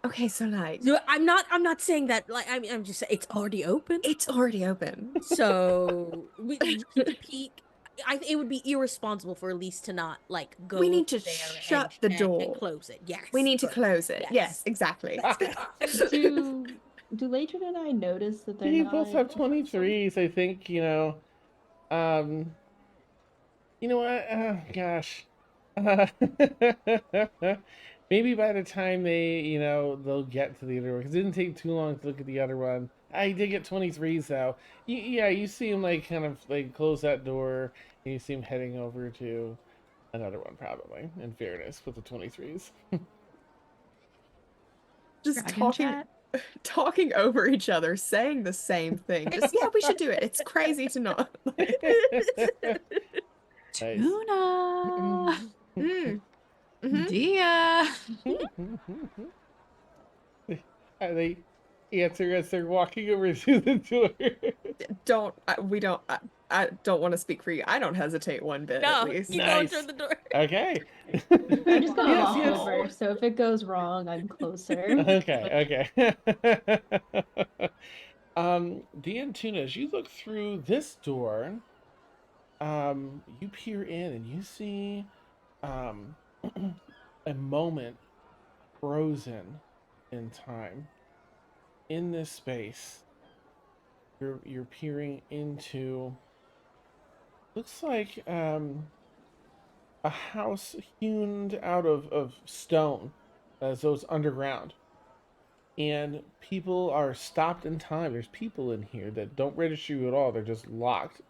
Okay, so like, No, I'm not saying that. Like, I mean, I'm just saying it's already open. it's already open. So we keep peek. It would be irresponsible for Elise to not like go. We need to there shut and the check door. and close it. Yes, We need to good. close it. Yes. Yes, exactly. Do Latron and I notice that they're You not? both have 23s, I think, Um, you know what? Gosh. Uh, maybe by the time they'll get to the other one, because it didn't take too long to look at the other one. I did get 23s, though. Yeah, you see him, like, kind of, like, close that door, and you see him heading over to another one, probably, in fairness, with the 23s. Just Dragon chat. talking over each other, saying the same thing. Just, yeah, we should do it. It's crazy to not. Nice. Tuna. Mm. Mhm. Dia. They answer as they're walking over to the door. I don't want to speak for you. I don't hesitate one bit, at No, least. keep going Nice. toward the door. Okay. I'm just gonna Yes, walk yes. over, so if it goes wrong, I'm closer. Okay. Dia and Tuna, as you look through this door, you peer in and you see a moment frozen in time. In this space, you're peering into looks like a house hewn out of stone, as though it's underground. And people are stopped in time. There's people in here that don't register you at all. They're just locked.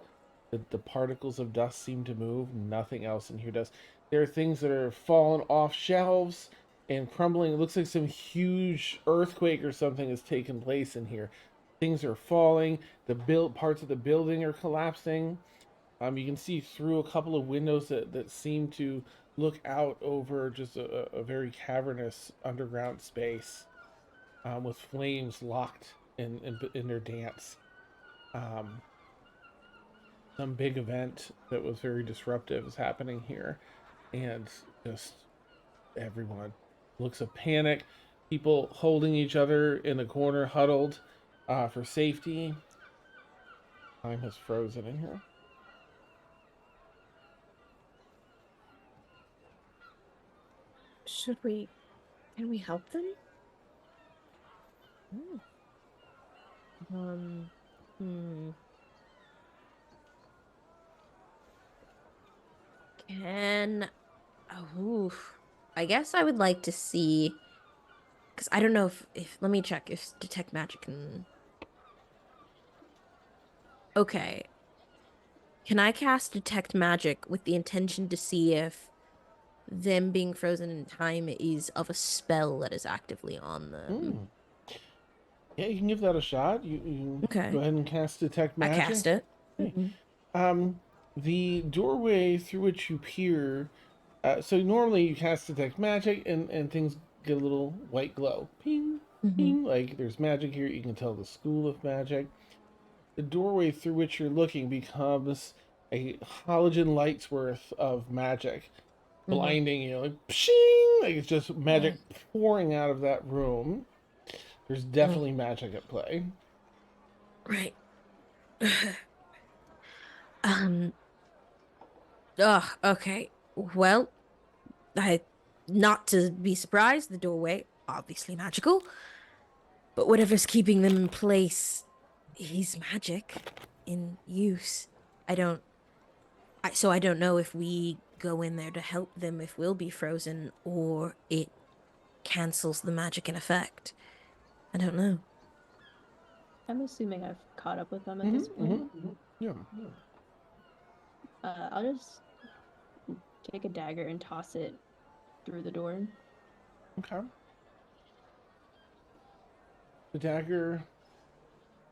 The particles of dust seem to move. Nothing else in here does. There are things that are falling off shelves and crumbling. It looks like some huge earthquake or something has taken place in here. Things are falling. The parts of the building are collapsing. You can see through a couple of windows that seem to look out over just a very cavernous underground space, with flames locked in their dance. Some big event that was very disruptive is happening here, and just everyone looks of panic. People holding each other in a corner, huddled for safety. Time has frozen in here. Can we help them? Hmm. Can I guess I would like to see, because I don't know if let me check if detect magic can. Okay. Can I cast detect magic with the intention to see if them being frozen in time is of a spell that is actively on them? Yeah, you can give that a shot. You Okay. go ahead and cast detect magic. I cast it. Okay. The doorway through which you peer. So normally you cast detect magic and things get a little white glow. Ping, ping. Like there's magic here. You can tell the school of magic. The doorway through which you're looking becomes a halogen light's worth of magic. blinding you, like pshing, like it's just magic pouring out of that room. There's definitely magic at play. Right. um. Okay. Well, I not to be surprised. The doorway obviously magical, but whatever's keeping them in place is magic in use. I don't. So I don't know if we go in there to help them if we'll be frozen or it cancels the magic in effect. I don't know. I'm assuming I've caught up with them at this point. Yeah. I'll just take a dagger and toss it through the door. Okay. The dagger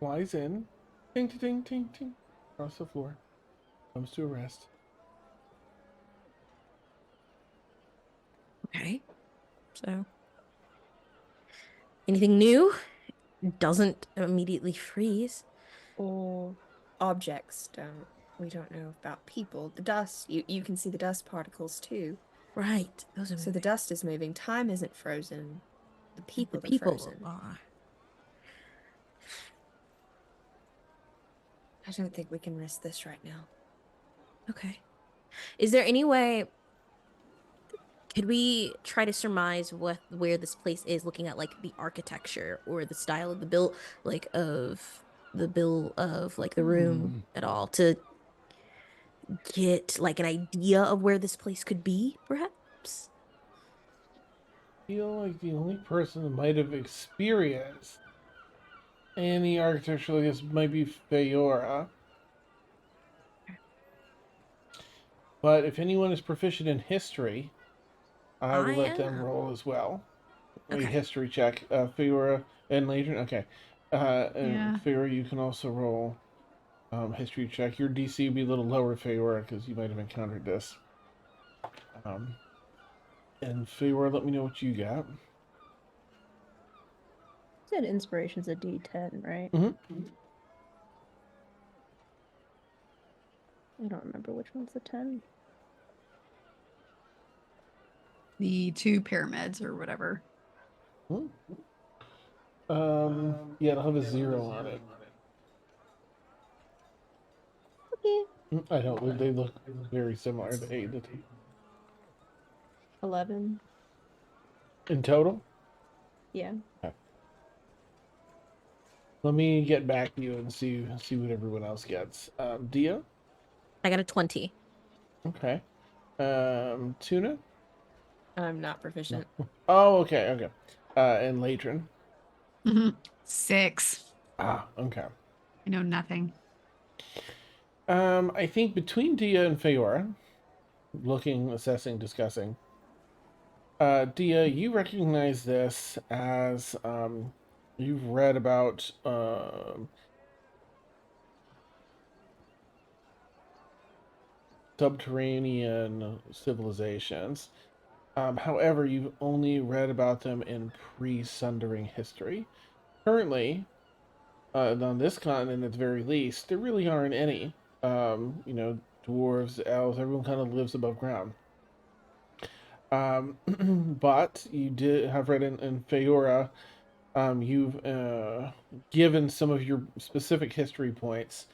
flies in. Ting, ting, ting, ting, ting. Across the floor. Comes to a rest. Okay. So, anything new? Doesn't immediately freeze. Or objects don't. We don't know about people. The dust, you can see the dust particles too. Right. Those are So the dust is moving. Time isn't frozen. The people the are people frozen. are. I don't think we can risk this right now. Okay. Is there any way could we try to surmise where this place is looking at like the architecture or the style of the build like of the bill of like the room at all to get like an idea of where this place could be, perhaps? Feel like the only person that might have experienced any architecture like this might be Feora. But if anyone is proficient in history, I will let them roll as well. A Okay. history check. Feora and Ladron. Okay. And Yeah. Feora, you can also roll history check. Your DC would be a little lower, Feora, because you might have encountered this. And Feora, let me know what you got. You said inspiration's a D10, right? I don't remember which one's the 10. The 2 pyramids or whatever. Yeah, it'll have a 0 on it. Okay. I don't. They look very similar. The 8 and 11. in total. Yeah. Okay. Let me get back to you and see what everyone else gets. Dia. I got a 20. Okay. Tuna. I'm not proficient. Oh, okay, okay. And Latron. 6. Ah, okay. I know nothing. I think between Dia and Feora, looking, assessing, discussing. Dia, you recognize this as you've read about subterranean civilizations. However, you've only read about them in pre-Sundering history. Currently, on this continent at the very least, there really aren't any. Dwarves, elves, everyone kind of lives above ground. But you did have read in Feora, you've given some of your specific history points.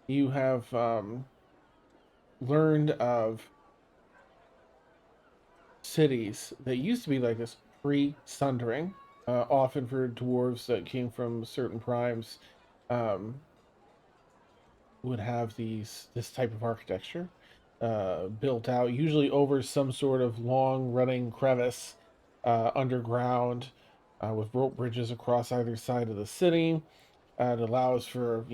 You have learned of cities that used to be like this pre-sundering, often for dwarves that came from certain primes, would have this type of architecture built out, usually over some sort of long-running crevice underground, with rope bridges across either side of the city. It allows for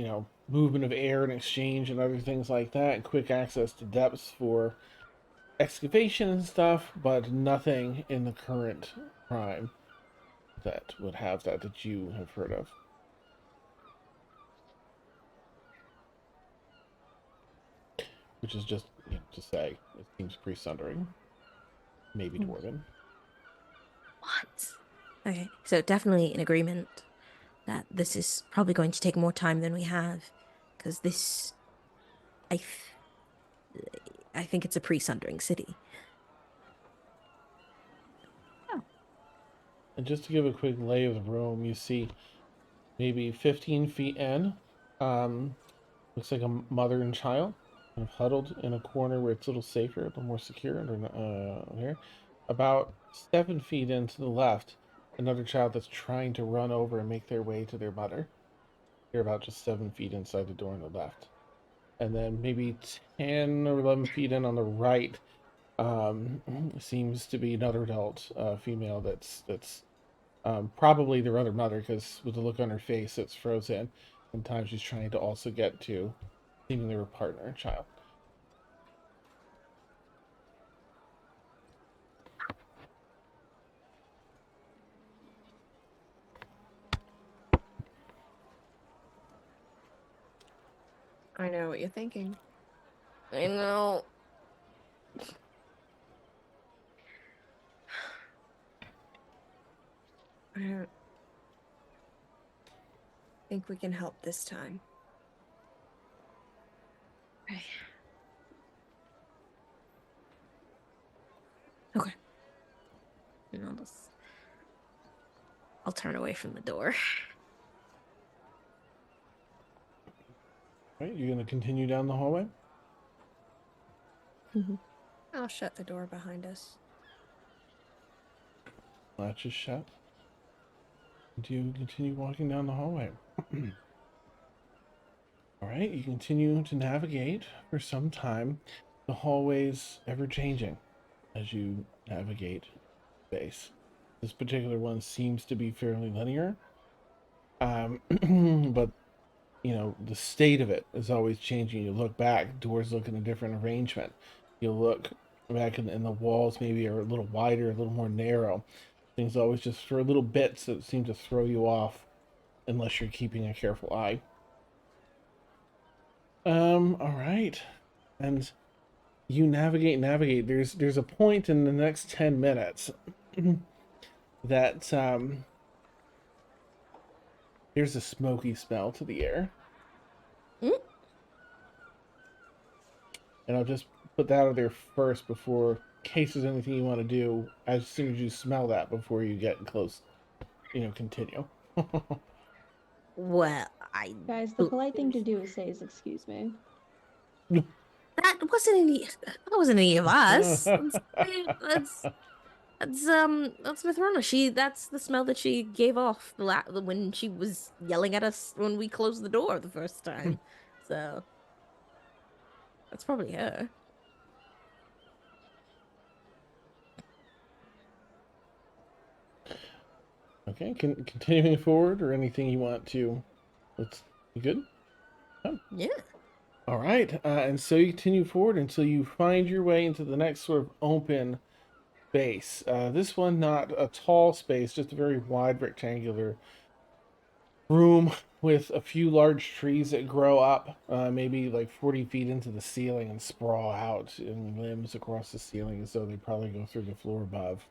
movement of air and exchange and other things like that, and quick access to depths for excavation and stuff, but nothing in the current prime that would have that you have heard of. Which is just to say, it seems pre-sundering, maybe dwarven. What? Okay, so definitely in agreement that this is probably going to take more time than we have, because this, I think it's a pre-sundering city. And just to give a quick lay of the room, you see maybe 15 feet in. Looks like a mother and child kind of huddled in a corner where it's a little safer, a little more secure under here. About 7 feet into the left, another child that's trying to run over and make their way to their mother. They're about just 7 feet inside the door on the left. And then maybe 10 or 11 feet in on the right, seems to be another adult female that's probably their other mother, because with the look on her face, it's frozen. Sometimes she's trying to also get to seemingly her partner and child. I know what you're thinking. I know. I don't think we can help this time. Okay. And I'll turn away from the door. Right, you're gonna continue down the hallway? I'll shut the door behind us. Latch is shut. Do you continue walking down the hallway? All right, you continue to navigate for some time. The hallway's ever changing as you navigate space. This particular one seems to be fairly linear, but you know, the state of it is always changing. You look back, doors look in a different arrangement. You look back and the walls maybe are a little wider, a little more narrow. Things always just throw little bits that seem to throw you off unless you're keeping a careful eye. All right. And you navigate. There's a point in the next 10 minutes that there's a smoky smell to the air. Mm? And I'll just put that out there first before, in case there's anything you want to do, as soon as you smell that before you get close, continue. Well, Guys, the polite thing to do is say is excuse me. that wasn't any of us. That's Mithrona. That's the smell that she gave off when she was yelling at us when we closed the door the first time. So that's probably her. Okay, continuing forward, or anything you want to. You good? Oh. Yeah. All right, and so you continue forward until you find your way into the next sort of open space. This one, not a tall space, just a very wide rectangular room with a few large trees that grow up, maybe like 40 feet into the ceiling and sprawl out in limbs across the ceiling, so they probably go through the floor above.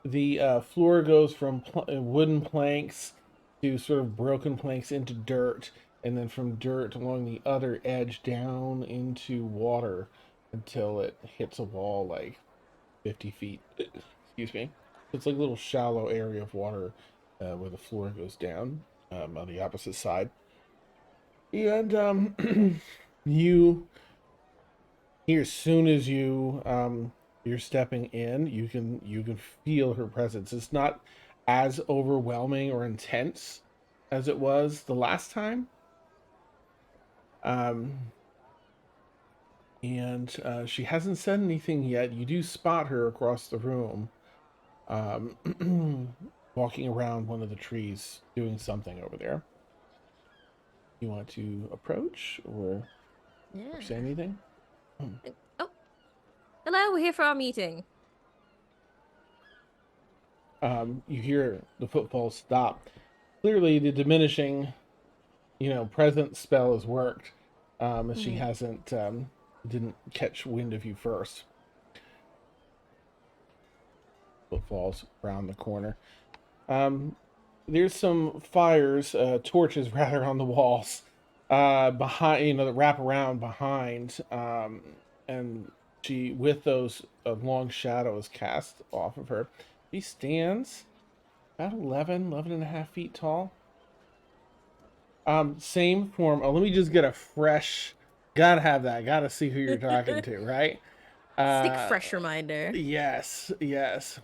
The floor goes from wooden planks to sort of broken planks into dirt, and then from dirt along the other edge down into water until it hits a wall like 50 feet. Excuse me. It's like a little shallow area of water where the floor goes down on the opposite side. And you, here, as soon as you're stepping in, you can feel her presence. It's not as overwhelming or intense as it was the last time. And she hasn't said anything yet. You do spot her across the room, walking around one of the trees, doing something over there. You want to approach or say anything? Oh, hello. We're here for our meeting. You hear the footfalls stop. Clearly, the diminishing, presence spell has worked. As she didn't catch wind of you first. Footfalls around the corner. There's some fires, torches rather, on the walls behind, that wrap around behind, and she, with those long shadows cast off of her, she stands about 11 and a half feet tall. Same form. Oh, let me just get a fresh. Gotta have that. Gotta see who you're talking to, right? Stick fresh reminder. Yes, yes.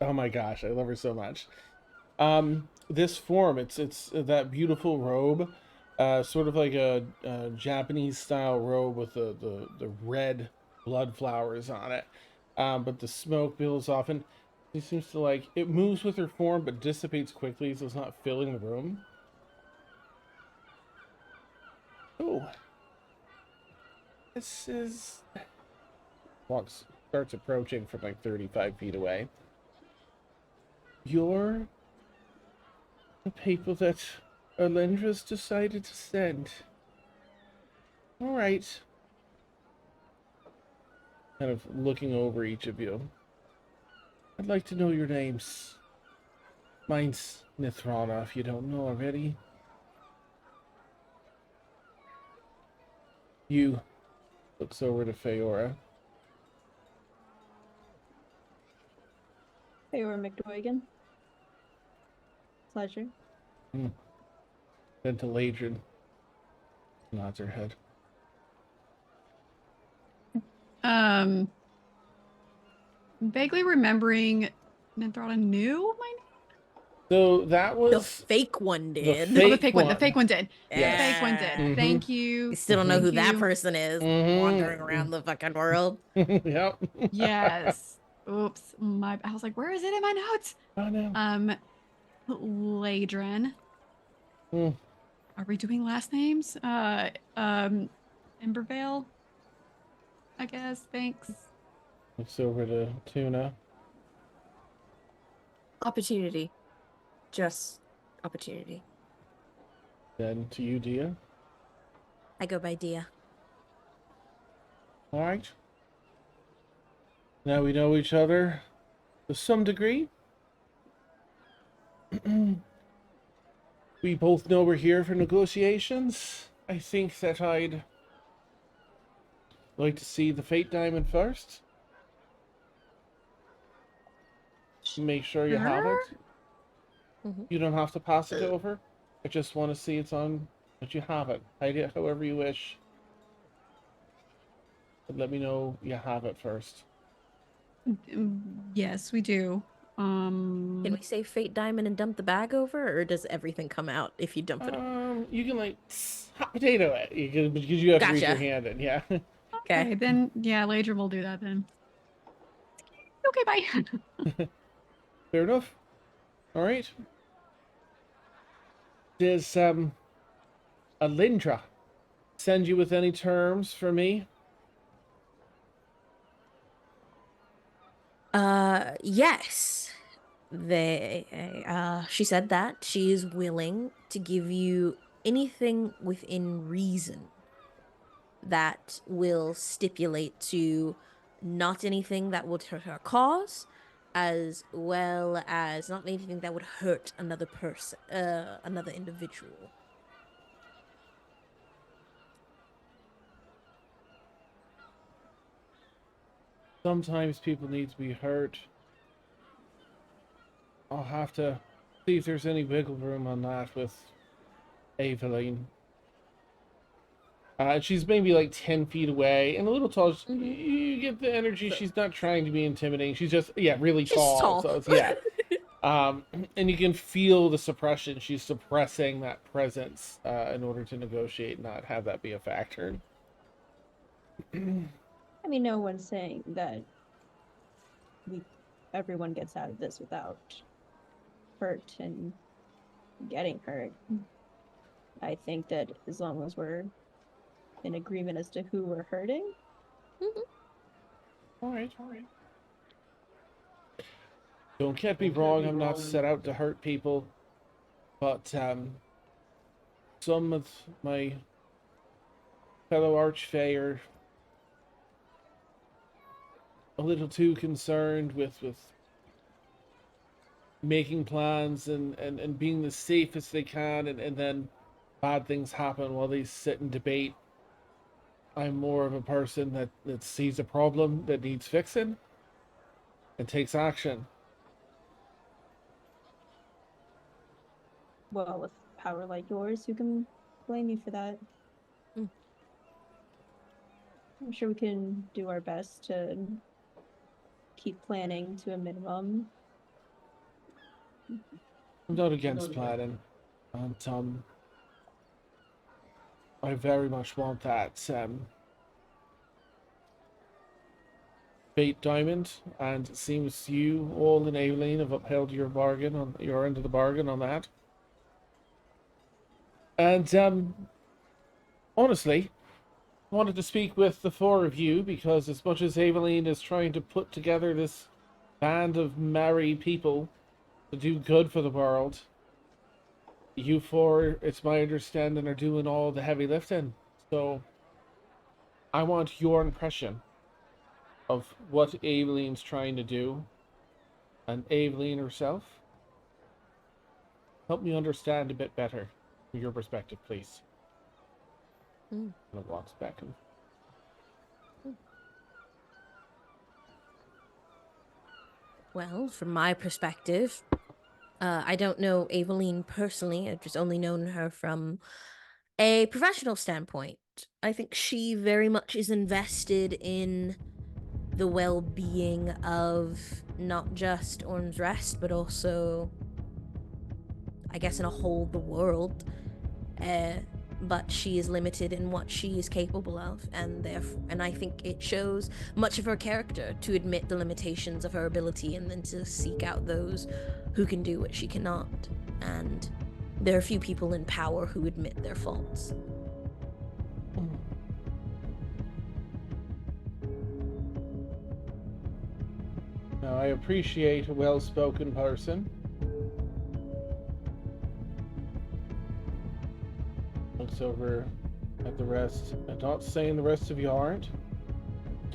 Oh my gosh, I love her so much. This form, it's that beautiful robe, sort of like a Japanese style robe with the red blood flowers on it. But the smoke builds off, and she seems to like it moves with her form, but dissipates quickly, so it's not filling the room. Oh, this is walks starts approaching from like 35 feet away. You're the people that Alendra's decided to send. All right. Kind of looking over each of you. I'd like to know your names. Mine's Nithrana, if you don't know already. You looks over to Feora. Feora McDoigan. Pleasure. Then to Ladrin. Nods her head. Vaguely remembering Nithrana knew my name. So that The was fake one did. fake Oh, the fake one. The one. fake one did. Yes. The fake one did. Yeah. Thank you. You still don't know who Thank that you. person is Mhm. wandering around the fucking world. Yep. Yes. Oops. I was like, where is it in my notes? Oh no. Ladrin. Hmm. Are we doing last names? Embervale. I guess. Thanks. Looks over to Tuna. Opportunity. Just opportunity. Then to you, Dia. I go by Dia. All right. Now we know each other to some degree. We both know we're here for negotiations. I think that I'd like to see the Fate Diamond first. Make sure you have it. Mhm. You don't have to pass it over. I just want to see it's on, that you have it. Hide it however you wish. But let me know you have it first. Yes, we do. Can we say Fate Diamond and dump the bag over, or does everything come out if you dump it? You can like hot potato it. You can, because you have to reach your Gotcha. hand in. Yeah. Okay, then yeah, Ladrin will do that then. Okay, bye. Fair enough. All right. Does Alindra send you with any terms for me? Yes. She said that she is willing to give you anything within reason that will stipulate to not anything that would hurt her cause, as well as not anything that would hurt another person, another individual. Sometimes people need to be hurt. I'll have to see if there's any wiggle room on that with Aveline. She's maybe like 10 feet away and a little tall. You get the energy. She's not trying to be intimidating. She's just, yeah, really She's tall. tall. So it's, yeah. And you can feel the suppression. She's suppressing that presence in order to negotiate and not have that be a factor. I mean, no one's saying that everyone gets out of this without hurt and getting hurt. I think that as long as we're in agreement as to who we're hurting. All right. Don't get me wrong. I'm not set out to hurt people, but some of my fellow Archfey are a little too concerned with making plans and being the safest they can, and then bad things happen while they sit and debate I'm more of a person that sees a problem that needs fixing and takes action. Well, with power like yours, who can blame you for that? Mm. I'm sure we can do our best to keep planning to a minimum. I'm not against planning, and I very much want that fate diamond, and it seems you all in Aileen have upheld your bargain on your end of the bargain on that. And honestly, I wanted to speak with the four of you because as much as Aveline is trying to put together this band of merry people to do good for the world, you four, it's my understanding, are doing all the heavy lifting. So I want your impression of what Aveline's trying to do, and Aveline herself. Help me understand a bit better from your perspective, please. Mm. And it walks back and Well, from my perspective, I don't know Aveline personally. I've just only known her from a professional standpoint. I think she very much is invested in the well-being of not just Orm's Rest, but also, I guess, in a whole, the world. But she is limited in what she is capable of, and therefore, and I think it shows much of her character to admit the limitations of her ability and then to seek out those who can do what she cannot. And there are few people in power who admit their faults. now I appreciate a well-spoken person. Looks over at the rest. I'm not saying the rest of you aren't,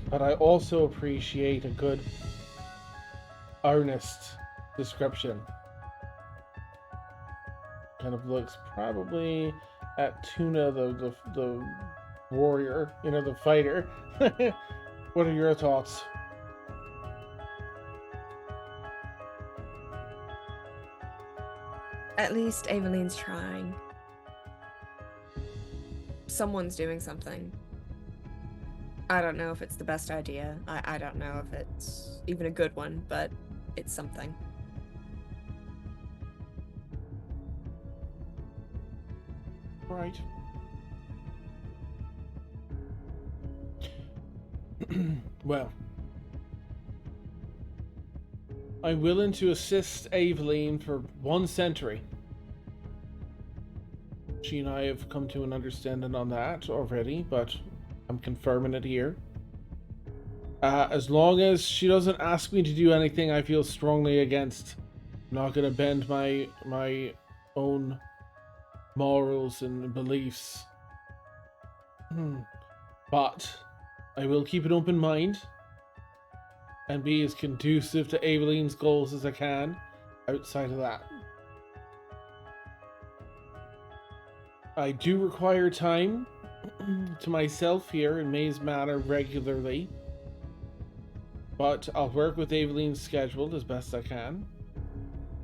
but I also appreciate a good, earnest description. Kind of looks probably at Tuna, the warrior, the fighter. What are your thoughts? At least Aveline's trying. Someone's doing something. I don't know if it's the best idea. I don't know if it's even a good one, but it's something. Right. Well, I'm willing to assist Aveline for 1 century. She and I have come to an understanding on that already, but I'm confirming it here. As long as she doesn't ask me to do anything I feel strongly against, I'm not going to bend my own morals and beliefs. But I will keep an open mind and be as conducive to Aveline's goals as I can outside of that. I do require time to myself here in Maze Manor regularly, but I'll work with Aveline's schedule as best I can,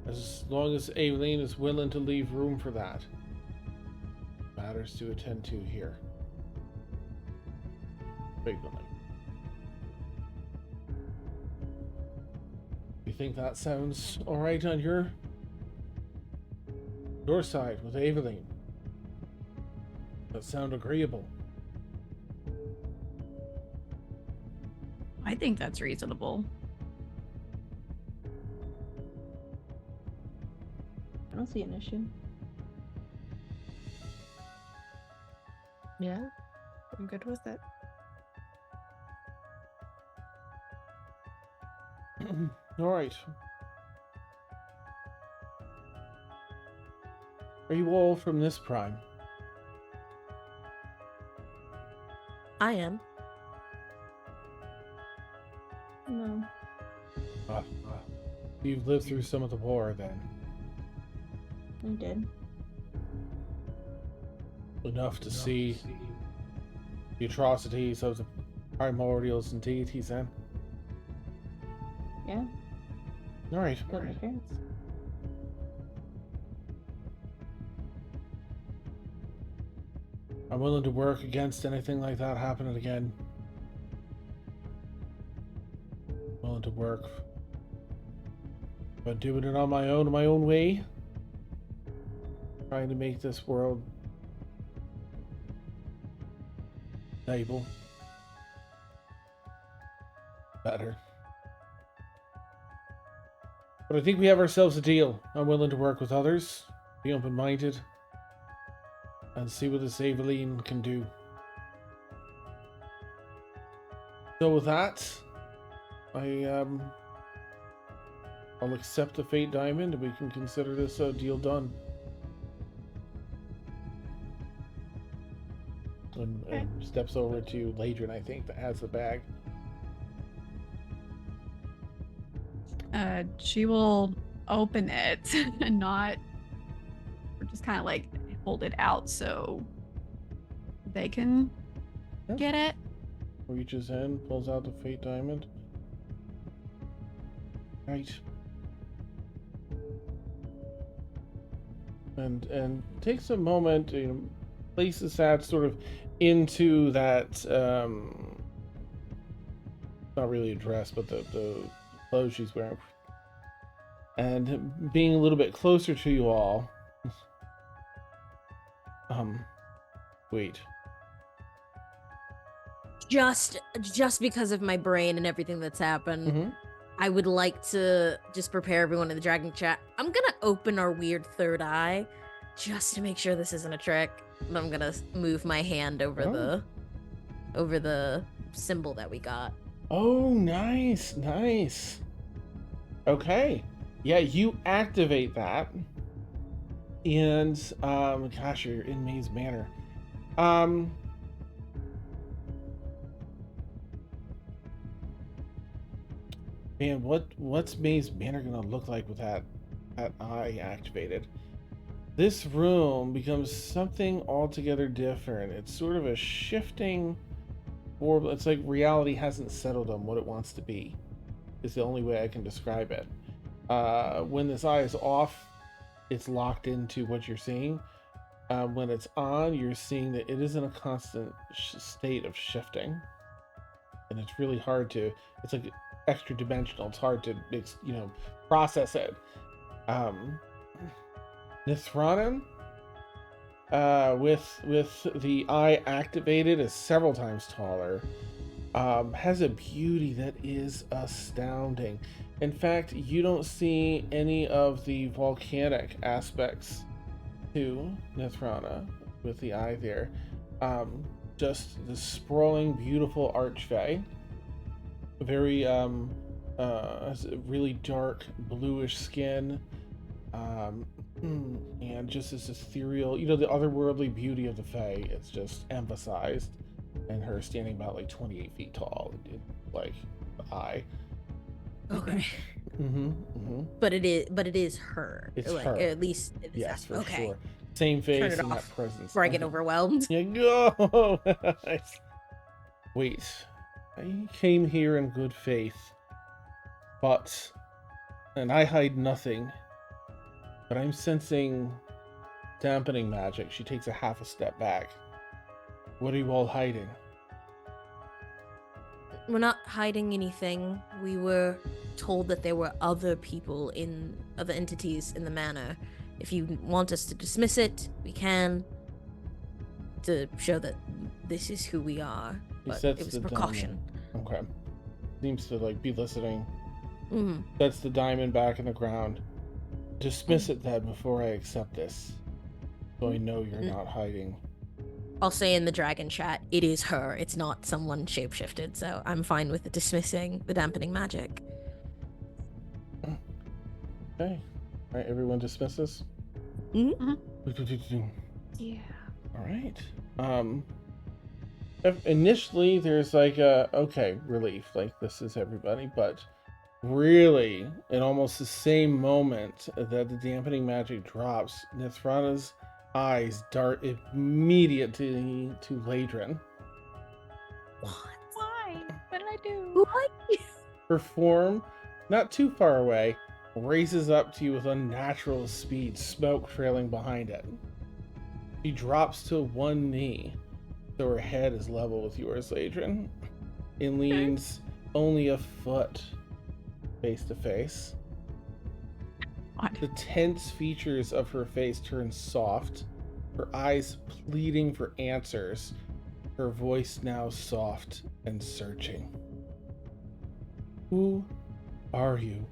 as long as Aveline is willing to leave room for that. Matters to attend to here. Frequently. You think that sounds alright on your side with Aveline? That sound agreeable? I think that's reasonable. I don't see an issue. Yeah, I'm good with it. Alright. Are you all from this prime? I am. No. You've lived through some of the war then. I did. Enough to see the atrocities of the primordials and deities then. Yeah, Alright. killed my parents. I'm willing to work against anything like that happening again. Willing to work. But doing it on my own way. Trying to make this world stable. Better. But I think we have ourselves a deal. I'm willing to work with others, be open-minded, and see what this Aveline can do. So with that, I'll accept the Fate Diamond, and we can consider this a deal done. And steps over to Ladrin, I think, that has the bag. She will open it and not, or just kind of like hold it out so they can get it. Reaches in, pulls out the Fate Diamond. Right. And takes a moment, you know, places that sort of into that not really a dress, but the clothes she's wearing. And being a little bit closer to you all. Wait. Just because of my brain and everything that's happened, I would like to just prepare everyone in the dragon chat. I'm gonna open our weird third eye just to make sure this isn't a trick. And I'm gonna move my hand over the symbol that we got. Oh, nice, nice. Okay. Yeah, you activate that. And gosh, you're in Maze Manor. Man, what's Maze Manor gonna look like with that eye activated? This room becomes something altogether different. It's sort of a shifting, or it's like reality hasn't settled on what it wants to be. Is the only way I can describe it. When this eye is off, it's locked into what you're seeing. When it's on, you're seeing that it is in a constant state of shifting, and it's really hard to. It's like extra dimensional. It's hard to, process it. Nithranan, with the eye activated, is several times taller. Has a beauty that is astounding. In fact, you don't see any of the volcanic aspects to Nithrana with the eye there. Just the sprawling, beautiful archway. Very, has a really dark, bluish skin. And just this ethereal, the otherworldly beauty of the Fae is just emphasized. And her standing about like 28 feet tall, like the eye. Okay. But it is her. It's like, her. At least Yes, for okay. sure. Same face Turn it and off that presence. before I get overwhelmed. Yeah, go. Nice. Wait, I came here in good faith, and I hide nothing. But I'm sensing dampening magic. She takes a half a step back. What are you all hiding? We're not hiding anything. We were told that there were other other entities in the manor. If you want us to dismiss it, we can. To show that this is who we are. But it was a precaution. Diamond. Okay. Seems to be listening. Mm-hmm. That's the diamond back in the ground. Dismiss it then before I accept this. So I know you're not hiding. I'll say in the dragon chat, it is her. It's not someone shapeshifted, so I'm fine with dismissing the dampening magic. Okay. Alright, everyone dismisses? Mm-hmm. Yeah. Alright. Initially there's relief, this is everybody, but really, in almost the same moment that the dampening magic drops, Nithrana's eyes dart immediately to Ladrin. What? Why? What did I do? What? Her form, not too far away, races up to you with unnatural speed, smoke trailing behind it. She drops to one knee, so her head is level with yours, Ladrin, and leans only a foot face to face. What? The tense features of her face turn soft, her eyes pleading for answers, her voice now soft and searching. Who are you?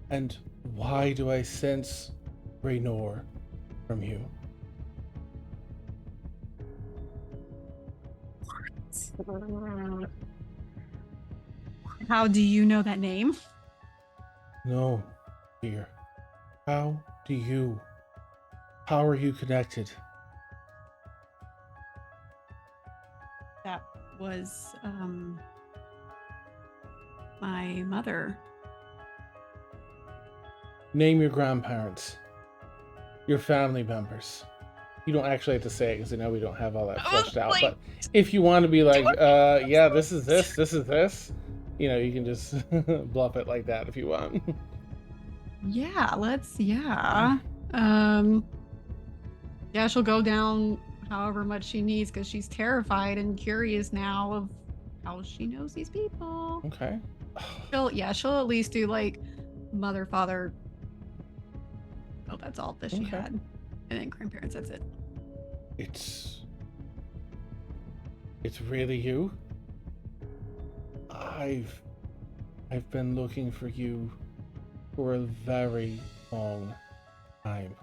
And why do I sense Raynor from you? How do you know that name? No, dear. How do you? How are you connected? That was my mother. Name your grandparents. Your family members. You don't actually have to say it because I know we don't have all that fleshed out. But if you want to be like, yeah, this is this is this, you know, you can just bluff it like that if you want. Yeah, yeah, she'll go down however much she needs because she's terrified and curious now of how she knows these people. Okay. She'll at least do like mother, father. Oh, that's all that she Okay. had. And then grandparents, that's it. It's really you. I've been looking for you for a very long time.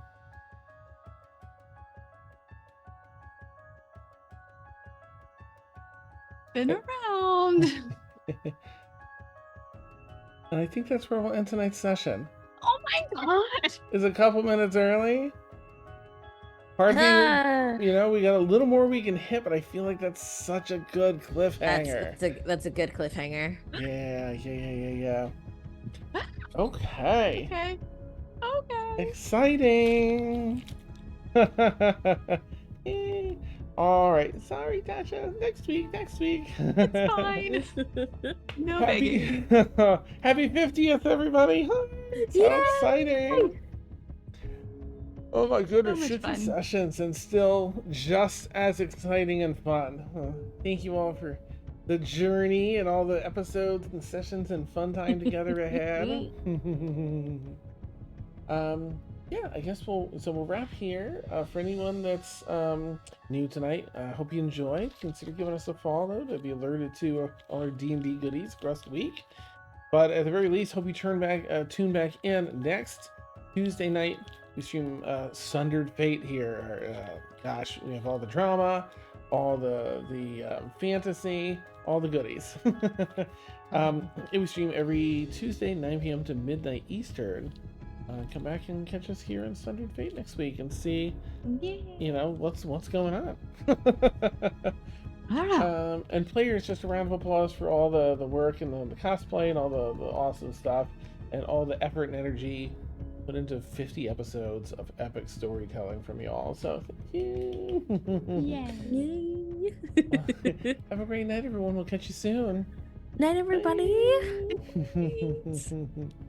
Been around. And I think that's where we'll end tonight's session. Oh my god. Is a couple minutes early. Hardly, you know, we got a little more we can hit, but I feel like that's such a good cliffhanger. That's a good cliffhanger. Yeah. Okay. Okay. Exciting. All right. Sorry, Tasha. Next week. It's fine. No begging. Happy 50th, everybody. So Yay! exciting. Oh my goodness, much 50 fun. sessions and still just as exciting and fun. Thank you all for the journey and all the episodes and sessions and fun time together ahead. Yeah, I guess we'll wrap here. For anyone that's new tonight, I hope you enjoyed. Consider giving us a follow to be alerted to all our D&D goodies across the week. But at the very least, hope you tune back in next Tuesday night. We stream Sundered Faete here. Gosh, we have all the drama, all the fantasy, all the goodies. We stream every Tuesday, 9 p.m. to midnight Eastern. Come back and catch us here in Sundered Faete next week and see, you know, what's going on. I don't know. And players, just a round of applause for all the work and the cosplay and all the awesome stuff and all the effort and energy put into 50 episodes of epic storytelling from y'all. So thank you. Yay! Have a great night, everyone. We'll catch you soon. Night, everybody. Bye.